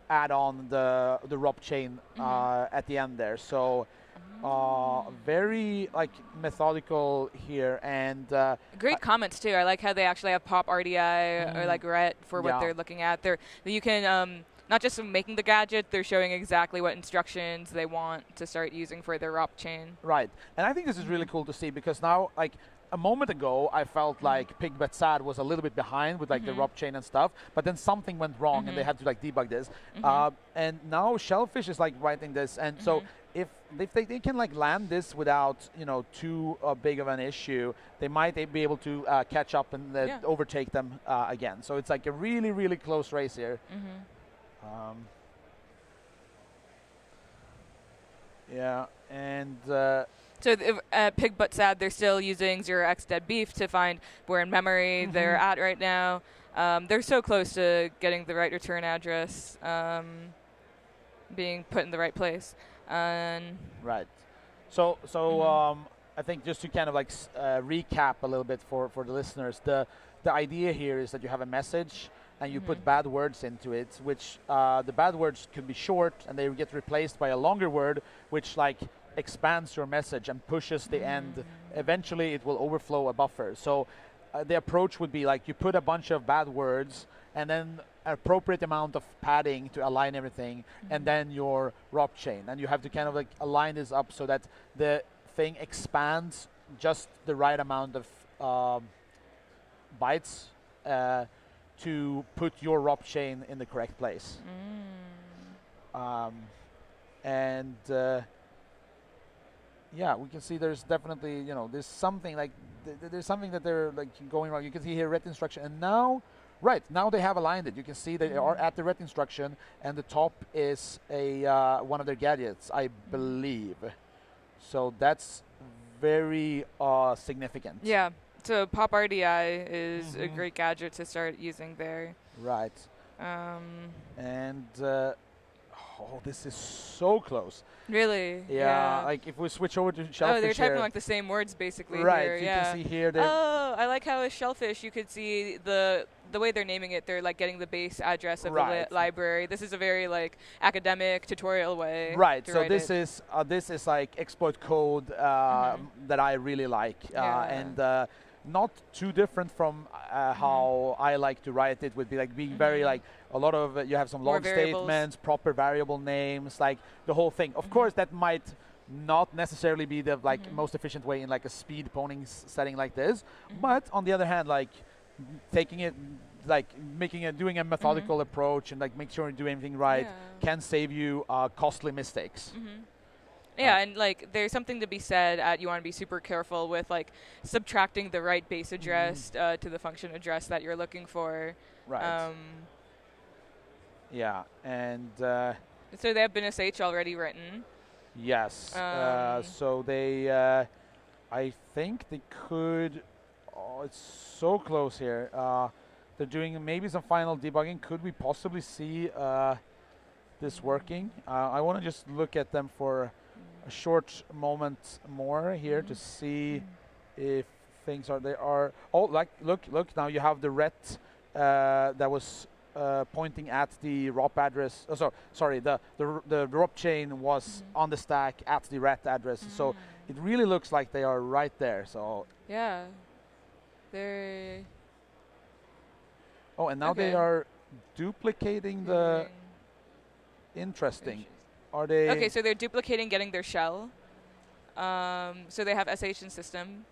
add on the ROP chain at the end there. So very like methodical here, and great comments too. I like how they actually have pop RDI or like ret for what they're looking at. You can not just making the gadget, they're showing exactly what instructions they want to start using for their ROP chain. Right, and I think this is really cool to see, because now, like, a moment ago, I felt like Pig.Sad was a little bit behind with like the ROP chain and stuff, but then something went wrong and they had to like debug this. And now Shellfish is like writing this, and so if they can like land this without, you know, too big of an issue, they might be able to catch up and overtake them again. So it's like a really, really close race here. Yeah, and so at Pig.Sad, they're still using 0x dead beef to find where in memory they're at right now. They're so close to getting the right return address being put in the right place. Right. So I think just to kind of like recap a little bit for the listeners, the idea here is that you have a message and you put bad words into it, which the bad words could be short and they get replaced by a longer word, which like expands your message and pushes the end. Eventually it will overflow a buffer. So the approach would be like you put a bunch of bad words and then an appropriate amount of padding to align everything, and then your ROP chain. And you have to kind of like align this up so that the thing expands just the right amount of bytes to put your ROP chain in the correct place. Yeah, we can see there's definitely, you know, there's something like there's something that they're like going wrong. You can see here ret instruction, and now, right now they have aligned it. You can see they are at the ret instruction, and the top is a one of their gadgets, I believe. So that's very significant. Yeah. So pop RDI is a great gadget to start using there. Right. And oh, this is so close. Really? Yeah. Like if we switch over to Shellfish. Oh, they're typing like the same words basically. Right. Here, You can see here. Oh, I like how with Shellfish you could see the way they're naming it. They're like getting the base address of the library. This is a very like academic tutorial way. Right. To So write this is like exploit code that I really like, and not too different from how I like to write it. Would be like being very like a lot of you have some More log variables. statements, proper variable names, like the whole thing. Of course, that might not necessarily be the like most efficient way in like a speed pwning setting like this, but on the other hand, like taking it, like doing a methodical approach and like make sure you do everything right can save you costly mistakes. Yeah, and like there's something to be said at you want to be super careful with like subtracting the right base address to the function address that you're looking for. Right. Yeah, and so they have BNSH already written. yes. So they, I think they could. Oh, it's so close here. They're doing maybe some final debugging. Could we possibly see this working? I want to just look at them for a short moment more here to see if things are oh, like look now you have the ret that was pointing at the ROP address. Oh, sorry, the ROP chain was on the stack at the ret address. So it really looks like they are right there. So yeah, they're and now they are duplicating the interesting. Are they okay? So they're duplicating getting their shell. So they have SH in system.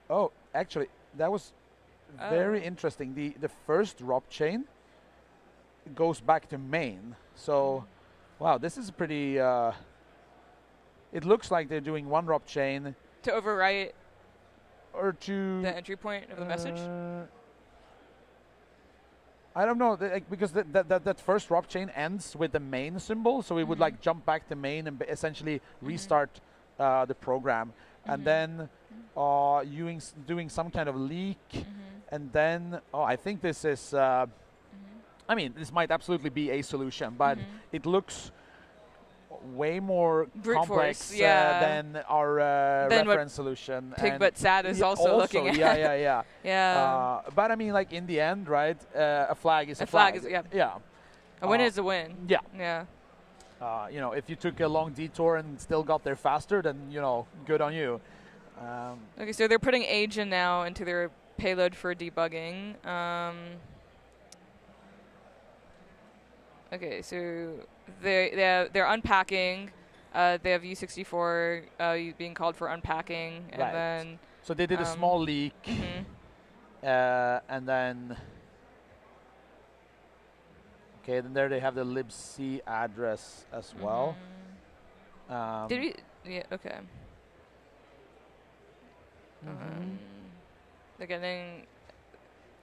Oh, actually, that was very interesting. The first ROP chain goes back to main. So, wow, this is pretty. It looks like they're doing one ROP chain to overwrite or to the entry point of the message. I don't know, because that first ROP chain ends with the main symbol, so we would like jump back to main and essentially restart the program, and then doing some kind of leak, and then I think this is. I mean, this might absolutely be a solution, but it looks way more Brute complex force, yeah. than our Than what reference solution. Pig But Sad is Yeah, also looking at. Yeah. Yeah. But I mean, like in the end, right? A flag is a flag flag. is, yeah. Yeah. A win is a win. Yeah. Yeah. You know, if you took a long detour and still got there faster, then, you know, good on you. Okay, so they're putting age in now into their payload for debugging. Okay, so they're unpacking. They have U64 being called for unpacking, and Right. then So they did a small leak, and then okay, then there they have the libc address as well. Did we? Yeah. Okay. They're getting.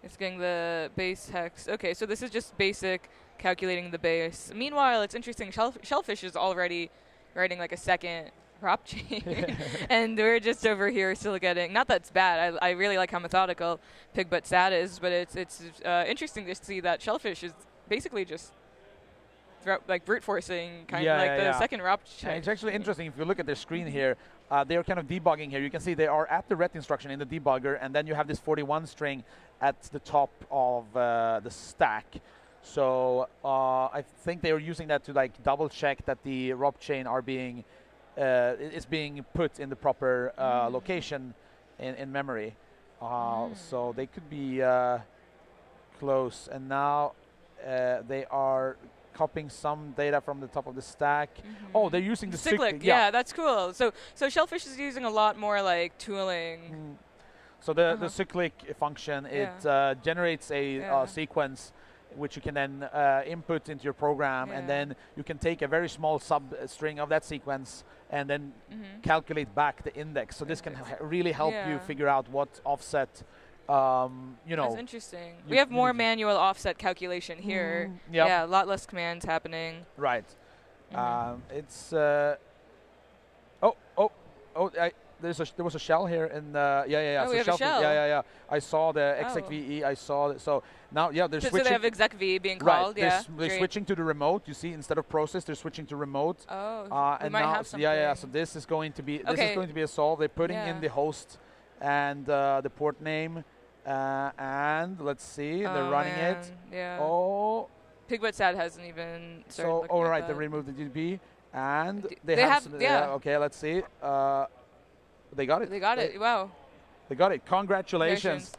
It's getting the base hex. Okay, so this is just basic calculating the base. Meanwhile, it's interesting. Shellfish is already writing like a second prop chain, and we're just over here still getting. Not that it's bad. I really like how methodical Pig But Sad is, but it's interesting to see that Shellfish is basically just like brute forcing kind of like the second prop chain. And it's actually interesting if you look at their screen here. They're kind of debugging here. You can see they are at the ret instruction in the debugger, and then you have this 41 string at the top of the stack. So I think they are using that to like double check that the ROP chain are being is being put in the proper location in memory. So they could be close. And now they are copying some data from the top of the stack. Oh, they're using the cyclic. Yeah, that's cool. So Shellfish is using a lot more like tooling. So the cyclic function, it generates a sequence which you can then input into your program, and then you can take a very small substring of that sequence and then calculate back the index. So this can really help you figure out what offset you know. That's interesting. We have more manual offset calculation here. Yeah, a lot less commands happening. Right. It's there was a shell here in Oh, so we have a shell. Yeah. I saw the execve. I saw so now they're switching. So they have execv being called. Right. They're switching to the remote. You see, instead of process, they're switching to remote. Oh. And might now have something. So this is going to be a solve. They're putting in the host and the port name. And let's see, they're running it. Yeah. Oh. Pig But Sad hasn't even started looking all at right, that. they removed the DB, and they have okay, let's see. They got it. They got it. Wow. They got it. Congratulations.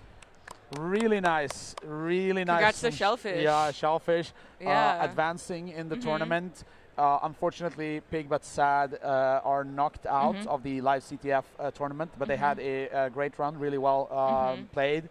Really nice. Really nice. Congrats to Shellfish. Yeah, Shellfish. Yeah. Advancing in the tournament. Unfortunately, Pig But Sad are knocked out of the LiveCTF tournament, but they had a great run, really well played.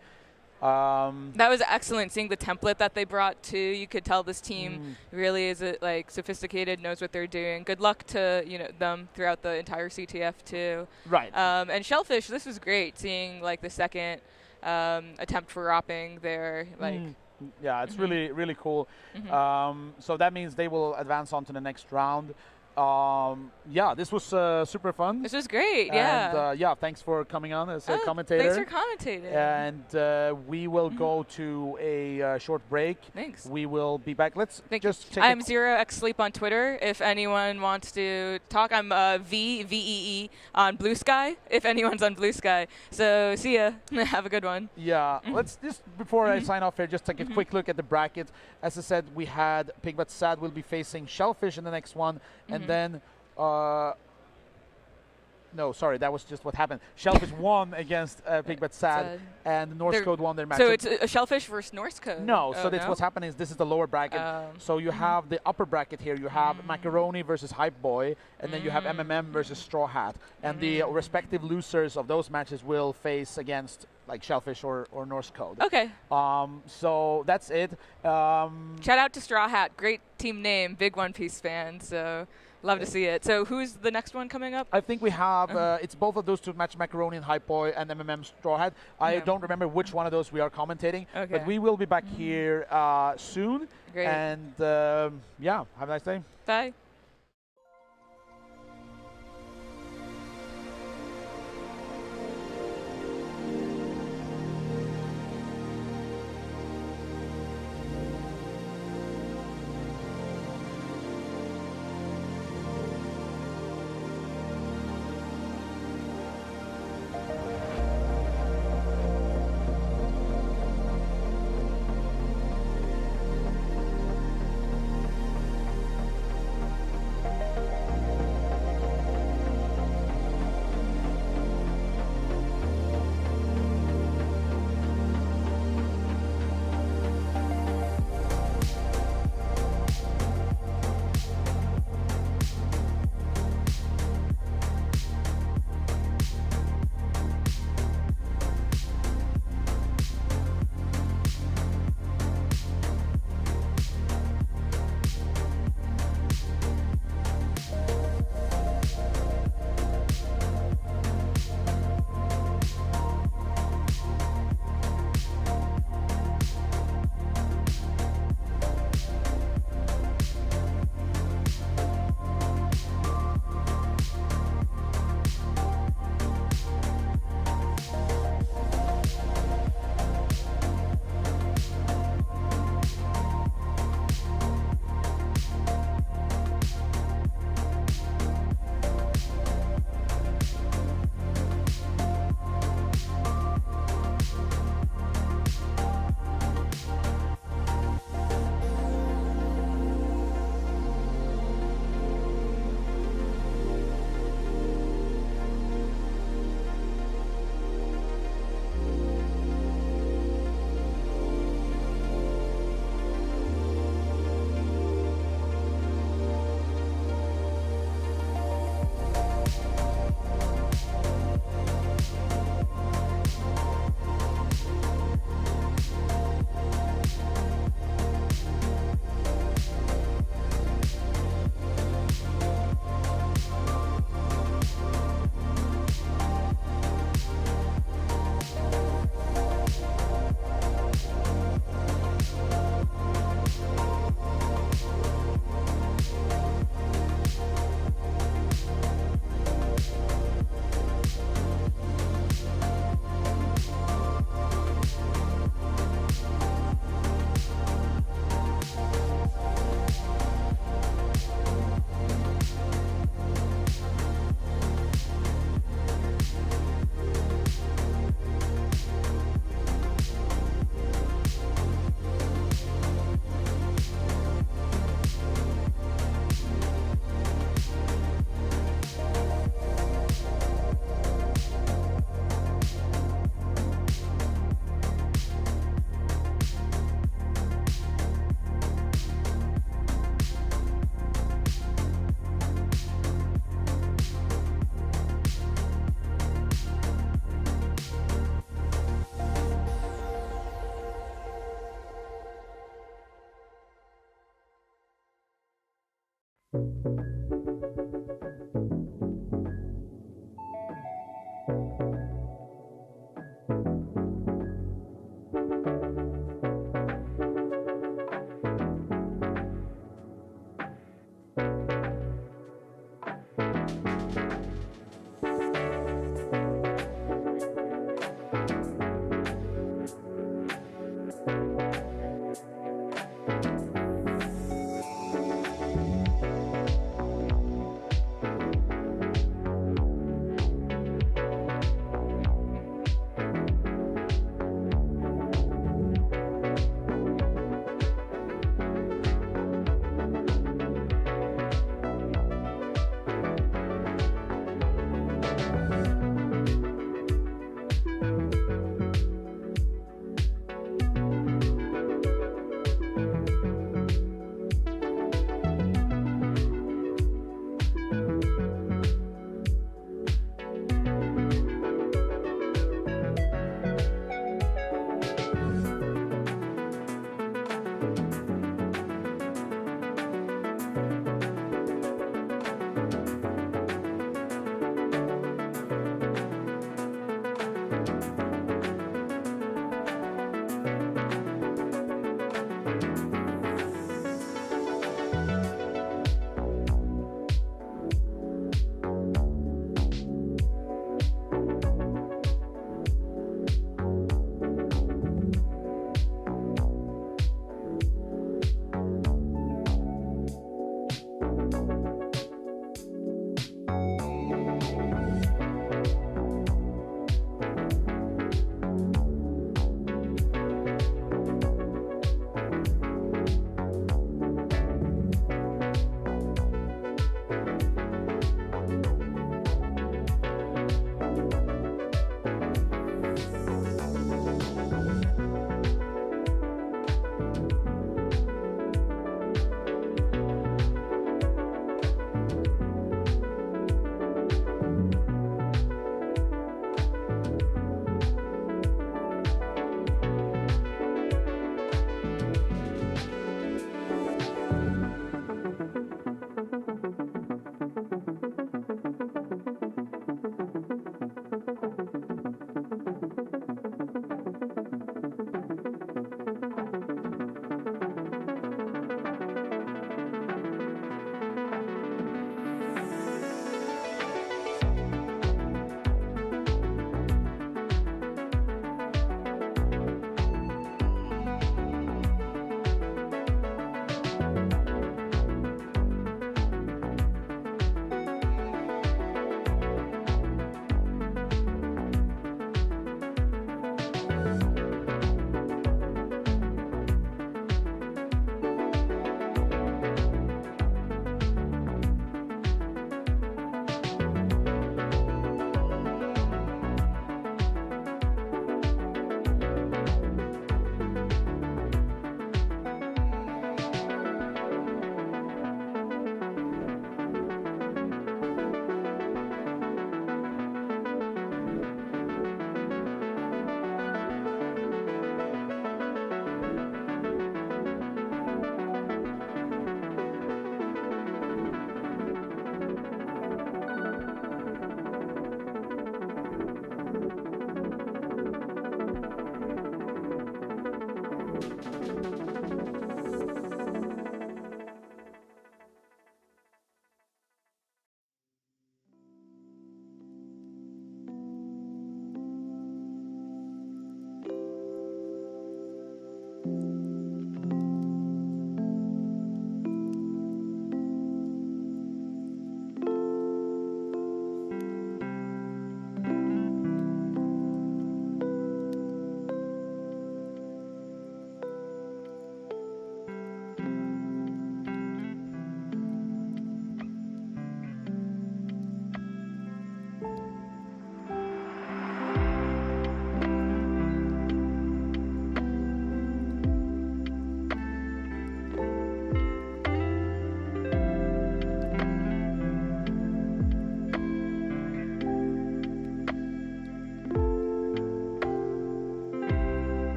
That was excellent, seeing the template that they brought too. You could tell this team really is like sophisticated, knows what they're doing. Good luck to them throughout the entire CTF too. Right. And Shellfish, this was great, seeing like the second attempt for ropping there. Like. Yeah, it's really, really cool. So that means they will advance on to the next round. Yeah, this was super fun. This was great, and, yeah, thanks for coming on as a commentator. Thanks for commentating. And we will go to a short break. Thanks. We will be back. Let's just take I'm 0xsleep on Twitter. If anyone wants to talk, I'm VEE on Blue Sky. If anyone's on Blue Sky. So see ya. Have a good one. Yeah, let's just, before I sign off here, just take a quick look at the bracket. As I said, we had Pig But Sad will be facing Shellfish in the next one. And then, no, sorry, that was just what happened. Shellfish won against Pig But Sad, and Norse Code won their match. So it's a Shellfish versus Norse Code? No, so that's what's happening is this is the lower bracket. So you have the upper bracket here. You have Macaroni versus Hype Boy, and then you have MMM versus Straw Hat. And the respective losers of those matches will face against like Shellfish or Norse Code. Okay. So that's it. Shout out to Straw Hat. Great team name. Big One Piece fan. So love to see it. So who's the next one coming up? I think we have, it's both of those two match, Macaroni and Hype Boy and MMM Straw Hat. I don't remember which one of those we are commentating. Okay. But we will be back here soon. Great. And yeah, have a nice day. Bye.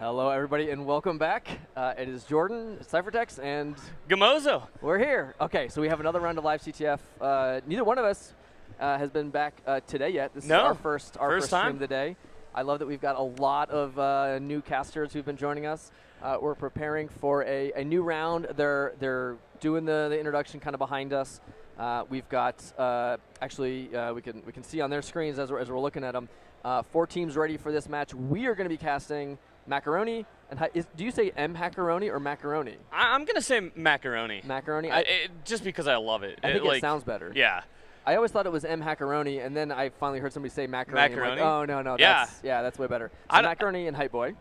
Hello, everybody, and welcome back. It is Jordan, Cyphertex, and Gamozo. We're here. Okay, so we have another round of LiveCTF. Neither one of us has been back today yet. This is our first stream of the day. I love that we've got a lot of new casters who've been joining us. We're preparing for a new round. They're doing the introduction kind of behind us. We've got we can see on their screens as we're looking at them. 4 teams ready for this match. We are going to be casting Macaroni. And do you say M-Hackaroni or Macaroni? I'm going to say Macaroni. Macaroni? Just because I love it. I think it sounds better. Yeah. I always thought it was M-Hackaroni, and then I finally heard somebody say Macaroni. Macaroni? Like, oh, no. That's way better. So Macaroni and Hype Boy.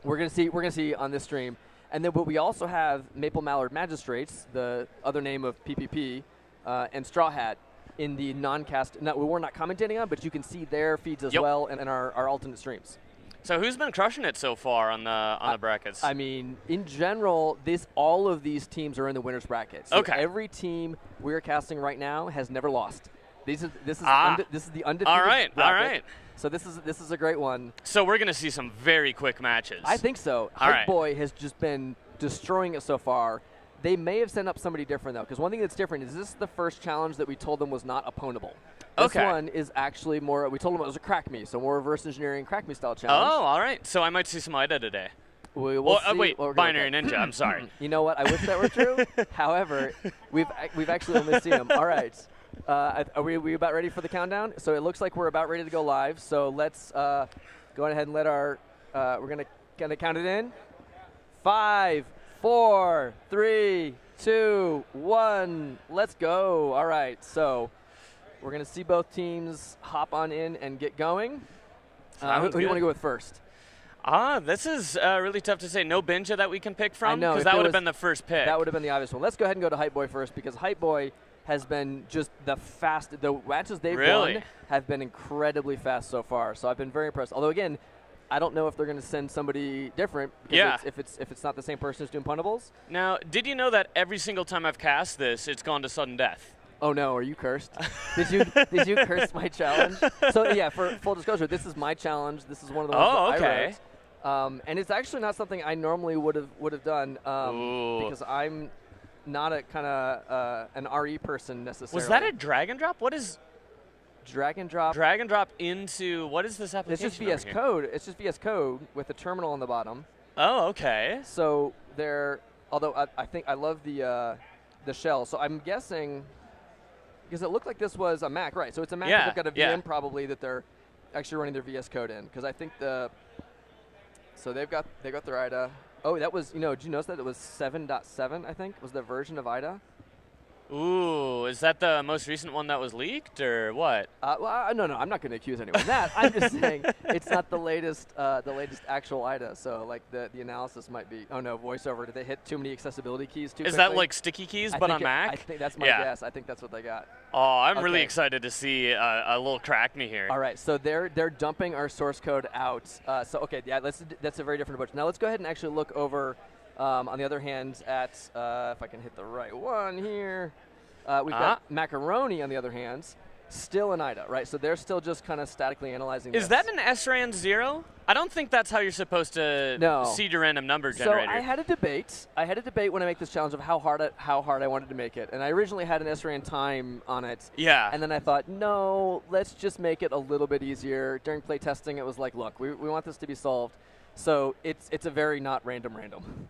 We're going to see on this stream. And then but we also have Maple Mallard Magistrates, the other name of PPP, and Straw Hat in the non-cast. We're not commentating on, but you can see their feeds as well and our alternate streams. So who's been crushing it so far on the brackets? I mean, in general, all of these teams are in the winners bracket. So every team we're casting right now has never lost. This is the undefeated bracket. All right. So this is a great one. So we're going to see some very quick matches. I think so. Hype Boy has just been destroying it so far. They may have sent up somebody different, though, because one thing that's different is this is the first challenge that we told them was not opponable. This one is actually more, we told them it was a Crackme, so more reverse engineering Crackme style challenge. Oh, all right. So I might see some IDA today. We'll see. Wait, Binary Ninja, I'm sorry. You know what? I wish that were true. However, we've actually only seen them. All right. Are we about ready for the countdown? So it looks like we're about ready to go live. So let's go ahead and let we're going to count it in. 5, 4, 3, 2, 1. Let's go. All right. So we're going to see both teams hop on in and get going. Who do you want to go with first? This is really tough to say. No Binja that we can pick from? Because that would have been the first pick. That would have been the obvious one. Let's go ahead and go to Hype Boy first, because Hype Boy has been just the fastest. The matches they've won have been incredibly fast so far. So I've been very impressed. Although, again, I don't know if they're going to send somebody different. If it's not the same person who's doing puntables. Now, did you know that every single time I've cast this, it's gone to sudden death? Oh no, are you cursed? Did you curse my challenge? So yeah, for full disclosure, this is my challenge. This is one of the ones that I wrote. And it's actually not something I normally would have done because I'm not a kind of an RE person necessarily. Was that a drag and drop? What is drag and drop? Drag and drop into what is this application? It's just VS Code. It's just VS Code with a terminal on the bottom. Oh, okay. So although I think I love the shell. So I'm guessing. Because it looked like this was a Mac, right? So it's a Mac that they've got a VM probably that they're actually running their VS Code in. Because I think so they've got their IDA. Oh, that was, did you notice that it was 7.7, I think, was the version of IDA? Ooh, is that the most recent one that was leaked, or what? Well, no, I'm not going to accuse anyone of that. I'm just saying it's not the latest actual IDA. So, like, the analysis might be, oh no, voiceover. Did they hit too many accessibility keys too quickly? Is that like sticky keys, but on Mac? I think that's my guess. I think that's what they got. Oh, I'm really excited to see a little Crackme here. All right, so they're dumping our source code out. That's a very different approach. Now let's go ahead and actually look over. On the other hand, at if I can hit the right one here, we've got Macaroni. On the other hand, still an IDA, right? So they're still just kind of statically analyzing. Is that an SRAM 0? I don't think that's how you're supposed to seed your random number generator. So I had a debate when I make this challenge of how hard I wanted to make it, and I originally had an SRAM time on it. Yeah. And then I thought, no, let's just make it a little bit easier. During play testing, it was like, look, we want this to be solved. So it's a very not random.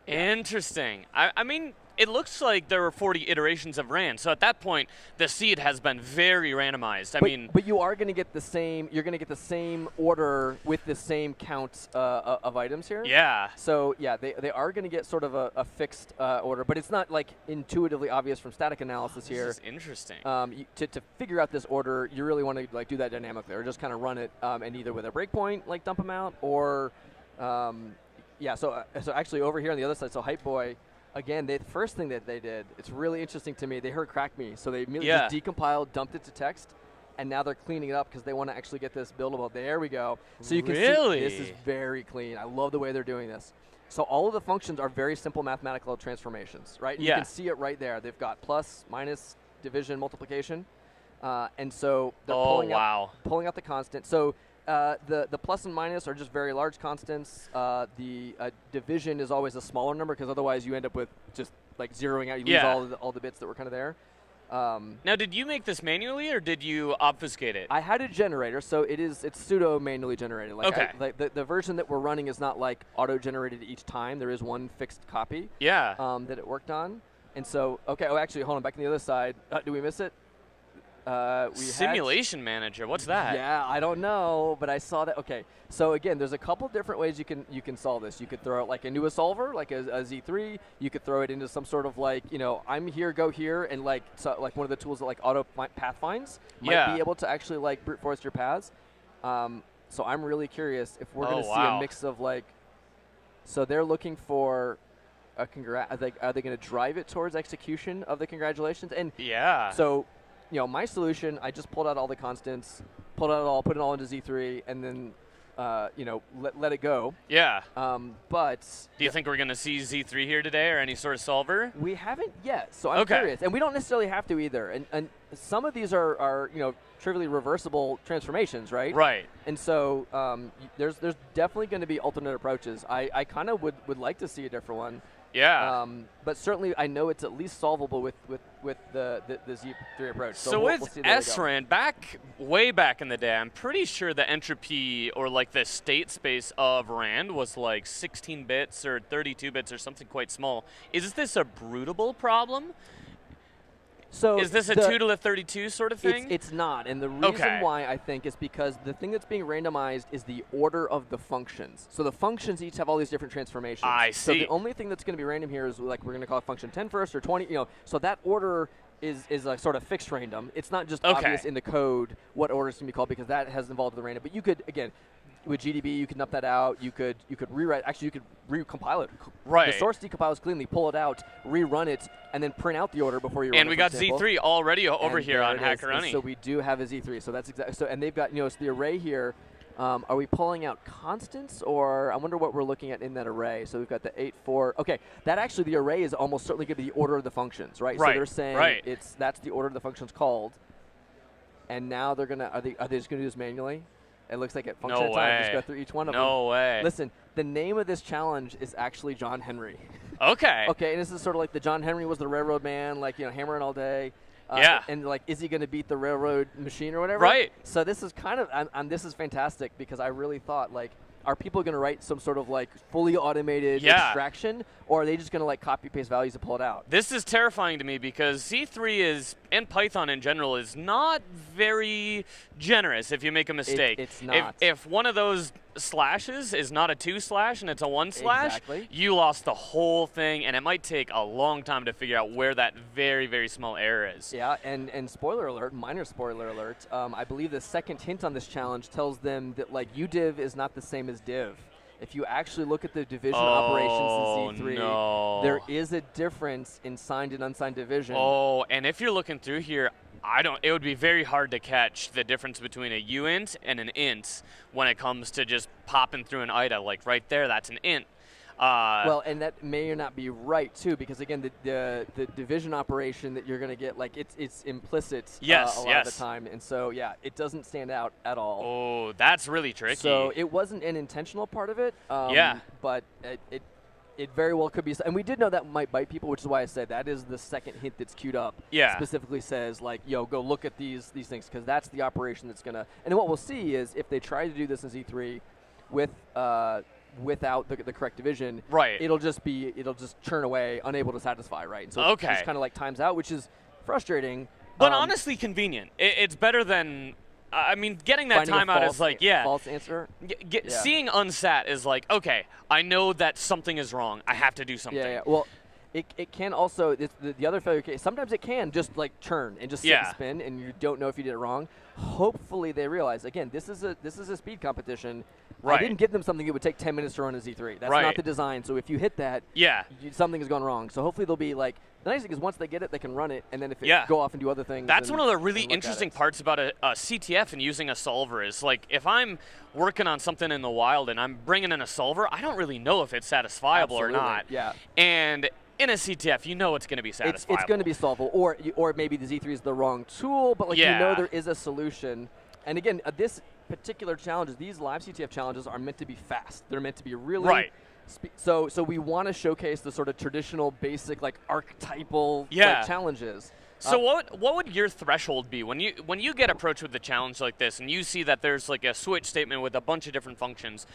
Interesting. I mean, it looks like there were 40 iterations of RAN. So at that point, the seed has been very randomized. But you are going to get the same. You're going to get the same order with the same count of items here. Yeah. So yeah, they are going to get sort of a fixed order, but it's not like intuitively obvious from static analysis here. This is interesting. To figure out this order, you really want to like do that dynamically, or just kind of run it and either with a breakpoint like dump them out, or so actually over here on the other side, so Hype Boy, again, the first thing that they did, it's really interesting to me, they heard Crackme, so they immediately just decompiled, dumped it to text, and now they're cleaning it up because they want to actually get this buildable. There we go. So you can see this is very clean. I love the way they're doing this. So all of the functions are very simple mathematical transformations, right? You can see it right there. They've got plus, minus, division, multiplication. And so they're pulling out the constant. So The plus and minus are just very large constants. The division is always a smaller number because otherwise you end up with just like zeroing out. You lose all the bits that were kind of there. Now, did you make this manually or did you obfuscate it? I had a generator, so it's pseudo manually generated. Like okay. The version that we're running is not like auto generated each time. There is one fixed copy. Yeah. That it worked on, and so okay. Oh, actually, hold on. Back on the other side. Did we miss it? Simulation Manager. What's that? Yeah, I don't know, but I saw that. Okay, so again, there's a couple different ways you can solve this. You could throw it like into a solver, like a Z3. You could throw it into some sort of like, I'm here, go here, and like one of the tools that like auto path finds might be able to actually like brute force your paths. So I'm really curious if we're going to see a mix of like. So they're looking for a are they going to drive it towards execution of the congratulations? And yeah. So. My solution, I just pulled out all the constants, put it all into Z3, and then, let it go. Yeah. But do you think we're going to see Z3 here today or any sort of solver? We haven't yet, so I'm curious. And we don't necessarily have to either. And some of these are trivially reversible transformations, right? Right. And so there's definitely going to be alternate approaches. I kind of would like to see a different one. Yeah. But certainly I know it's at least solvable with the Z3 approach. So with SRAN, way back in the day, I'm pretty sure the entropy or like the state space of RAND was like 16 bits or 32 bits or something quite small. Is this a brutable problem? So is this a 2 to the 32 sort of thing? It's not, and the reason why I think is because the thing that's being randomized is the order of the functions. So the functions each have all these different transformations. I see. So the only thing that's going to be random here is like we're going to call it function 10 first or 20. So that order is like sort of fixed random. It's not just obvious in the code what order is going to be called because that has involved the random. But you could again. With GDB, you can up that out. You could rewrite. Actually, you could recompile it. Right. The source decompiles cleanly. Pull it out, rerun it, and then print out the order before you run it. And we got Z3 already over here on HackerRunny. So we do have a Z3. So that's exactly. So and they've got it's the array here. Are we pulling out constants or I wonder what we're looking at in that array? So we've got the 8, 4. Okay, that actually the array is almost certainly going to be the order of the functions, right? Right. So they're saying that's the order of the functions called. And now they're gonna are they just gonna do this manually? It looks like it function time. Just go through each one of them. No way. Listen, the name of this challenge is actually John Henry. Okay. Okay, and this is sort of like the John Henry was the railroad man, like hammering all day. And like, is he going to beat the railroad machine or whatever? Right. So this is kind of, this is fantastic because I really thought like, are people going to write some sort of like fully automated extraction, or are they just going to like copy paste values and pull it out? This is terrifying to me because Z3 is, and Python in general, is not very generous if you make a mistake. It's not. If one of those slashes is not a 2/ and it's a 1/, you lost the whole thing, and it might take a long time to figure out where that very, very small error is. Yeah, and spoiler alert, minor spoiler alert, I believe the second hint on this challenge tells them that like udiv is not the same as div. If you actually look at the division operations in Z3, there is a difference in signed and unsigned division. Oh, and if you're looking through here, it would be very hard to catch the difference between a uint and an int when it comes to just popping through an IDA. Like right there, that's an int. Well, and that may or not be right too, because again, the division operation that you're going to get, like it's implicit a lot of the time, and so it doesn't stand out at all. Oh, that's really tricky. So it wasn't an intentional part of it. But it very well could be, and we did know that might bite people, which is why I said that is the second hint that's queued up. Yeah. Specifically says like, yo, go look at these things, because that's the operation that's gonna. And what we'll see is if they try to do this in Z3 without the correct division, it'll just churn away, unable to satisfy, right? And so it just kind of like times out, which is frustrating. But honestly convenient. It's better than. I mean, getting that timeout is like, false answer. Seeing unsat is like, okay, I know that something is wrong. I have to do something. Yeah. Well, it can also, the other failure case, sometimes it can just like churn and just sit and spin, and you don't know if you did it wrong. Hopefully they realize, again, this is a speed competition. I didn't give them something it would take 10 minutes to run a Z3. That's not the design. So if you hit that, something has gone wrong. So hopefully they'll be like, the nice thing is once they get it, they can run it, and then if it go off and do other things. That's one of the really interesting parts about a CTF and using a solver is like if I'm working on something in the wild and I'm bringing in a solver, I don't really know if it's satisfiable or not. Yeah. And in a CTF, you know it's going to be satisfiable. It's going to be solvable, or maybe the Z3 is the wrong tool, but like you know there is a solution. And again, particular challenges, these LiveCTF challenges are meant to be fast. They're meant to be really Right. So we want to showcase the sort of traditional, basic, like archetypal like, challenges. So what would your threshold be when you get approached with a challenge like this and you see that there's like a switch statement with a bunch of different functions?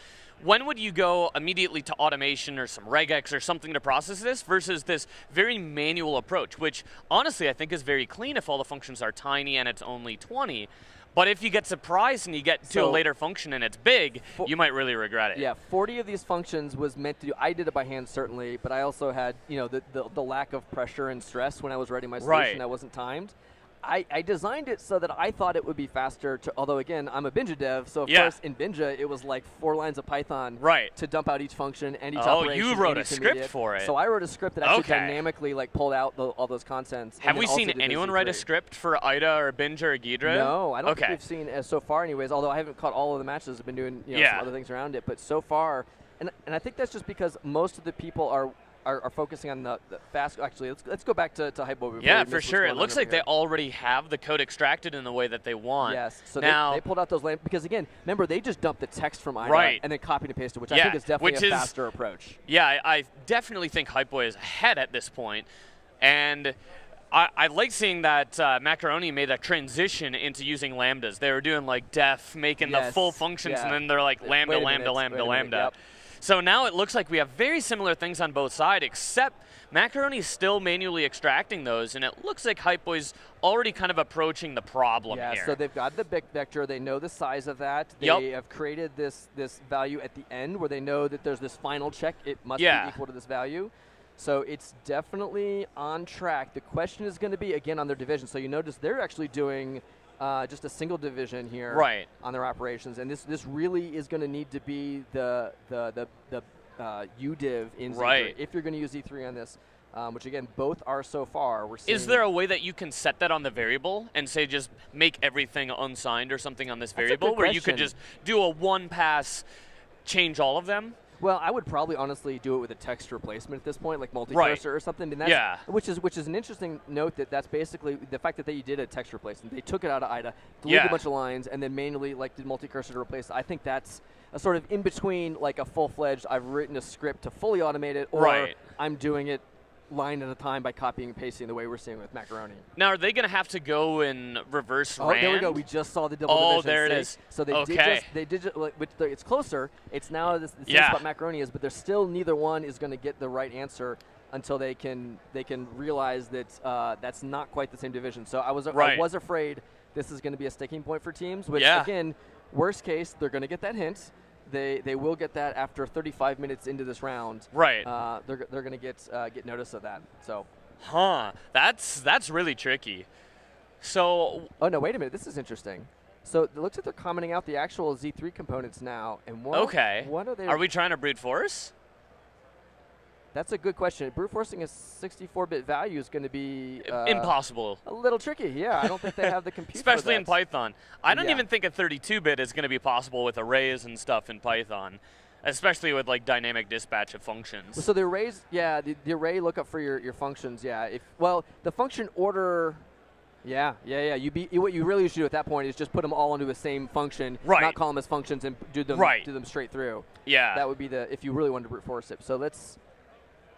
When would you go immediately to automation or some regex or something to process this versus this very manual approach, which honestly I think is very clean if all the functions are tiny and it's only 20. But if you get surprised and you get to a later function and it's big, you might really regret it. Yeah, 40 of these functions was meant to do. I did it by hand, certainly, but I also had, you know, the lack of pressure and stress when I was writing my solution that wasn't timed. I designed it so that I thought it would be faster, although, again, I'm a Binja dev, so of course in Binja it was like 4 lines of Python to dump out each function and each operation. Oh, you wrote a script for it. So I wrote a script that actually dynamically like pulled out all those contents. Have we seen anyone write a script for IDA or Binja or Ghidra? No, I don't think we've seen so far anyways, although I haven't caught all of the matches. I've been doing some other things around it, but so far, and I think that's just because most of the people are focusing on the fast. Actually, let's go back to Hypo. Yeah, for sure. It looks like they already have the code extracted in the way that they want. Yes. So now they pulled out those because again, remember they just dumped the text from IDA and then copied and pasted, which I think is definitely a faster approach. Yeah, I definitely think Hypo is ahead at this point, and I like seeing that Macaroni made a transition into using lambdas. They were doing like def, making the full functions, and then they're like lambda, lambda, lambda, lambda. Yep. So now it looks like we have very similar things on both sides, except Macaroni is still manually extracting those, and it looks like Hypo's already kind of approaching the problem here. Yeah, so they've got the big vector. They know the size of that. They have created this value at the end where they know that there's this final check. It must be equal to this value. So it's definitely on track. The question is going to be, again, on their division. So you notice they're actually doing just a single division here on their operations, and this really is going to need to be the UDiv in Z3 if you're going to use Z3 on this, which again both are so far. We're seeing. Is there a way that you can set that on the variable and say just make everything unsigned or something on this variable, where you could just do a one-pass change all of them? Well, I would probably honestly do it with a text replacement at this point, like multi-cursor or something. And that's, which is an interesting note that's basically the fact that they did a text replacement. They took it out of IDA, deleted a bunch of lines, and then manually like did multi-cursor to replace it. I think that's a sort of in between, like a full-fledged. I've written a script to fully automate it, or I'm doing it line at a time by copying and pasting the way we're seeing with Macaroni. Now, are they going to have to go in reverse rand? There we go. We just saw the double division. Oh, there it is. So they did it's closer. It's now the same spot Macaroni is, but there's still neither one is going to get the right answer until they can realize that that's not quite the same division. So I was afraid this is going to be a sticking point for teams, which again, worst case, they're going to get that hint. They will get that after 35 minutes into this round. Right. They're going to get notice of that. So. That's really tricky. So. Oh no! Wait a minute. This is interesting. So it looks like they're commenting out the actual Z3 components now. And what are they? Are we trying to brute force? That's a good question. Brute forcing a 64-bit value is going to be impossible. A little tricky, yeah. I don't think they have the compute especially for that. in Python. I don't even think a 32-bit is going to be possible with arrays and stuff in Python, especially with like dynamic dispatch of functions. So the arrays, the array lookup for your functions, the function order. Yeah. What you really should do at that point is just put them all into the same function, not call them as functions, and do them straight through. Yeah. That would be if you really wanted to brute force it. So let's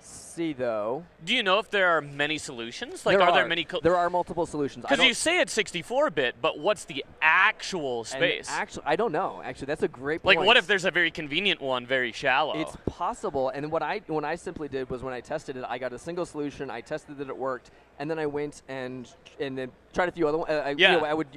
see, though. Do you know if there are many solutions? Like, are there many? There are multiple solutions. Because you say it's 64-bit, but what's the actual space? Actually, I don't know. Actually, that's a great point. Like, what if there's a very convenient one, very shallow? It's possible. And what I simply did was when I tested it, I got a single solution. I tested that it worked, and then I went and then tried a few other ones. I would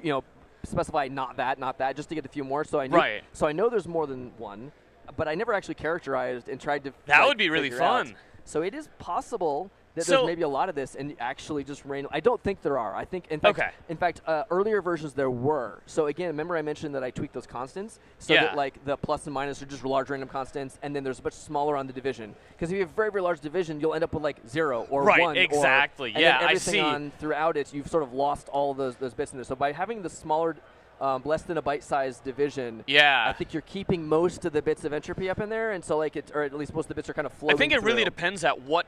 specify not that, just to get a few more. So I knew. So I know there's more than one, but I never actually characterized and tried to. That would be really fun. So it is possible that there's maybe a lot of this and actually just I don't think there are. I think, in fact, earlier versions there were. So again, remember I mentioned that I tweaked those constants? So that like the plus and minus are just large random constants, and then there's much smaller on the division. Because if you have a very, very large division, you'll end up with like 0 or 1. Right, exactly. And then everything on throughout it, you've sort of lost all those bits in there. So by having the smaller less than a byte-sized division. Yeah. I think you're keeping most of the bits of entropy up in there, and so or at least most of the bits are kind of floating. I think it really depends at what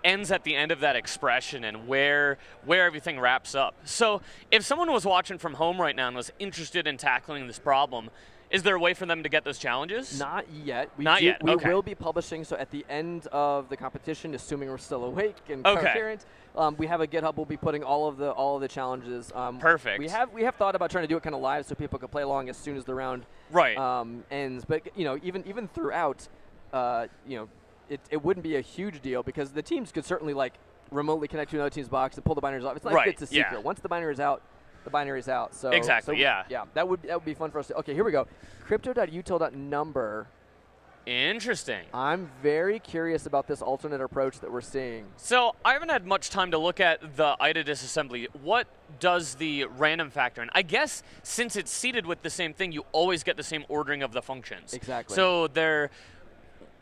ends at the end of that expression and where everything wraps up. So if someone was watching from home right now and was interested in tackling this problem, is there a way for them to get those challenges? Not yet. Not yet. We Okay. will be publishing, so at the end of the competition, assuming we're still awake and Okay. coherent, we have a GitHub. We'll be putting all of the challenges. Perfect. We have thought about trying to do it kind of live so people can play along as soon as the round Right. ends. But even throughout, it wouldn't be a huge deal because the teams could certainly like remotely connect to another team's box and pull the binaries off. It's not like Right, it's a secret. yeah. Once the binary is out, the binary is out. So Exactly, yeah. Yeah, that would be fun for us. Okay, here we go. Crypto.util.number. Interesting. I'm very curious about this alternate approach that we're seeing. So I haven't had much time to look at the IDA disassembly. What does the random factor in? I guess since it's seeded with the same thing, you always get the same ordering of the functions. Exactly. So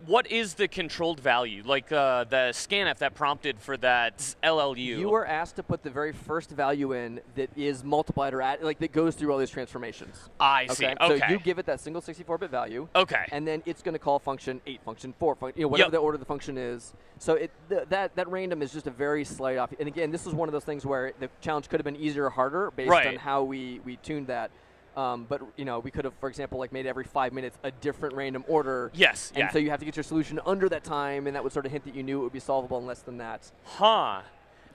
what is the controlled value? Like the scanf that prompted for that LLU. You were asked to put the very first value in that is multiplied or add, like that goes through all these transformations. I see. Okay. So you give it that single 64-bit value. Okay. And then it's going to call function 8, function 4, whatever the order of the function is. So that random is just a very slight off. And again, this is one of those things where the challenge could have been easier or harder based on how we tuned that. But we could have, for example, like made every 5 minutes a different random order. Yes. And so you have to get your solution under that time, and that would sort of hint that you knew it would be solvable in less than that. Huh.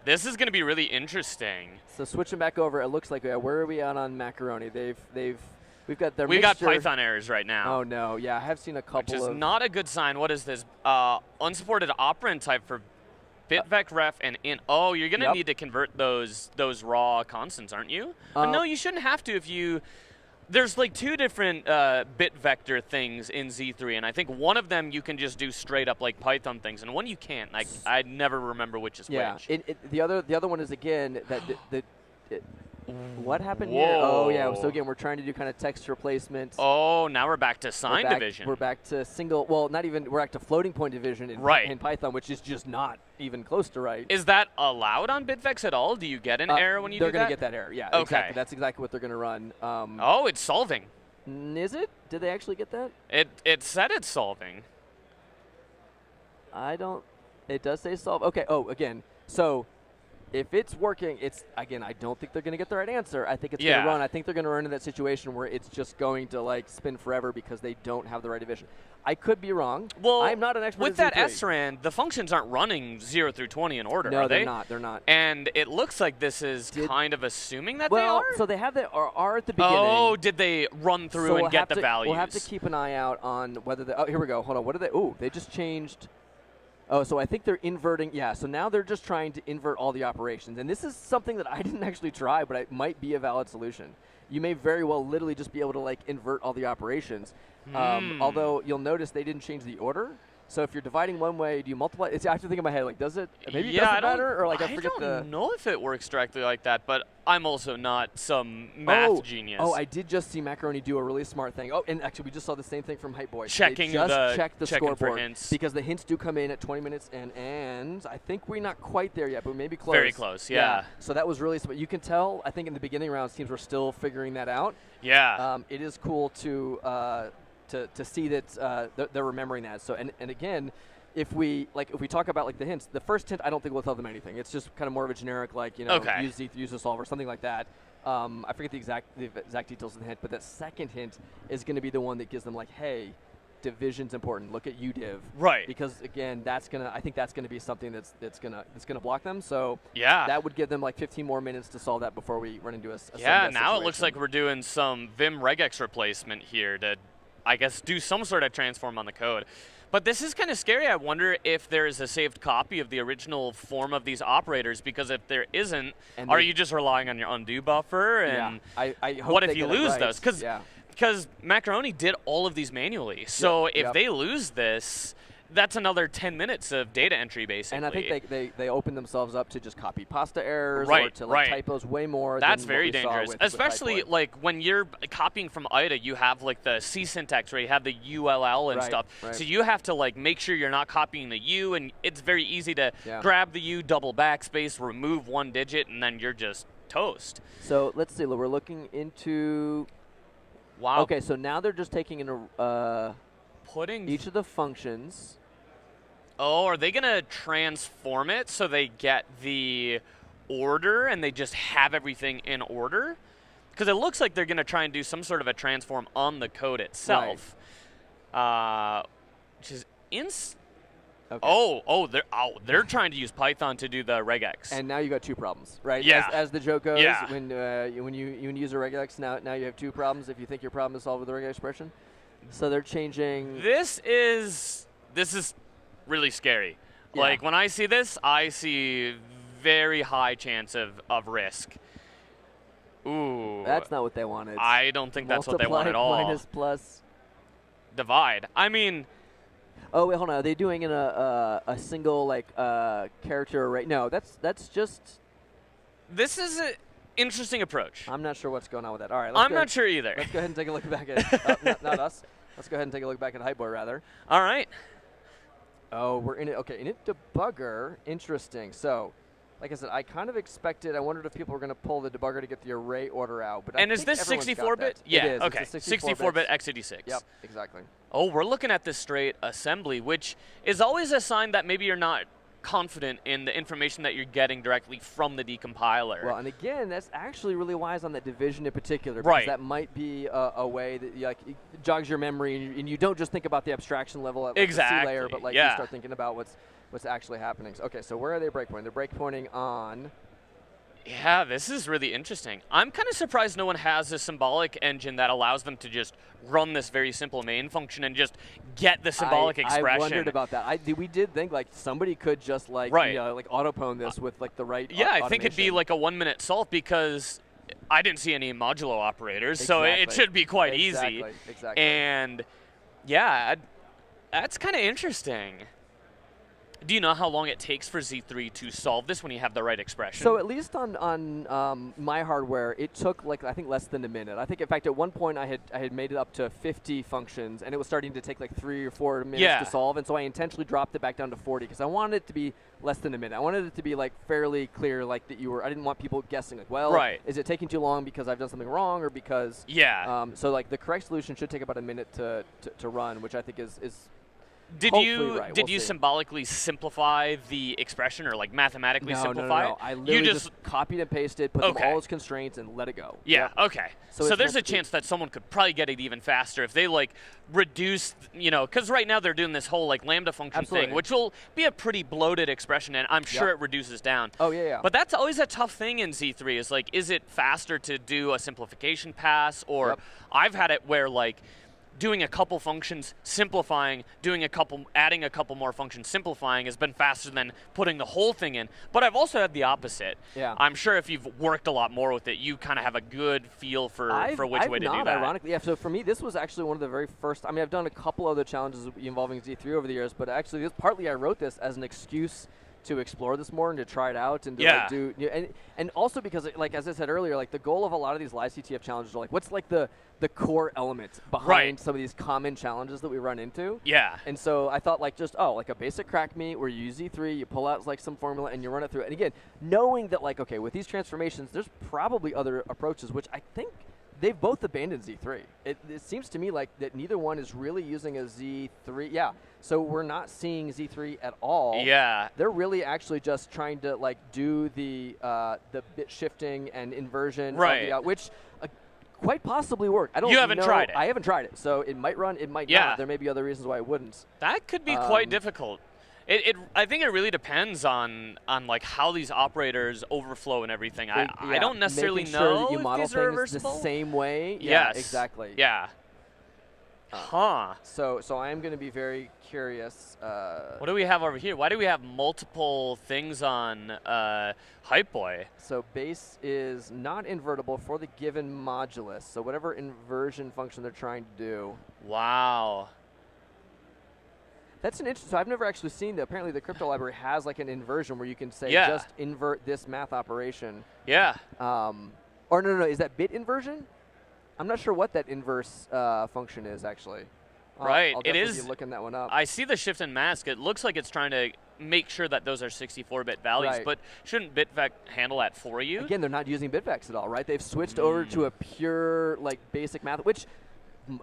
This is going to be really interesting. So switching back over, it looks like where are we at on Macaroni? We've got their We've mixture. got Python errors right now. Oh no, yeah, I have seen a couple which is of. not a good sign. What is this? Unsupported operand type for bitvec ref and int. Oh, you're going to need to convert those raw constants, aren't you? No, you shouldn't have to if you. There's like two different bit vector things in Z3, and I think one of them you can just do straight up like Python things, and one you can't. I never remember which is which. The other one is again that what happened Whoa. here? Oh yeah. So again, we're trying to do kind of texture placement. Oh, now we're back to sign division. We're back to single. Well, not even. We're back to floating point division in Python, which is just not even close to right. Is that allowed on bitvex at all? Do you get an error when you do that? They're going to get that error. Yeah. Okay. Exactly. That's exactly what they're going to run. Oh, it's solving. Is it? Did they actually get that? It said it's solving. I don't. It does say solve. Okay. Oh, again. So. If it's working, again, I don't think they're going to get the right answer. I think it's going to run. I think they're going to run in that situation where it's just going to like spin forever because they don't have the right division. I could be wrong. Well, I'm not an expert with at that Z3. SRAM, the functions aren't running 0 through 20 in order, no, are they? they're not. They're not. And it looks like this is kind of assuming that they are. So they have the R at the beginning. Oh, did they run through and get the values? We'll have to keep an eye out on whether the. Oh, here we go. Hold on. What did they? Oh, they just changed. Oh, so I think they're inverting. Yeah, so now they're just trying to invert all the operations. And this is something that I didn't actually try, but it might be a valid solution. You may very well literally just be able to like invert all the operations. Although you'll notice they didn't change the order. So if you're dividing one way, do you multiply? I have to think in my head, like, does it? Maybe it doesn't matter? Or like I forget don't know if it works directly like that, but I'm also not some math genius. Oh, I did just see Macaroni do a really smart thing. Oh, and actually we just saw the same thing from Hype Boy. Checking they just checked the checking scoreboard for hints. because the hints do come in at 20 minutes and I think we're not quite there yet, but maybe close. Very close, yeah. So that was really smart. You can tell, I think in the beginning rounds, teams were still figuring that out. Yeah. It is cool to see that they're remembering that. So and again, if we talk about like the hints, the first hint I don't think will tell them anything. It's just kind of more of a generic use a solver, something like that. I forget the exact details of the hint, but that second hint is going to be the one that gives them like, hey, division's important. Look at UDiv. Right. Because again, I think that's gonna be something that's gonna block them. So yeah, that would give them like 15 more minutes to solve that before we run into a now situation. It looks like we're doing some Vim regex replacement here to, I guess, do some sort of transform on the code. But this is kind of scary. I wonder if there is a saved copy of the original form of these operators, because if there isn't, are you just relying on your undo buffer? And I hope what if you lose those? Because Macaroni did all of these manually. So if they lose this, that's another 10 minutes of data entry, basically. And I think they open themselves up to just copy pasta errors or to typos way more. That's than very what we saw dangerous. with Especially like when you're copying from IDA, you have like the C syntax where you have the ULL and stuff. So you have to like make sure you're not copying the U, and it's very easy to grab the U, double backspace, remove one digit, and then you're just toast. So let's see. We're looking into. Wow. Okay, so now they're just taking in putting each of the functions. Oh, are they going to transform it so they get the order and they just have everything in order? Because it looks like they're going to try and do some sort of a transform on the code itself. Which is Okay. They're trying to use Python to do the regex. And now you got 2 problems, right? Yeah. As the joke goes, Yeah. when you use a regex, now you have 2 problems if you think your problem is solved with a regex expression. So they're changing. This is really scary. Yeah. Like when I see this, I see very high chance of risk. Ooh. That's not what they wanted. I don't think that's what they want at all. Minus plus. Divide. I mean. Oh wait, hold on. Are they doing in a single character array? No, that's just. This is an interesting approach. I'm not sure what's going on with that. All right, I'm not sure either. Let's go ahead and take a look back at not us. Let's go ahead and take a look back at Hype Boy rather. All right. Oh, we're in it. Okay, init debugger. Interesting. So, like I said, I kind of expected. I wondered if people were going to pull the debugger to get the array order out. But and I is think this everyone's got 64-bit? that. Yeah. It is. Okay. It's a 64-bit x86. Yep. Exactly. Oh, we're looking at this straight assembly, which is always a sign that maybe you're not confident in the information that you're getting directly from the decompiler. Well, and again, that's actually really wise on that division in particular, because Right. that might be a way that it jogs your memory, and you don't just think about the abstraction level at the C layer, but you start thinking about what's actually happening. So, okay, so where are they breakpointing? They're breakpointing on. Yeah, this is really interesting. I'm kind of surprised no one has a symbolic engine that allows them to just run this very simple main function and just get the symbolic expression. I wondered about that. We did think somebody could just autopone this with the right. Yeah, I think automation. it'd be like a 1-minute solve because I didn't see any modulo operators, so it should be quite easy. Exactly. And yeah, that's kind of interesting. Do you know how long it takes for Z3 to solve this when you have the right expression? So at least on my hardware, it took I think less than a minute. I think in fact at one point I had made it up to 50 functions, and it was starting to take 3 or 4 minutes to solve, and so I intentionally dropped it back down to 40 because I wanted it to be less than a minute. I wanted it to be fairly clear, that you were. I didn't want people guessing is it taking too long because I've done something wrong or because so the correct solution should take about a minute to run, which I think is. Did you symbolically simplify the expression or mathematically simplify it? No. I literally just copied and pasted, put them all as constraints, and let it go. Yeah. Yep. Okay. So there's a chance that someone could probably get it even faster if they reduce, because right now they're doing this whole lambda function thing, which will be a pretty bloated expression, and I'm sure it reduces down. Oh yeah. But that's always a tough thing in Z3 is it faster to do a simplification pass, or I've had it where doing a couple functions, simplifying, adding a couple more functions, simplifying has been faster than putting the whole thing in. But I've also had the opposite. Yeah. I'm sure if you've worked a lot more with it, you kind of have a good feel for which way to do that. Ironically, yeah. So for me, this was actually one of the very first. I mean, I've done a couple other challenges involving Z3 over the years, but actually, partly I wrote this as an excuse to explore this more and to try it out and to do and also because as I said earlier, the goal of a lot of these LiveCTF challenges are what's the core element behind some of these common challenges that we run into. Yeah. And so I thought a basic Crackme where you use Z3, you pull out some formula and you run it through. And again, knowing that okay, with these transformations, there's probably other approaches, which I think they've both abandoned Z3. It seems to me that neither one is really using a Z3. Yeah. So we're not seeing Z3 at all. Yeah. They're really actually just trying to do the bit shifting and inversion, which quite possibly work. I don't. You haven't tried it. I haven't tried it, so it might run. It might not. There may be other reasons why it wouldn't. That could be quite difficult. I think it really depends on how these operators overflow and everything. I don't necessarily Making sure know that you if model these are things the reversible. same way. Yes. Yeah, exactly. Yeah. So I am going to be very curious. What do we have over here? Why do we have multiple things on Hype Boy? So base is not invertible for the given modulus. So whatever inversion function they're trying to do. Wow. That's an interesting. So I've never actually seen that. Apparently, the crypto library has an inversion where you can say just invert this math operation. Yeah. Or no. Is that bit inversion? I'm not sure what that inverse function is actually. Right. I'll it is. is. Looking that one up. I see the shift and mask. It looks like it's trying to make sure that those are 64-bit values, but shouldn't BitVec handle that for you? Again, they're not using BitVecs at all, right? They've switched over to a pure basic math, which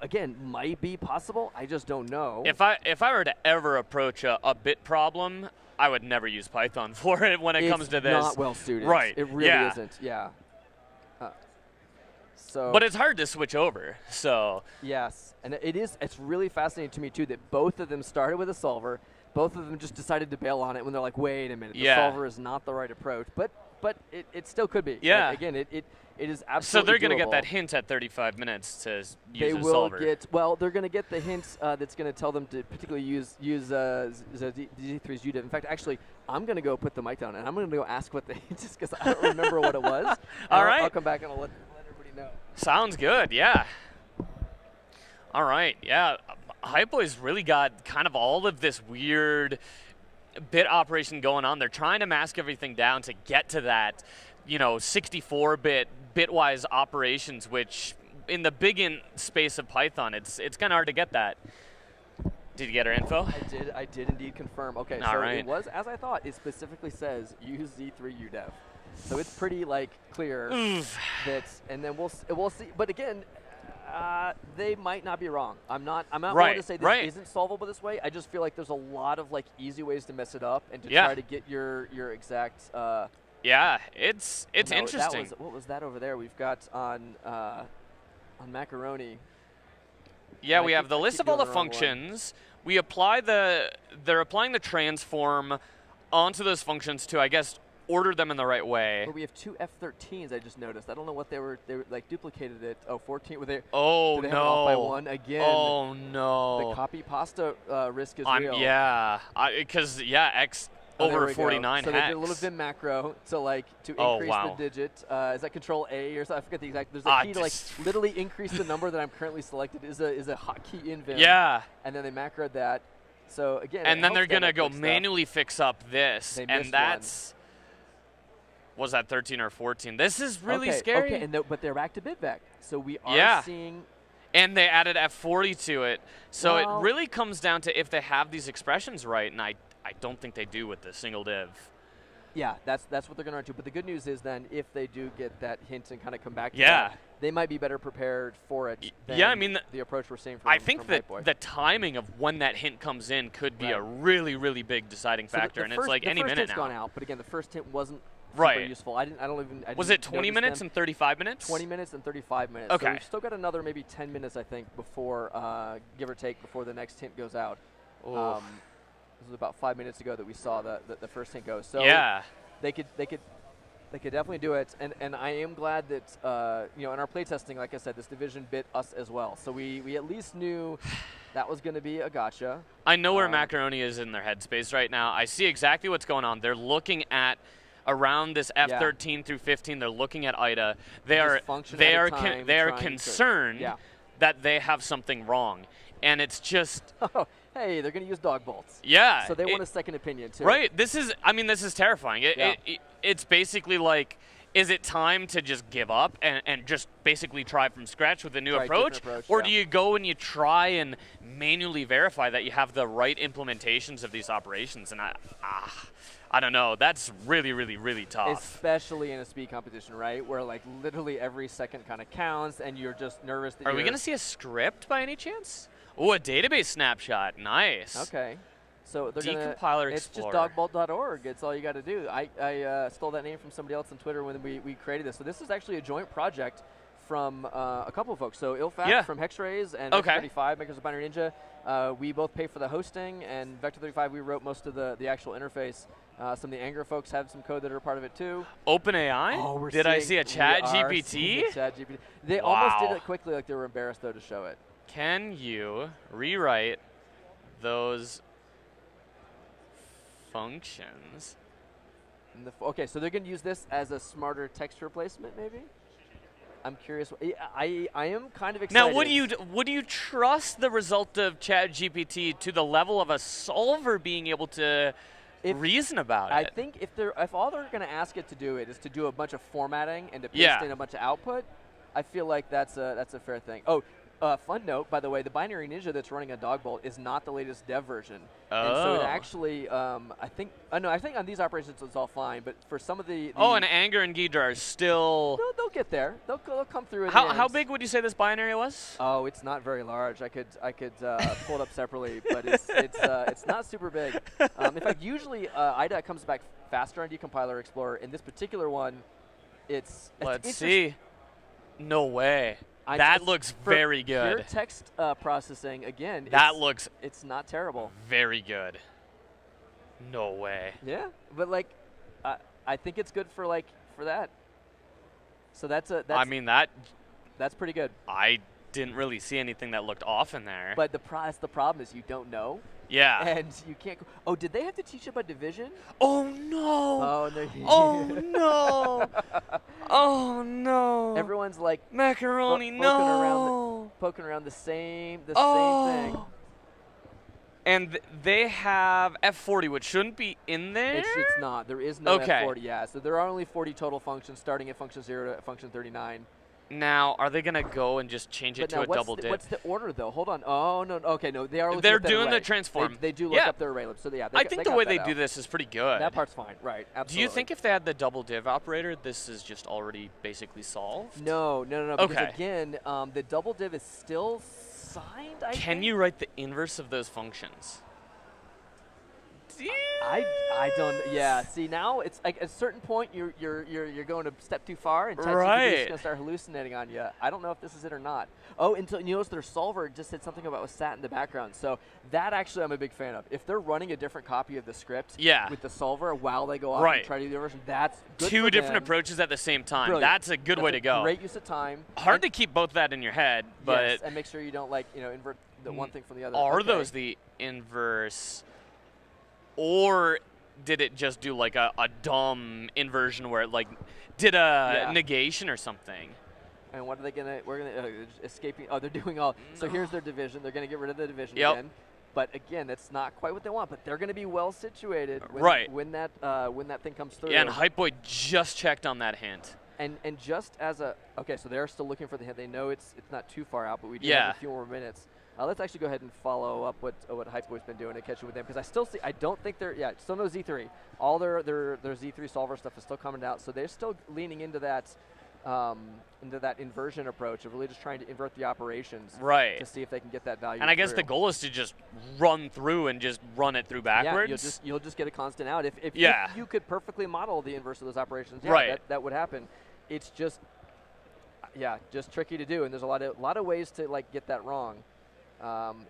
again, might be possible. I just don't know. If I were to ever approach a bit problem, I would never use Python for it when it comes to this. It's not well suited. Right. It really isn't. Yeah. But it's hard to switch over. So yes, and it's really fascinating to me too that both of them started with a solver. Both of them just decided to bail on it when they're like, wait a minute, the solver is not the right approach. But it still could be. Yeah. Like, again, it is absolutely So they're going to doable. get that hint at 35 minutes to use They a will solver. they're going to get the hint that's going to tell them to particularly use Z3's UDIV. In fact, actually, I'm going to go put the mic down and I'm going to go ask what the hint is because I don't remember what it was. All right. I'll come back and I'll let everybody know. Sounds good, yeah. All right, yeah. Hypeboy's really got kind of all of this weird bit operation going on. They're trying to mask everything down to get to that, 64-bit bitwise operations, which in the big space of Python, it's kind of hard to get that. Did you get our info? I did indeed confirm. Okay, all so right. it was as I thought. It specifically says use Z3 UDEV. So it's pretty clear that, and then we'll see. But again, they might not be wrong. I'm not willing to say this isn't solvable this way. I just feel like there's a lot of easy ways to mess it up and to try to get your exact. Yeah, it's interesting. What was that over there? We've got on Macaroni. Yeah, we have the list of all the functions. We apply they're applying the transform onto those functions to, I guess, order them in the right way. But we have two F13s. I just noticed. I don't know what they were duplicated it. Oh, 14. Were they? Oh did they no! have it off by one again? Oh no! The copy pasta risk is real. Yeah, because X over 49 So hex. they did a little vim macro to increase the digit. Is that Control A or something? I forget the exact. There's a key to literally increase the number that I'm currently selected is a hotkey in vim. Yeah. And then they macroed that. So again. And then they're gonna go manually fix up this, and that's. Was that 13 or 14? This is really scary. Okay, but they're back to bitvec. So we are seeing. And they added F40 to it. So it really comes down to if they have these expressions right, and I don't think they do with the single div. Yeah, that's what they're going to run to. But the good news is then if they do get that hint and kind of come back to that, they might be better prepared for it than the approach we're seeing from I think that Hypeboy. the timing of when that hint comes in could be a really, really big deciding factor, and it's like any minute now. The first hint's gone out, but again, the first hint wasn't super useful. I didn't was it 20 minutes and 35 minutes? 20 minutes and 35 minutes. Okay. So we've still got another maybe 10 minutes, I think, before, give or take, before the next hint goes out. This was about 5 minutes ago that we saw the first hint go. So they could definitely do it. And I am glad that in our playtesting, like I said, this division bit us as well. So we at least knew that was going to be a gotcha. I know where Macaroni is in their headspace right now. I see exactly what's going on. They're looking at around this F13 through 15. They're looking at IDA. They are concerned that they have something wrong, and it's just. Hey, they're going to use dog bolts. Yeah. So they want a second opinion too. Right. This is terrifying. It's basically like, is it time to just give up and just basically try from scratch with a new approach? Or do you go and you try and manually verify that you have the right implementations of these operations? And I don't know. That's really, really, really tough. Especially in a speed competition, right? Where literally every second kind of counts and you're just nervous that Are we going to see a script by any chance? Oh, a database snapshot. Nice. Okay. So they're Decompiler it's just Explorer. dogbolt.org. It's all you got to do. I stole that name from somebody else on Twitter when we created this. So this is actually a joint project from a couple of folks. So Ilfat from Hexrays and Vector35, makers of Binary Ninja. We both pay for the hosting, and Vector35, we wrote most of the actual interface. Some of the Anger folks have some code that are part of it too. OpenAI? Oh, Did I see a chat GPT? They almost did it quickly, they were embarrassed though to show it. Can you rewrite those functions? Okay, so they're going to use this as a smarter text replacement, maybe? I'm curious. I am kind of excited. Now, would you trust the result of ChatGPT to the level of a solver being able to reason about it? I think if all they're going to ask it to do is to do a bunch of formatting and to paste in a bunch of output, I feel like that's a fair thing. Oh, fun note, by the way, the Binary Ninja that's running a Dogbolt is not the latest dev version. And so it actually, I think on these operations it's all fine, but for some of the and Anger and Ghidra are still... They'll get there. They'll come through. How big would you say this binary was? Oh, it's not very large. I could pull it up separately, but it's not super big. In fact, usually IDA comes back faster on Decompiler Explorer. In this particular one, Let's see. No way. That looks very good. Pure text processing, again. It's not terrible. Very good. No way. Yeah, but like, I think it's good for that. So that's pretty good. I didn't really see anything that looked off in there. But the problem is you don't know. Yeah. And you can't. Oh, did they have to teach about division? Oh no. Oh no. Oh no. Oh no. Everyone's like macaroni. Poking around the same thing. And they have F40, which shouldn't be in there. It's not. There is no F40. Yeah. So there are only 40 total functions, starting at function 0 to function 39. Now, are they going to go and just change it to a double div? What's the order, though? Hold on. Oh, no. Okay, no. They are looking They're at doing array. the transform. They do look up their array lib. So, yeah, I think the way they do this is pretty good. That part's fine. Right. Absolutely. Do you think if they had the double div operator, this is just already basically solved? No. Because, again, the double div is still signed, I Can think? you write the inverse of those functions? I don't. Yeah. See, now it's like at a certain point you're going a step too far, and right. is going to start hallucinating on you. I don't know if this is it or not. Oh, until you notice their solver just said something about was sat in the background. So that actually I'm a big fan of. If they're running a different copy of the script with the solver while they go off and try to do the version, that's good. Two different approaches at the same time. Brilliant. That's a good way to go. Great use of time. Hard to keep both that in your head, but yes, and make sure you don't invert the one thing from the other. Are those the inverse? Or did it just do like a dumb inversion where it like did a negation or something? And what are they gonna? We're gonna escaping. Oh, they're doing all. So here's their division. They're gonna get rid of the division again. But again, that's not quite what they want. But they're gonna be well situated when that thing comes through. Yeah, and Hypeboy just checked on that hint. And just as a so they're still looking for the hint. They know it's not too far out, but we do have a few more minutes. Let's actually go ahead and follow up what Hypeboy's been doing and catch up with them, because I don't think they're still no Z3. All their Z3 solver stuff is still coming out, so they're still leaning into that inversion approach of really just trying to invert the operations to see if they can get that value. And I guess the goal is to just run through and just run it through backwards. Yeah, you'll just get a constant out. If you could perfectly model the inverse of those operations, that would happen. It's just tricky to do, and there's a lot of ways to get that wrong.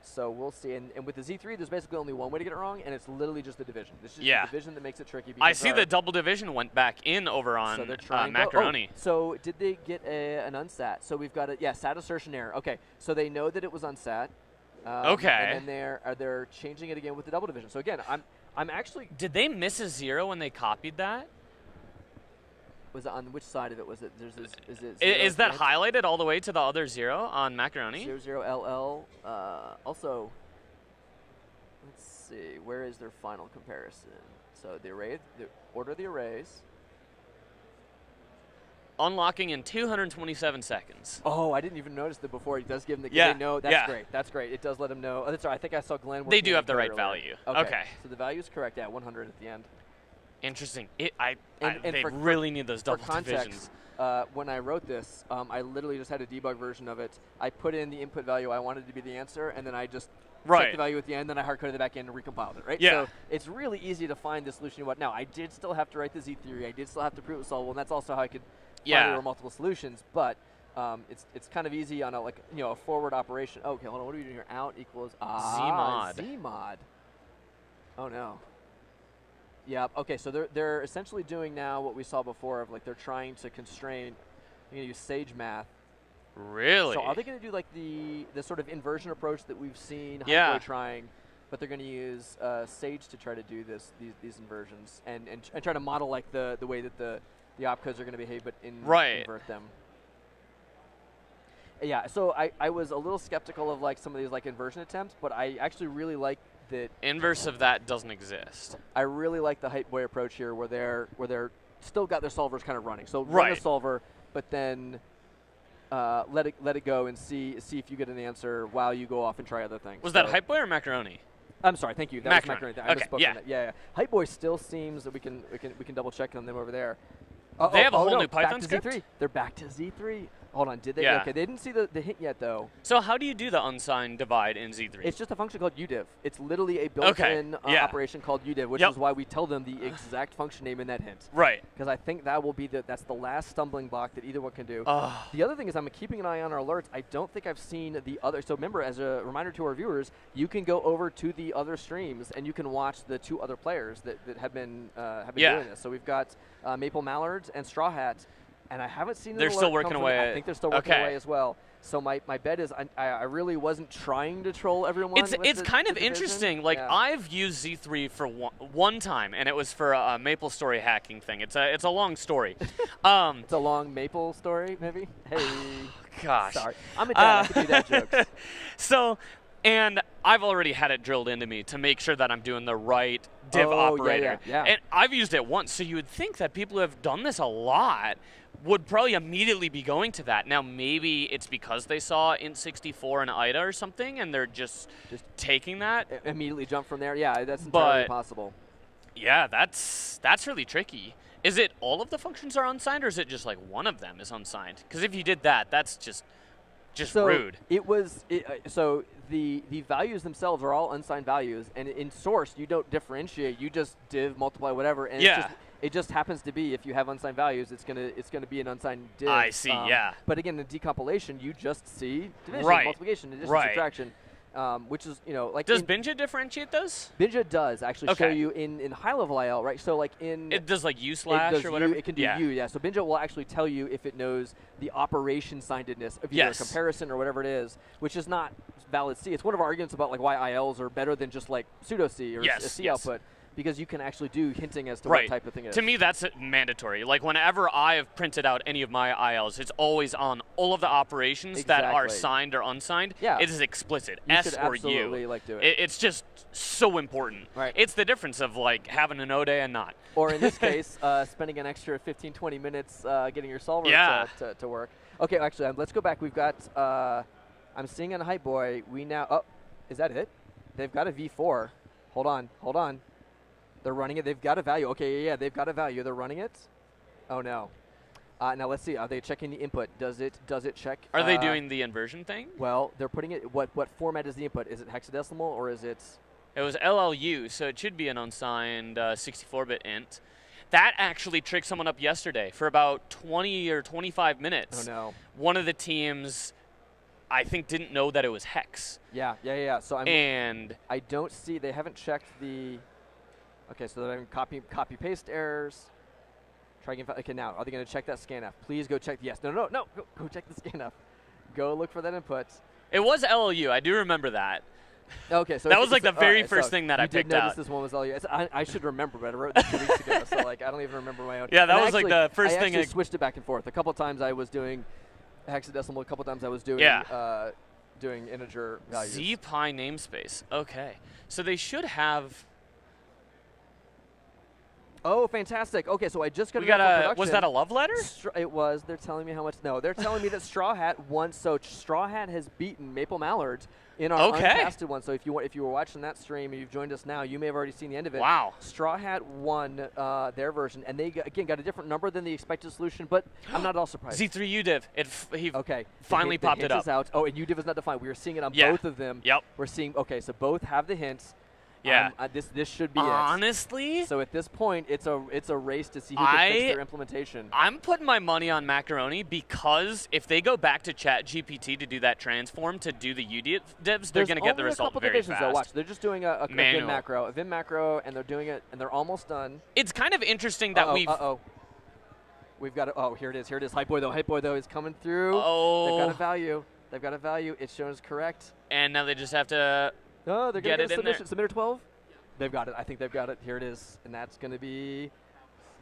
So we'll see. And with the Z3, there's basically only one way to get it wrong, and it's literally just the division. It's just the division that makes it tricky. I see the double division went back in over on Macaroni. So did they get an unsat? So we've got sat assertion error. Okay, so they know that it was unsat. Okay. And then they're changing it again with the double division. So again, I'm actually. Did they miss a 0 when they copied that? Was it on which side of it? Was it? Is that highlighted all the way to the other 0 on Macaroni? 00LL. Also, let's see. Where is their final comparison? So the order of the arrays. Unlocking in 227 seconds. Oh, I didn't even notice that before. It does give them the. They know. That's great. That's great. It does let them know. Oh, that's right. I think I saw Glenn. They do have the right value. Okay. So the value is correct. 100 at the end. Interesting. They really need those double divisions. When I wrote this, I literally just had a debug version of it. I put in the input value I wanted to be the answer, and then I just checked the value at the end, then I hard-coded it back in and recompiled it, right? Yeah. So it's really easy to find the solution you want. Now, I did still have to write the Z-theory. I did still have to prove it was solvable, and that's also how I could find there were multiple solutions. But it's kind of easy on a forward operation. Okay, hold on. What are we doing here? Out equals Zmod. Zmod. Oh, no. Yeah. Okay. So they're essentially doing now what we saw before of they're trying to constrain. They're going to use Sage math. Really? So are they going to do the sort of inversion approach that we've seen Hypeboy trying, but they're going to use Sage to try to do these inversions and try to model the way that the opcodes are going to behave, but invert them. Yeah. So I was a little skeptical of some of these inversion attempts, but I actually really like. That inverse of that doesn't exist. I really like the Hypeboy approach here, where they're still got their solvers kind of running. So run the solver, but then let it go and see if you get an answer while you go off and try other things. Was that Hype Boy or Macaroni? I'm sorry, thank you. That Macaroni. was Macaroni. I misspoke yeah. on that. Yeah. Hype Boy still seems that we can double check on them over there. They have a whole no, new Python back to script? Z3. They're back to Z3. Hold on, did they? Yeah. Okay, they didn't see the hint yet though. So how do you do the unsigned divide in Z3? It's just a function called udiv. It's literally a built-in operation called udiv, which is why we tell them the exact function name in that hint. Right. Because I think that will be that's the last stumbling block that either one can do. The other thing is I'm keeping an eye on our alerts. I don't think I've seen the other. So remember, as a reminder to our viewers, you can go over to the other streams and you can watch the 2 other players that have been doing this. So we've got Maple Mallards and Straw Hat. And I haven't seen They're still working away. I think they're still working away as well. So my bet is I really wasn't trying to troll everyone. It's kind of interesting. Like I've used Z3 for one time, and it was for a Maple Story hacking thing. It's a long story. It's a long Maple story, maybe. Hey, gosh, sorry, I'm a dad. I can do dad jokes. So, and I've already had it drilled into me to make sure that I'm doing the right div operator. Yeah. And I've used it once, so you would think that people who have done this a lot would probably immediately be going to that. Now, maybe it's because they saw int64 and IDA or something, and they're just taking that. Immediately jump from there. Yeah, that's entirely possible. Yeah, that's really tricky. Is it all of the functions are unsigned, or is it just like one of them is unsigned? Because if you did that, that's just rude. So the values themselves are all unsigned values, and in source you don't differentiate. You just div, multiply, whatever, and it just happens to be if you have unsigned values, it's gonna be an unsigned div. I see. Yeah. But again, in decompilation, you just see division, multiplication, addition, subtraction. Which is, like... Does Binja differentiate those? Binja does actually show you in high-level IL, right? So, like, in... It does, like, U/, or whatever? It can do U, yeah. So, Binja will actually tell you if it knows the operation signedness of either a comparison or whatever it is, which is not valid C. It's one of our arguments about, like, why ILs are better than just, like, pseudo-C or a C output. Because you can actually do hinting as to what type of thing it is. To me, that's mandatory. Like, whenever I have printed out any of my ILs, it's always on all of the operations that are signed or unsigned. Yeah. It is explicit, you S should or absolutely, U. do it. It's just so important. Right. It's the difference of, like, having an O day and not. Or in this case, spending an extra 15, 20 minutes getting your solver to work. Okay, actually, let's go back. We've got, I'm seeing on Hype Boy, we now, is that it? They've got a V4. Hold on. They're running it. They've got a value. Okay, yeah, they've got a value. They're running it. Oh, no. Now, let's see. Are they checking the input? Does it check? Are they doing the inversion thing? Well, they're putting it. What format is the input? Is it hexadecimal or is it? It was LLU, so it should be an unsigned 64-bit int. That actually tricked someone up yesterday for about 20 or 25 minutes. Oh, no. One of the teams, I think, didn't know that it was hex. Yeah. So I don't see. They haven't checked the. Okay, so they're having copy paste errors. Try again. Okay, now are they going to check that scanf? Please go check. Yes. No. Go check the scanf. Go look for that input. It was LLU. I do remember that. Okay, so that was like the very first thing that I picked out. This one was LLU. I should remember, but I wrote this 2 weeks ago, so like I don't even remember my own. Yeah, that was like the first thing. I switched it back and forth. A couple times I was doing hexadecimal. A couple times I was doing doing integer values. ZPy namespace. Okay, so they should have. Oh, fantastic. Okay, so I just got production. Was that a love letter? It was. They're telling me how much. No, they're telling me that Straw Hat won. So Straw Hat has beaten Maple Mallards in our uncasted one. So if you were watching that stream and you've joined us now, you may have already seen the end of it. Wow. Straw Hat won their version, and they again got a different number than the expected solution. But I'm not at all surprised. Z3 UDiv. He finally the popped hint it up. Is out. Oh, and UDiv is not defined. We are seeing it on both of them. Yep. We're seeing. Okay, so both have the hints. Yeah. This should be Honestly? So at this point, it's a race to see who can fix their implementation. I'm putting my money on Macaroni because if they go back to ChatGPT to do that transform to do the UDivs, they're going to get the result very fast. Though. Watch, they're just doing a Vim macro, and they're doing it, and they're almost done. It's kind of interesting that we've got it. Oh, here it is. Hype Boy though is coming through. Oh. They've got a value. It's shown as correct. And now they just have to. No, they're going to get it in there. Submitter 12. They've got it. I think they've got it. Here it is, and that's going to be.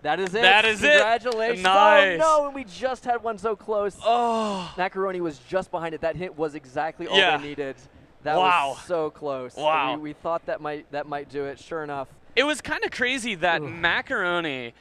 That is it. That is Congratulations. it. Nice. Oh no, and we just had one so close. Oh. Macaroni was just behind it. That hint was exactly all they needed. That was so close. Wow. We thought that might do it. Sure enough. It was kind of crazy that Macaroni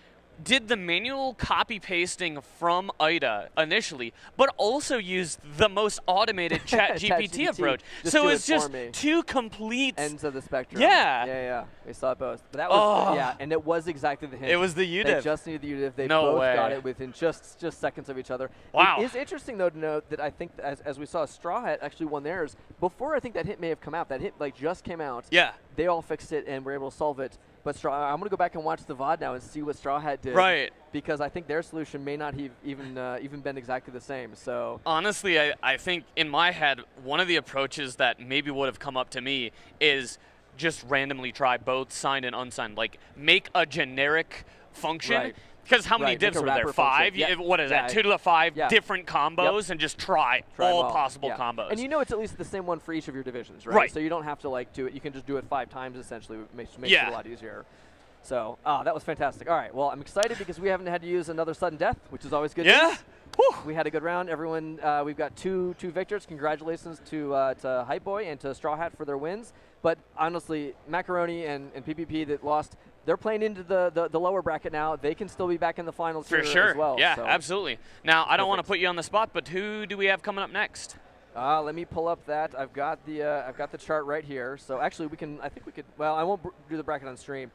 did the manual copy pasting from IDA initially, but also used the most automated ChatGPT approach. So it's just two complete ends of the spectrum. Yeah. Yeah. We saw it both. But that was and it was exactly the hint. It was the UDIV. They just needed the UDIV. They No both way. got it within just seconds of each other. Wow. It is interesting though to note that I think as we saw, Straw Hat actually won theirs before I think that hit may have come out. That hit like just came out. Yeah. They all fixed it and were able to solve it. But I'm going to go back and watch the VOD now and see what Straw Hat did. Right. Because I think their solution may not have even been exactly the same. So honestly, I think in my head, one of the approaches that maybe would have come up to me is just randomly try both signed and unsigned. Like make a generic function. Right. Because how many Right, divs make a were there? wrapper 5? function. Yeah. What is Yeah. that? 2 to the 5 Yeah. different combos and just try all possible combos. And you know it's at least the same one for each of your divisions, right? Right. So you don't have to like do it. You can just do it 5 times essentially. It makes it a lot easier. So that was fantastic. All right. Well, I'm excited because we haven't had to use another sudden death, which is always good news. Whew. We had a good round. Everyone, we've got two victors. Congratulations to Hype Boy and to Straw Hat for their wins. But honestly, Macaroni and PPP that lost, they're playing into the lower bracket now. They can still be back in the finals For here sure. as well. Yeah, so. absolutely. Now, I don't want to put you on the spot, but who do we have coming up next? Let me pull up that. I've got the chart right here. So actually, I think we could. Well, I won't do the bracket on stream.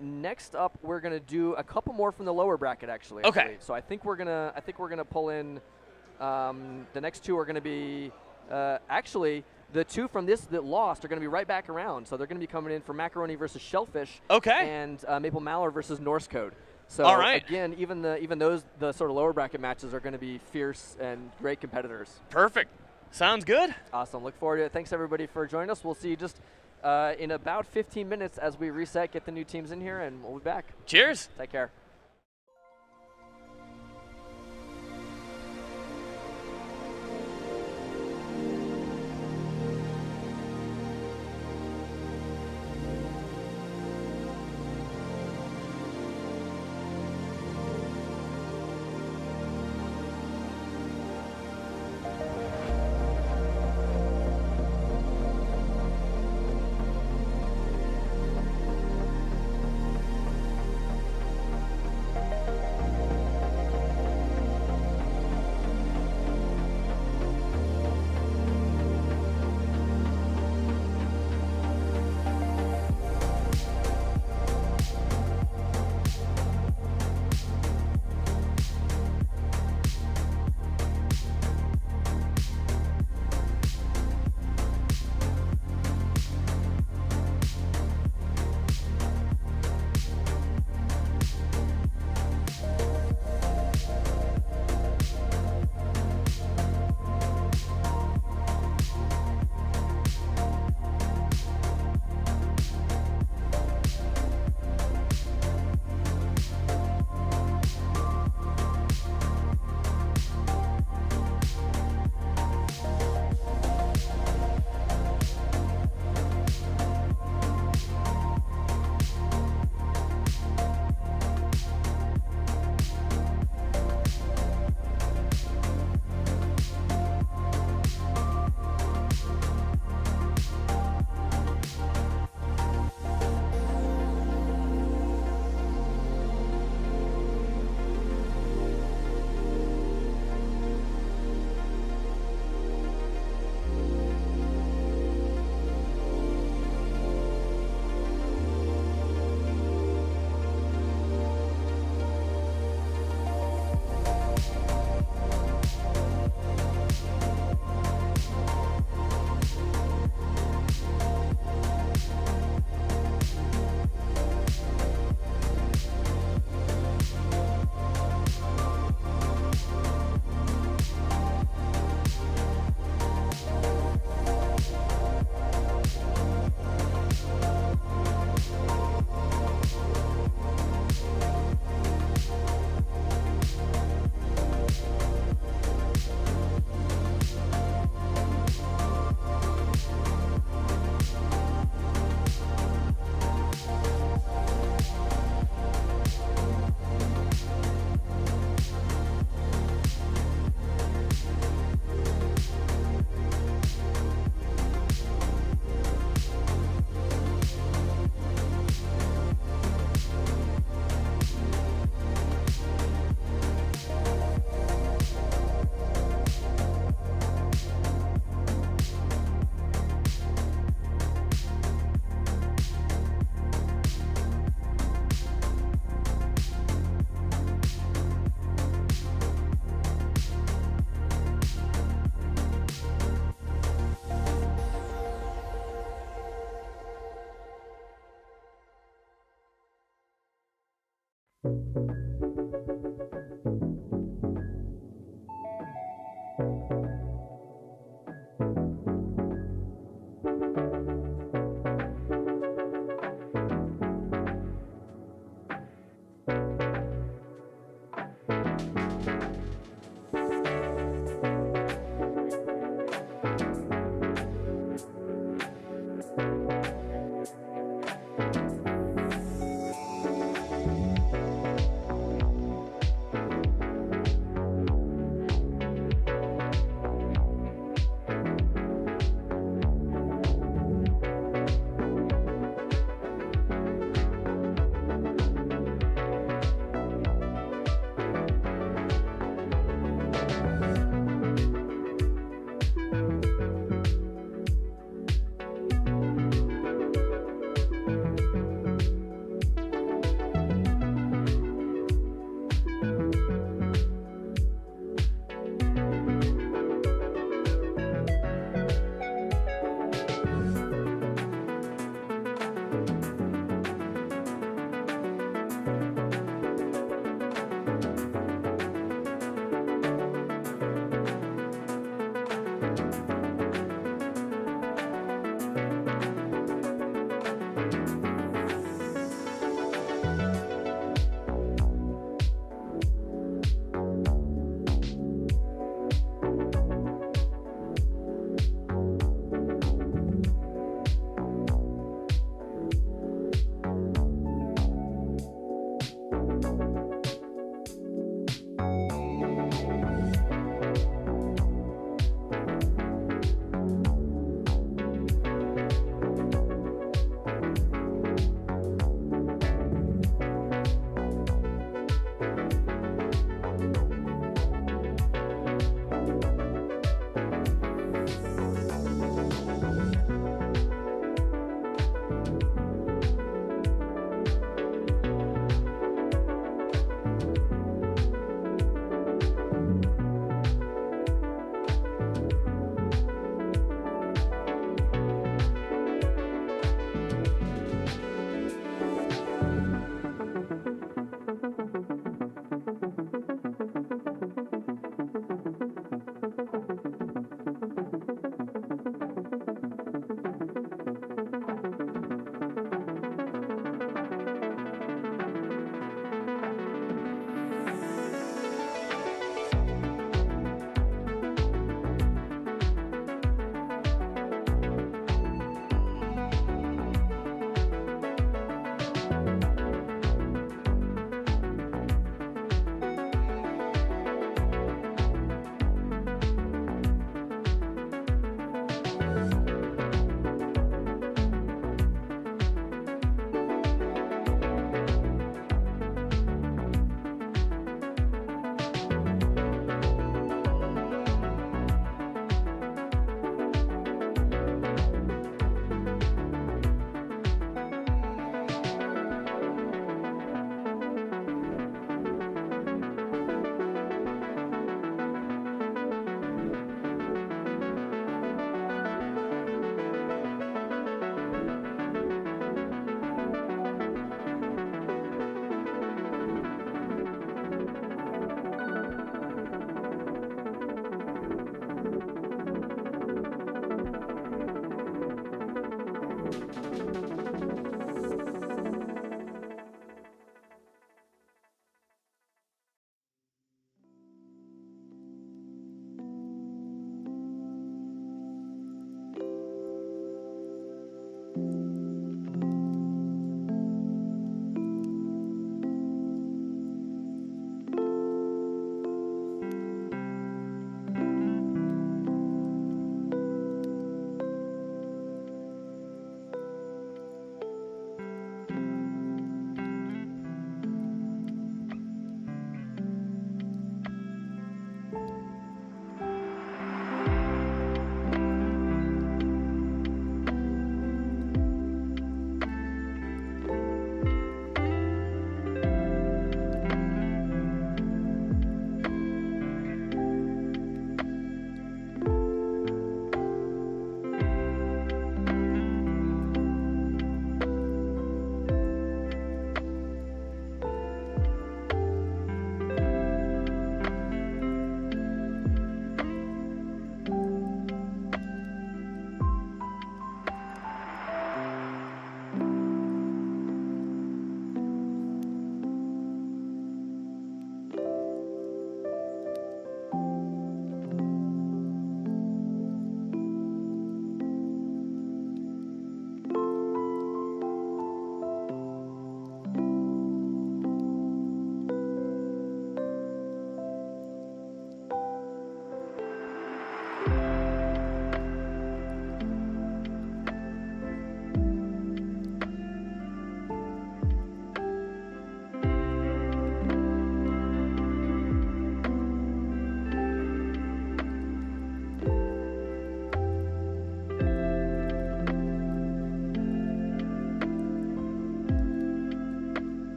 Next up, we're gonna do a couple more from the lower bracket, actually. Okay. So I think we're gonna pull in. The next two are gonna be actually the two from this that lost are gonna be right back around. So they're gonna be coming in for Macaroni versus Shellfish. Okay. And Maple Mallor versus Norse Code. So all right. Again, even those the sort of lower bracket matches are gonna be fierce and great competitors. Perfect. Sounds good. Awesome. Look forward to it. Thanks everybody for joining us. We'll see you just in about 15 minutes as we reset, get the new teams in here, and we'll be back. Cheers. Take care.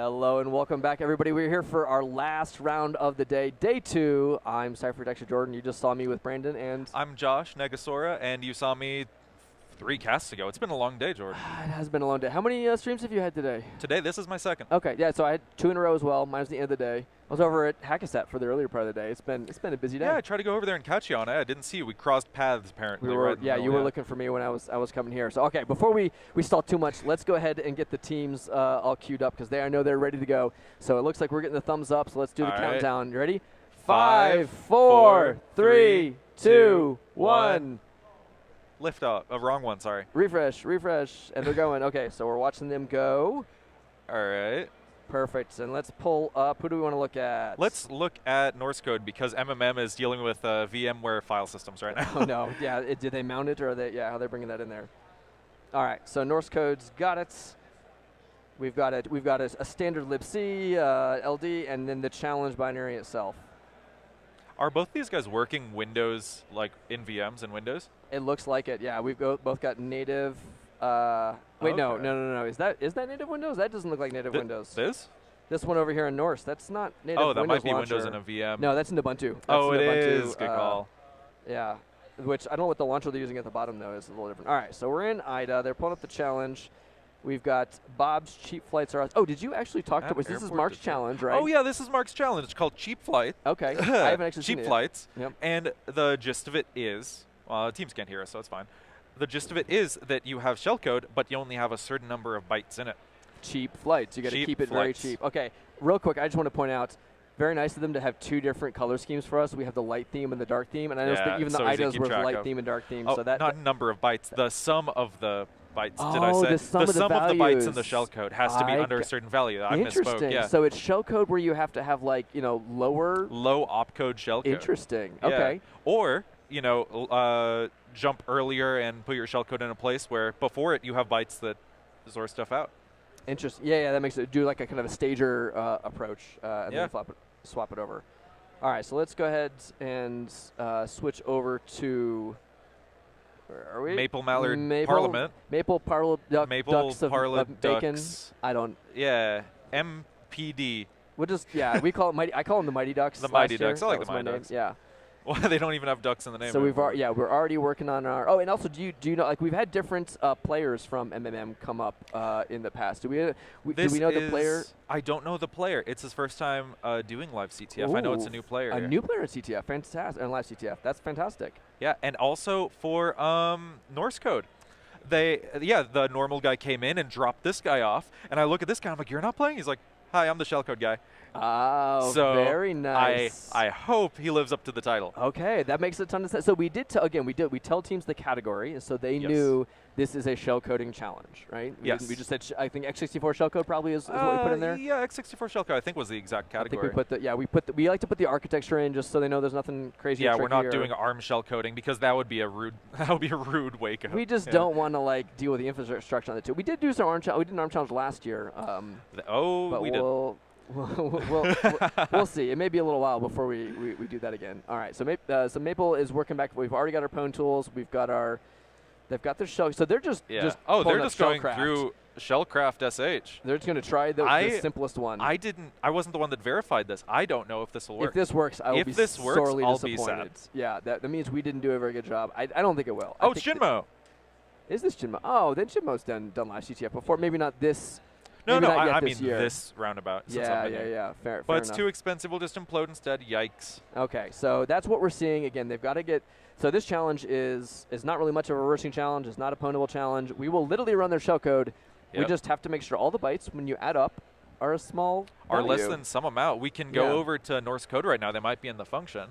Hello and welcome back, everybody. We're here for our last round of the day, day 2. I'm Cypher Dexter Jordan. You just saw me with Brandon, and I'm Josh Negasora, and you saw me 3 casts ago. It's been a long day, Jordan. it has been a long day. How many streams have you had today? Today, this is my second. Okay, yeah, so I had 2 in a row as well. Mine was the end of the day. I was over at Hackasat for the earlier part of the day. It's been a busy day. Yeah, I tried to go over there and catch you on it. I didn't see you. We crossed paths, apparently. You were looking for me when I was coming here. So, okay, before we stall too much, let's go ahead and get the teams all queued up because I know they're ready to go. So it looks like we're getting the thumbs up, so let's do the countdown. You ready? 5, 4, 3, 2, 1. Lift off. Wrong one, sorry. Refresh, and they're going. Okay, so we're watching them go. All right. Perfect, and let's pull up. Who do we want to look at? Let's look at Norse Code because MMM is dealing with VMware file systems right now. Oh, no. Yeah, did they mount it, or are they? Yeah, how are they bringing that in there? All right, so Norse Code's got it. We've got a standard libc, LD, and then the challenge binary itself. Are both these guys working Windows, like in VMs and Windows? It looks like it. Yeah, we've both got native. Wait, no. Is that native Windows? That doesn't look like native Windows. This one over here in Norse, that's not native Windows. Oh, that might be launcher. Windows in a VM. No, that's in Ubuntu. It is. Good call. Yeah, which I don't know what the launcher they're using at the bottom, though, is a little different. All right, so we're in IDA. They're pulling up the challenge. We've got Bob's Cheap Flights are. Oh, did you actually talk to us? This is Mark's challenge, right? Oh, yeah, this is Mark's challenge. It's called Cheap Flight. Okay. I haven't actually seen it. Cheap Flights. Yep. And the gist of it is, teams can't hear us, so it's fine. The gist of it is that you have shellcode, but you only have a certain number of bytes in it. Cheap flights. You got to keep it very cheap. Okay, real quick, I just want to point out, very nice of them to have 2 different color schemes for us. We have the light theme and the dark theme, and I noticed that even the IDAs were light theme and dark theme. Oh, so that not number of bytes, the sum of the bytes. Oh, did I say the sum of the bytes in the shellcode has to be under a certain value. I misspoke. Yeah. So it's shellcode where you have to have low opcode shellcode. Interesting. Yeah. Okay. Or jump earlier and put your shellcode in a place where before it you have bytes that store stuff out. Interesting. Yeah, that makes it do like a kind of a stager approach and then swap it over. All right, so let's go ahead and switch over to. Where are we? Maple Mallard Parliament. Maple Ducks of Bacon. Ducks. I don't. Yeah, MPD. We'll just I call them the Mighty Ducks. The Mighty Ducks. I like the Mighty Ducks. Yeah. Well, they don't even have ducks in the name. So we're already working on our. Oh, and also, do you know, like, we've had different players from MMM come up in the past. Do we know the player? I don't know the player. It's his first time doing LiveCTF. I know it's a new player. A new player in CTF, fantastic, and LiveCTF. That's fantastic. Yeah, and also for Norse Code. The normal guy came in and dropped this guy off, and I look at this guy. I'm like, "You're not playing?" He's like, "Hi, I'm the shellcode guy." Oh, so very nice. I hope he lives up to the title. Okay, that makes a ton of sense. So we tell teams the category, so they knew this is a shell coding challenge, right? We just said I think x64 shellcode probably is what we put in there. Yeah, x64 shellcode I think was the exact category. I think we like to put the architecture in just so they know there's nothing crazy. Yeah, we're not doing ARM shellcoding because that would be a rude wake up. We just don't want to deal with the infrastructure on the two. We did do some ARM challenge. We did an ARM challenge last year. We did. We'll see. It may be a little while before we do that again. All right. So Maple is working back. We've already got our Pwn tools. They've got their shell. So they're just they're just going through Shellcraft SH. They're just going to try the simplest one. I wasn't the one that verified this. I don't know if this will work. If this works, I will be sorely disappointed. Be sad. Yeah, that means we didn't do a very good job. I don't think it will. Oh, it's Shinmo. Is this Shinmo? Oh, then Shinmo's done LiveCTF before. Maybe not this. I mean this roundabout. Yeah. Fair But it's enough. too expensive. We'll just implode instead. Yikes. Okay, so that's what we're seeing. Again, they've got to get. So this challenge is not really much of a reversing challenge. It's not a pwnable challenge. We will literally run their shellcode. Yep. We just have to make sure all the bytes, when you add up, are a small value. Are less than some amount. We can go over to Norse Code right now. They might be in the function.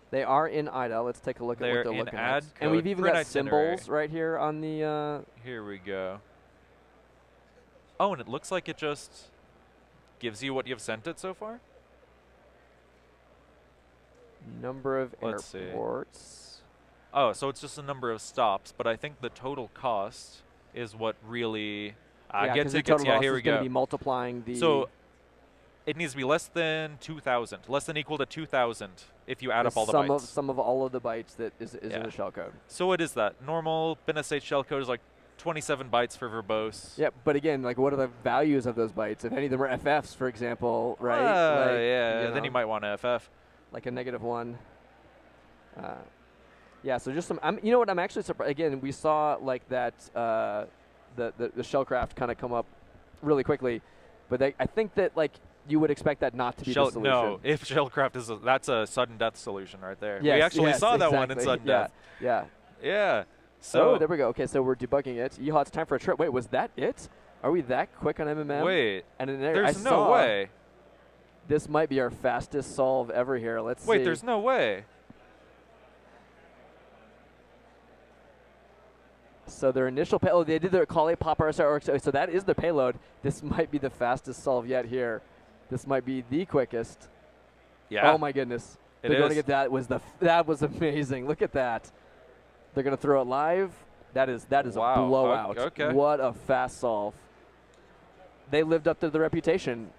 They are in IDA. Let's take a look at what they're looking at. And we've even got symbols right here on the. Here we go. Oh, and it looks like it just gives you what you've sent it so far? Number of airports. See. Oh, so it's just a number of stops, but I think the total cost is what really gets tickets. Yeah, here we go. Be multiplying the. So it needs to be less than 2,000, less than equal to 2,000 if you add up all the bytes. Some of all of the bytes that is in the shellcode. So what is that? Normal BinSH shellcode is like 27 bytes for verbose. Yeah, but again, like, what are the values of those bytes? If any of them are FFs, for example, right? Yeah, know, then you might want to FF. like a -1. Yeah, so just some. You know what? I'm actually surprised. Again, we saw like that the Shellcraft kind of come up really quickly, but I think that like you would expect that not to be the solution. No, if Shellcraft is that's a sudden death solution right there. Yes, we actually saw that exactly. one in sudden death. Yeah. Yeah. So there we go. Okay, so we're debugging it. Yeehaw, it's time for a trip. Wait, was that it? Are we that quick on MMM? wait, and there's no way. This might be our fastest solve ever here. Let's see. Wait, there's no way. So their initial payload, they did their call pop RSR, so that is the payload. This might be the fastest solve yet here. This might be the quickest. Yeah. Oh my goodness. It They're going to is. get that was amazing. Look at that. They're going to throw it live. That is Wow. a blowout. Okay. What a fast solve. They lived up to the reputation.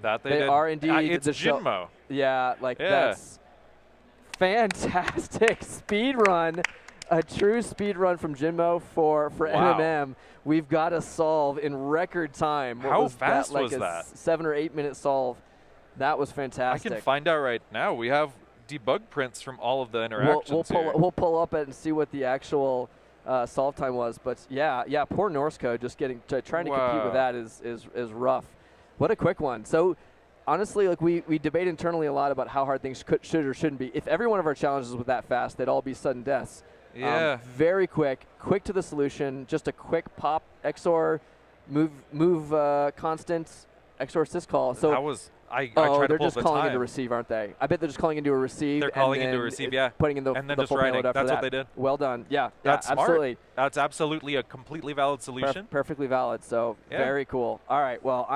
That they They did. are indeed It's the show- Jinmo. Yeah, like Yeah. that's fantastic speed run. A true speed run from Jinmo for Wow. MMM. We've got a solve in record time. What How was fast that, like was a that? 7 or 8 minute solve. That was I fantastic. can find out right now. We have debug prints from all of the interactions here. We'll pull up it and see what the actual solve time was. But yeah, poor Norse code just trying to compete Wow. with that is rough. What a quick one. So honestly, like we debate internally a lot about how hard things should or shouldn't be. If every one of our challenges was that fast, they'd all be sudden deaths. Yeah. Very quick to the solution. Just a quick pop XOR move constant XOR syscall. So that was I tried to they're pull just the calling time. into receive, aren't they? I bet they're just calling into a receive. They're and calling into then a receive, yeah. Putting in the And then the just full writing. payload after That's that. what they did. Well done. Yeah, That's smart. absolutely. That's absolutely a completely valid solution. Perfectly valid. So Yeah. very cool. All right. Well,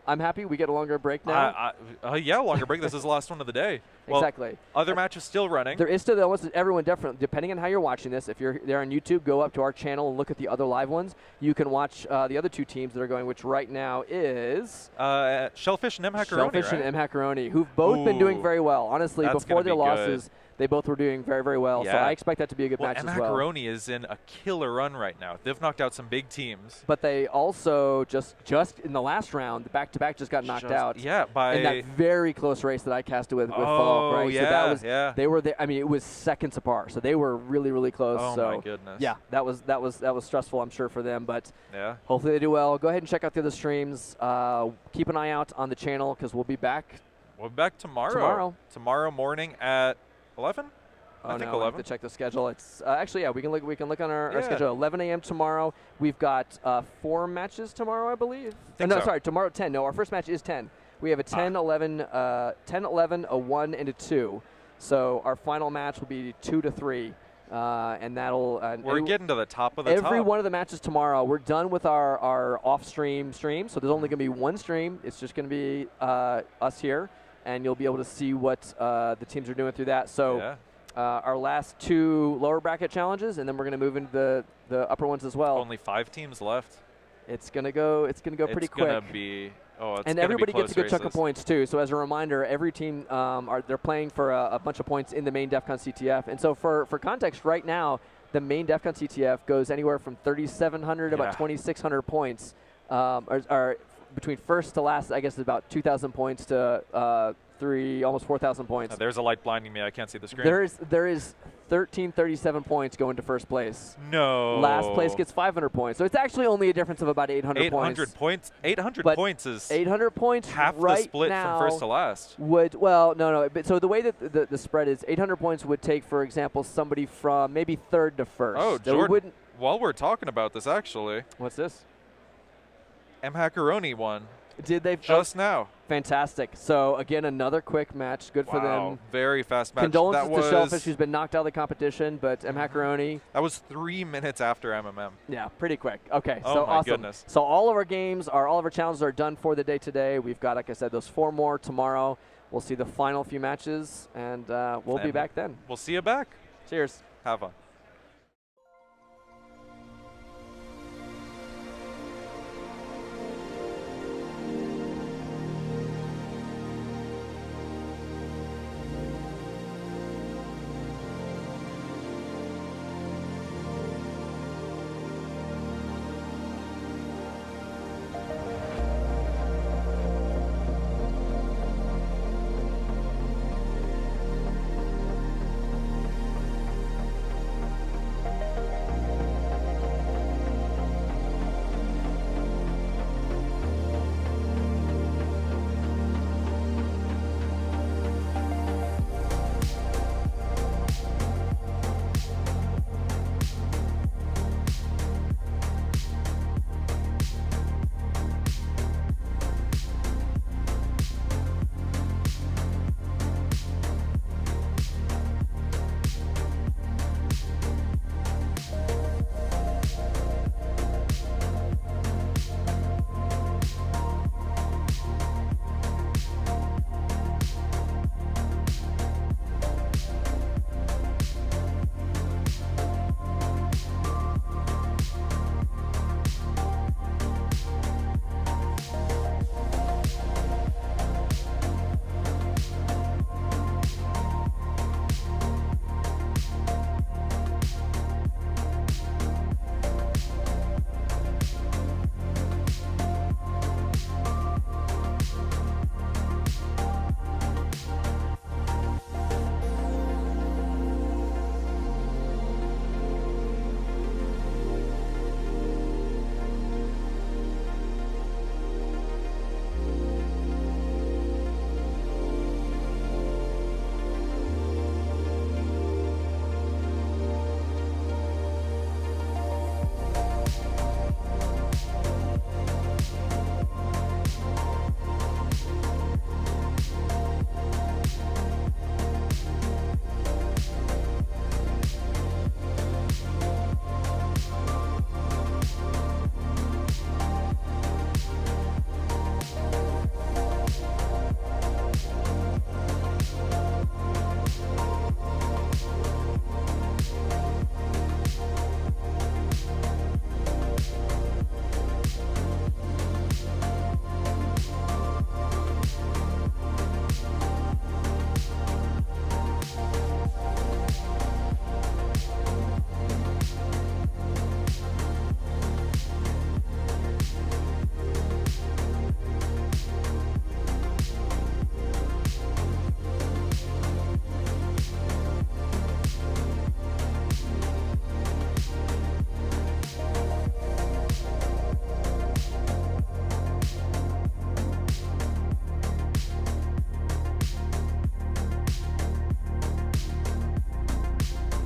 I'm happy we get a longer break now. Yeah, longer break. This is the last one of the day. Well, Exactly. Other matches still running. There is still everyone different. Depending on how you're watching this, if you're there on YouTube, go up to our channel and look at the other live ones. You can watch the other two teams that are going, which right now is Shellfish and Mhacaroni. Shellfish right? and Mhacaroni, who've both been doing Ooh. very well. Honestly, That's before their gonna be good. loses, they both were doing very, very well. So Yeah. I expect that to be a good Well, match as well. Mhacaroni is in a killer run right now. They've knocked out some big teams. But they also just in the last round, the back-to-back just got knocked out. Yeah, by in that very close race that I casted with Oh, Falk, right? yeah, so that was yeah. they were there. I mean, it was seconds apart, so they were really, really close. Oh so my goodness. yeah, that was stressful, I'm sure, for them. But Yeah. hopefully they do well. Go ahead and check out the other streams. Keep an eye out on the channel because we'll be back. We'll be back tomorrow. Tomorrow morning at 11. I think no, I have 11. to check the schedule. It's actually, yeah, we can look on our Yeah. schedule. 11 a.m. tomorrow. We've got 4 matches tomorrow, I believe. Think no, so. sorry, tomorrow 10. No, our first match is 10. We have a 10, 11, a 1, and a 2. So our final match will be 2 to 3, and that'll. We're getting to the top of the every top. one of the matches tomorrow. We're done with our off-stream stream, so there's only going to be one stream. It's just going to be us here, and you'll be able to see what the teams are doing through that. So. Yeah. Our last 2 lower bracket challenges, and then we're going to move into the upper ones as well. Only 5 teams left. It's gonna go pretty quick. It's gonna be. Oh, it's and gonna everybody be close gets a good chunk of races. points too. So as a reminder, every team they're playing for a bunch of points in the main DEF CON CTF. And so for context, right now the main DEF CON CTF goes anywhere from 3,700 to about 2,600 points, or between first to last. I guess is about 2,000 points to almost 4,000 points. There's a light blinding me. I can't see the screen. There is 1,337 points going to first place. No. Last place gets 500 points. So it's actually only a difference of about 800 points. 800 points. 800 But points is 800 points half right the split now from first to last. no. But so the way that the spread is, 800 points would take, for example, somebody from maybe third to first. Oh, So we Jordan. wouldn't. While we're talking about this, actually, What's this? Mhacaroni won Did they? just now. Fantastic. So again, another quick match. Good for Wow, them. very fast match. Condolences that to was, Shellfish, who's been knocked out of the competition, but Mhacaroni. That was 3 minutes after MMM. Yeah, pretty quick. Okay, Oh so my awesome. goodness. So all of our challenges are done for the day today. We've got, like I said, those 4 more tomorrow. We'll see the final few matches, and we'll be And back then. We'll see you back. Cheers. Have fun.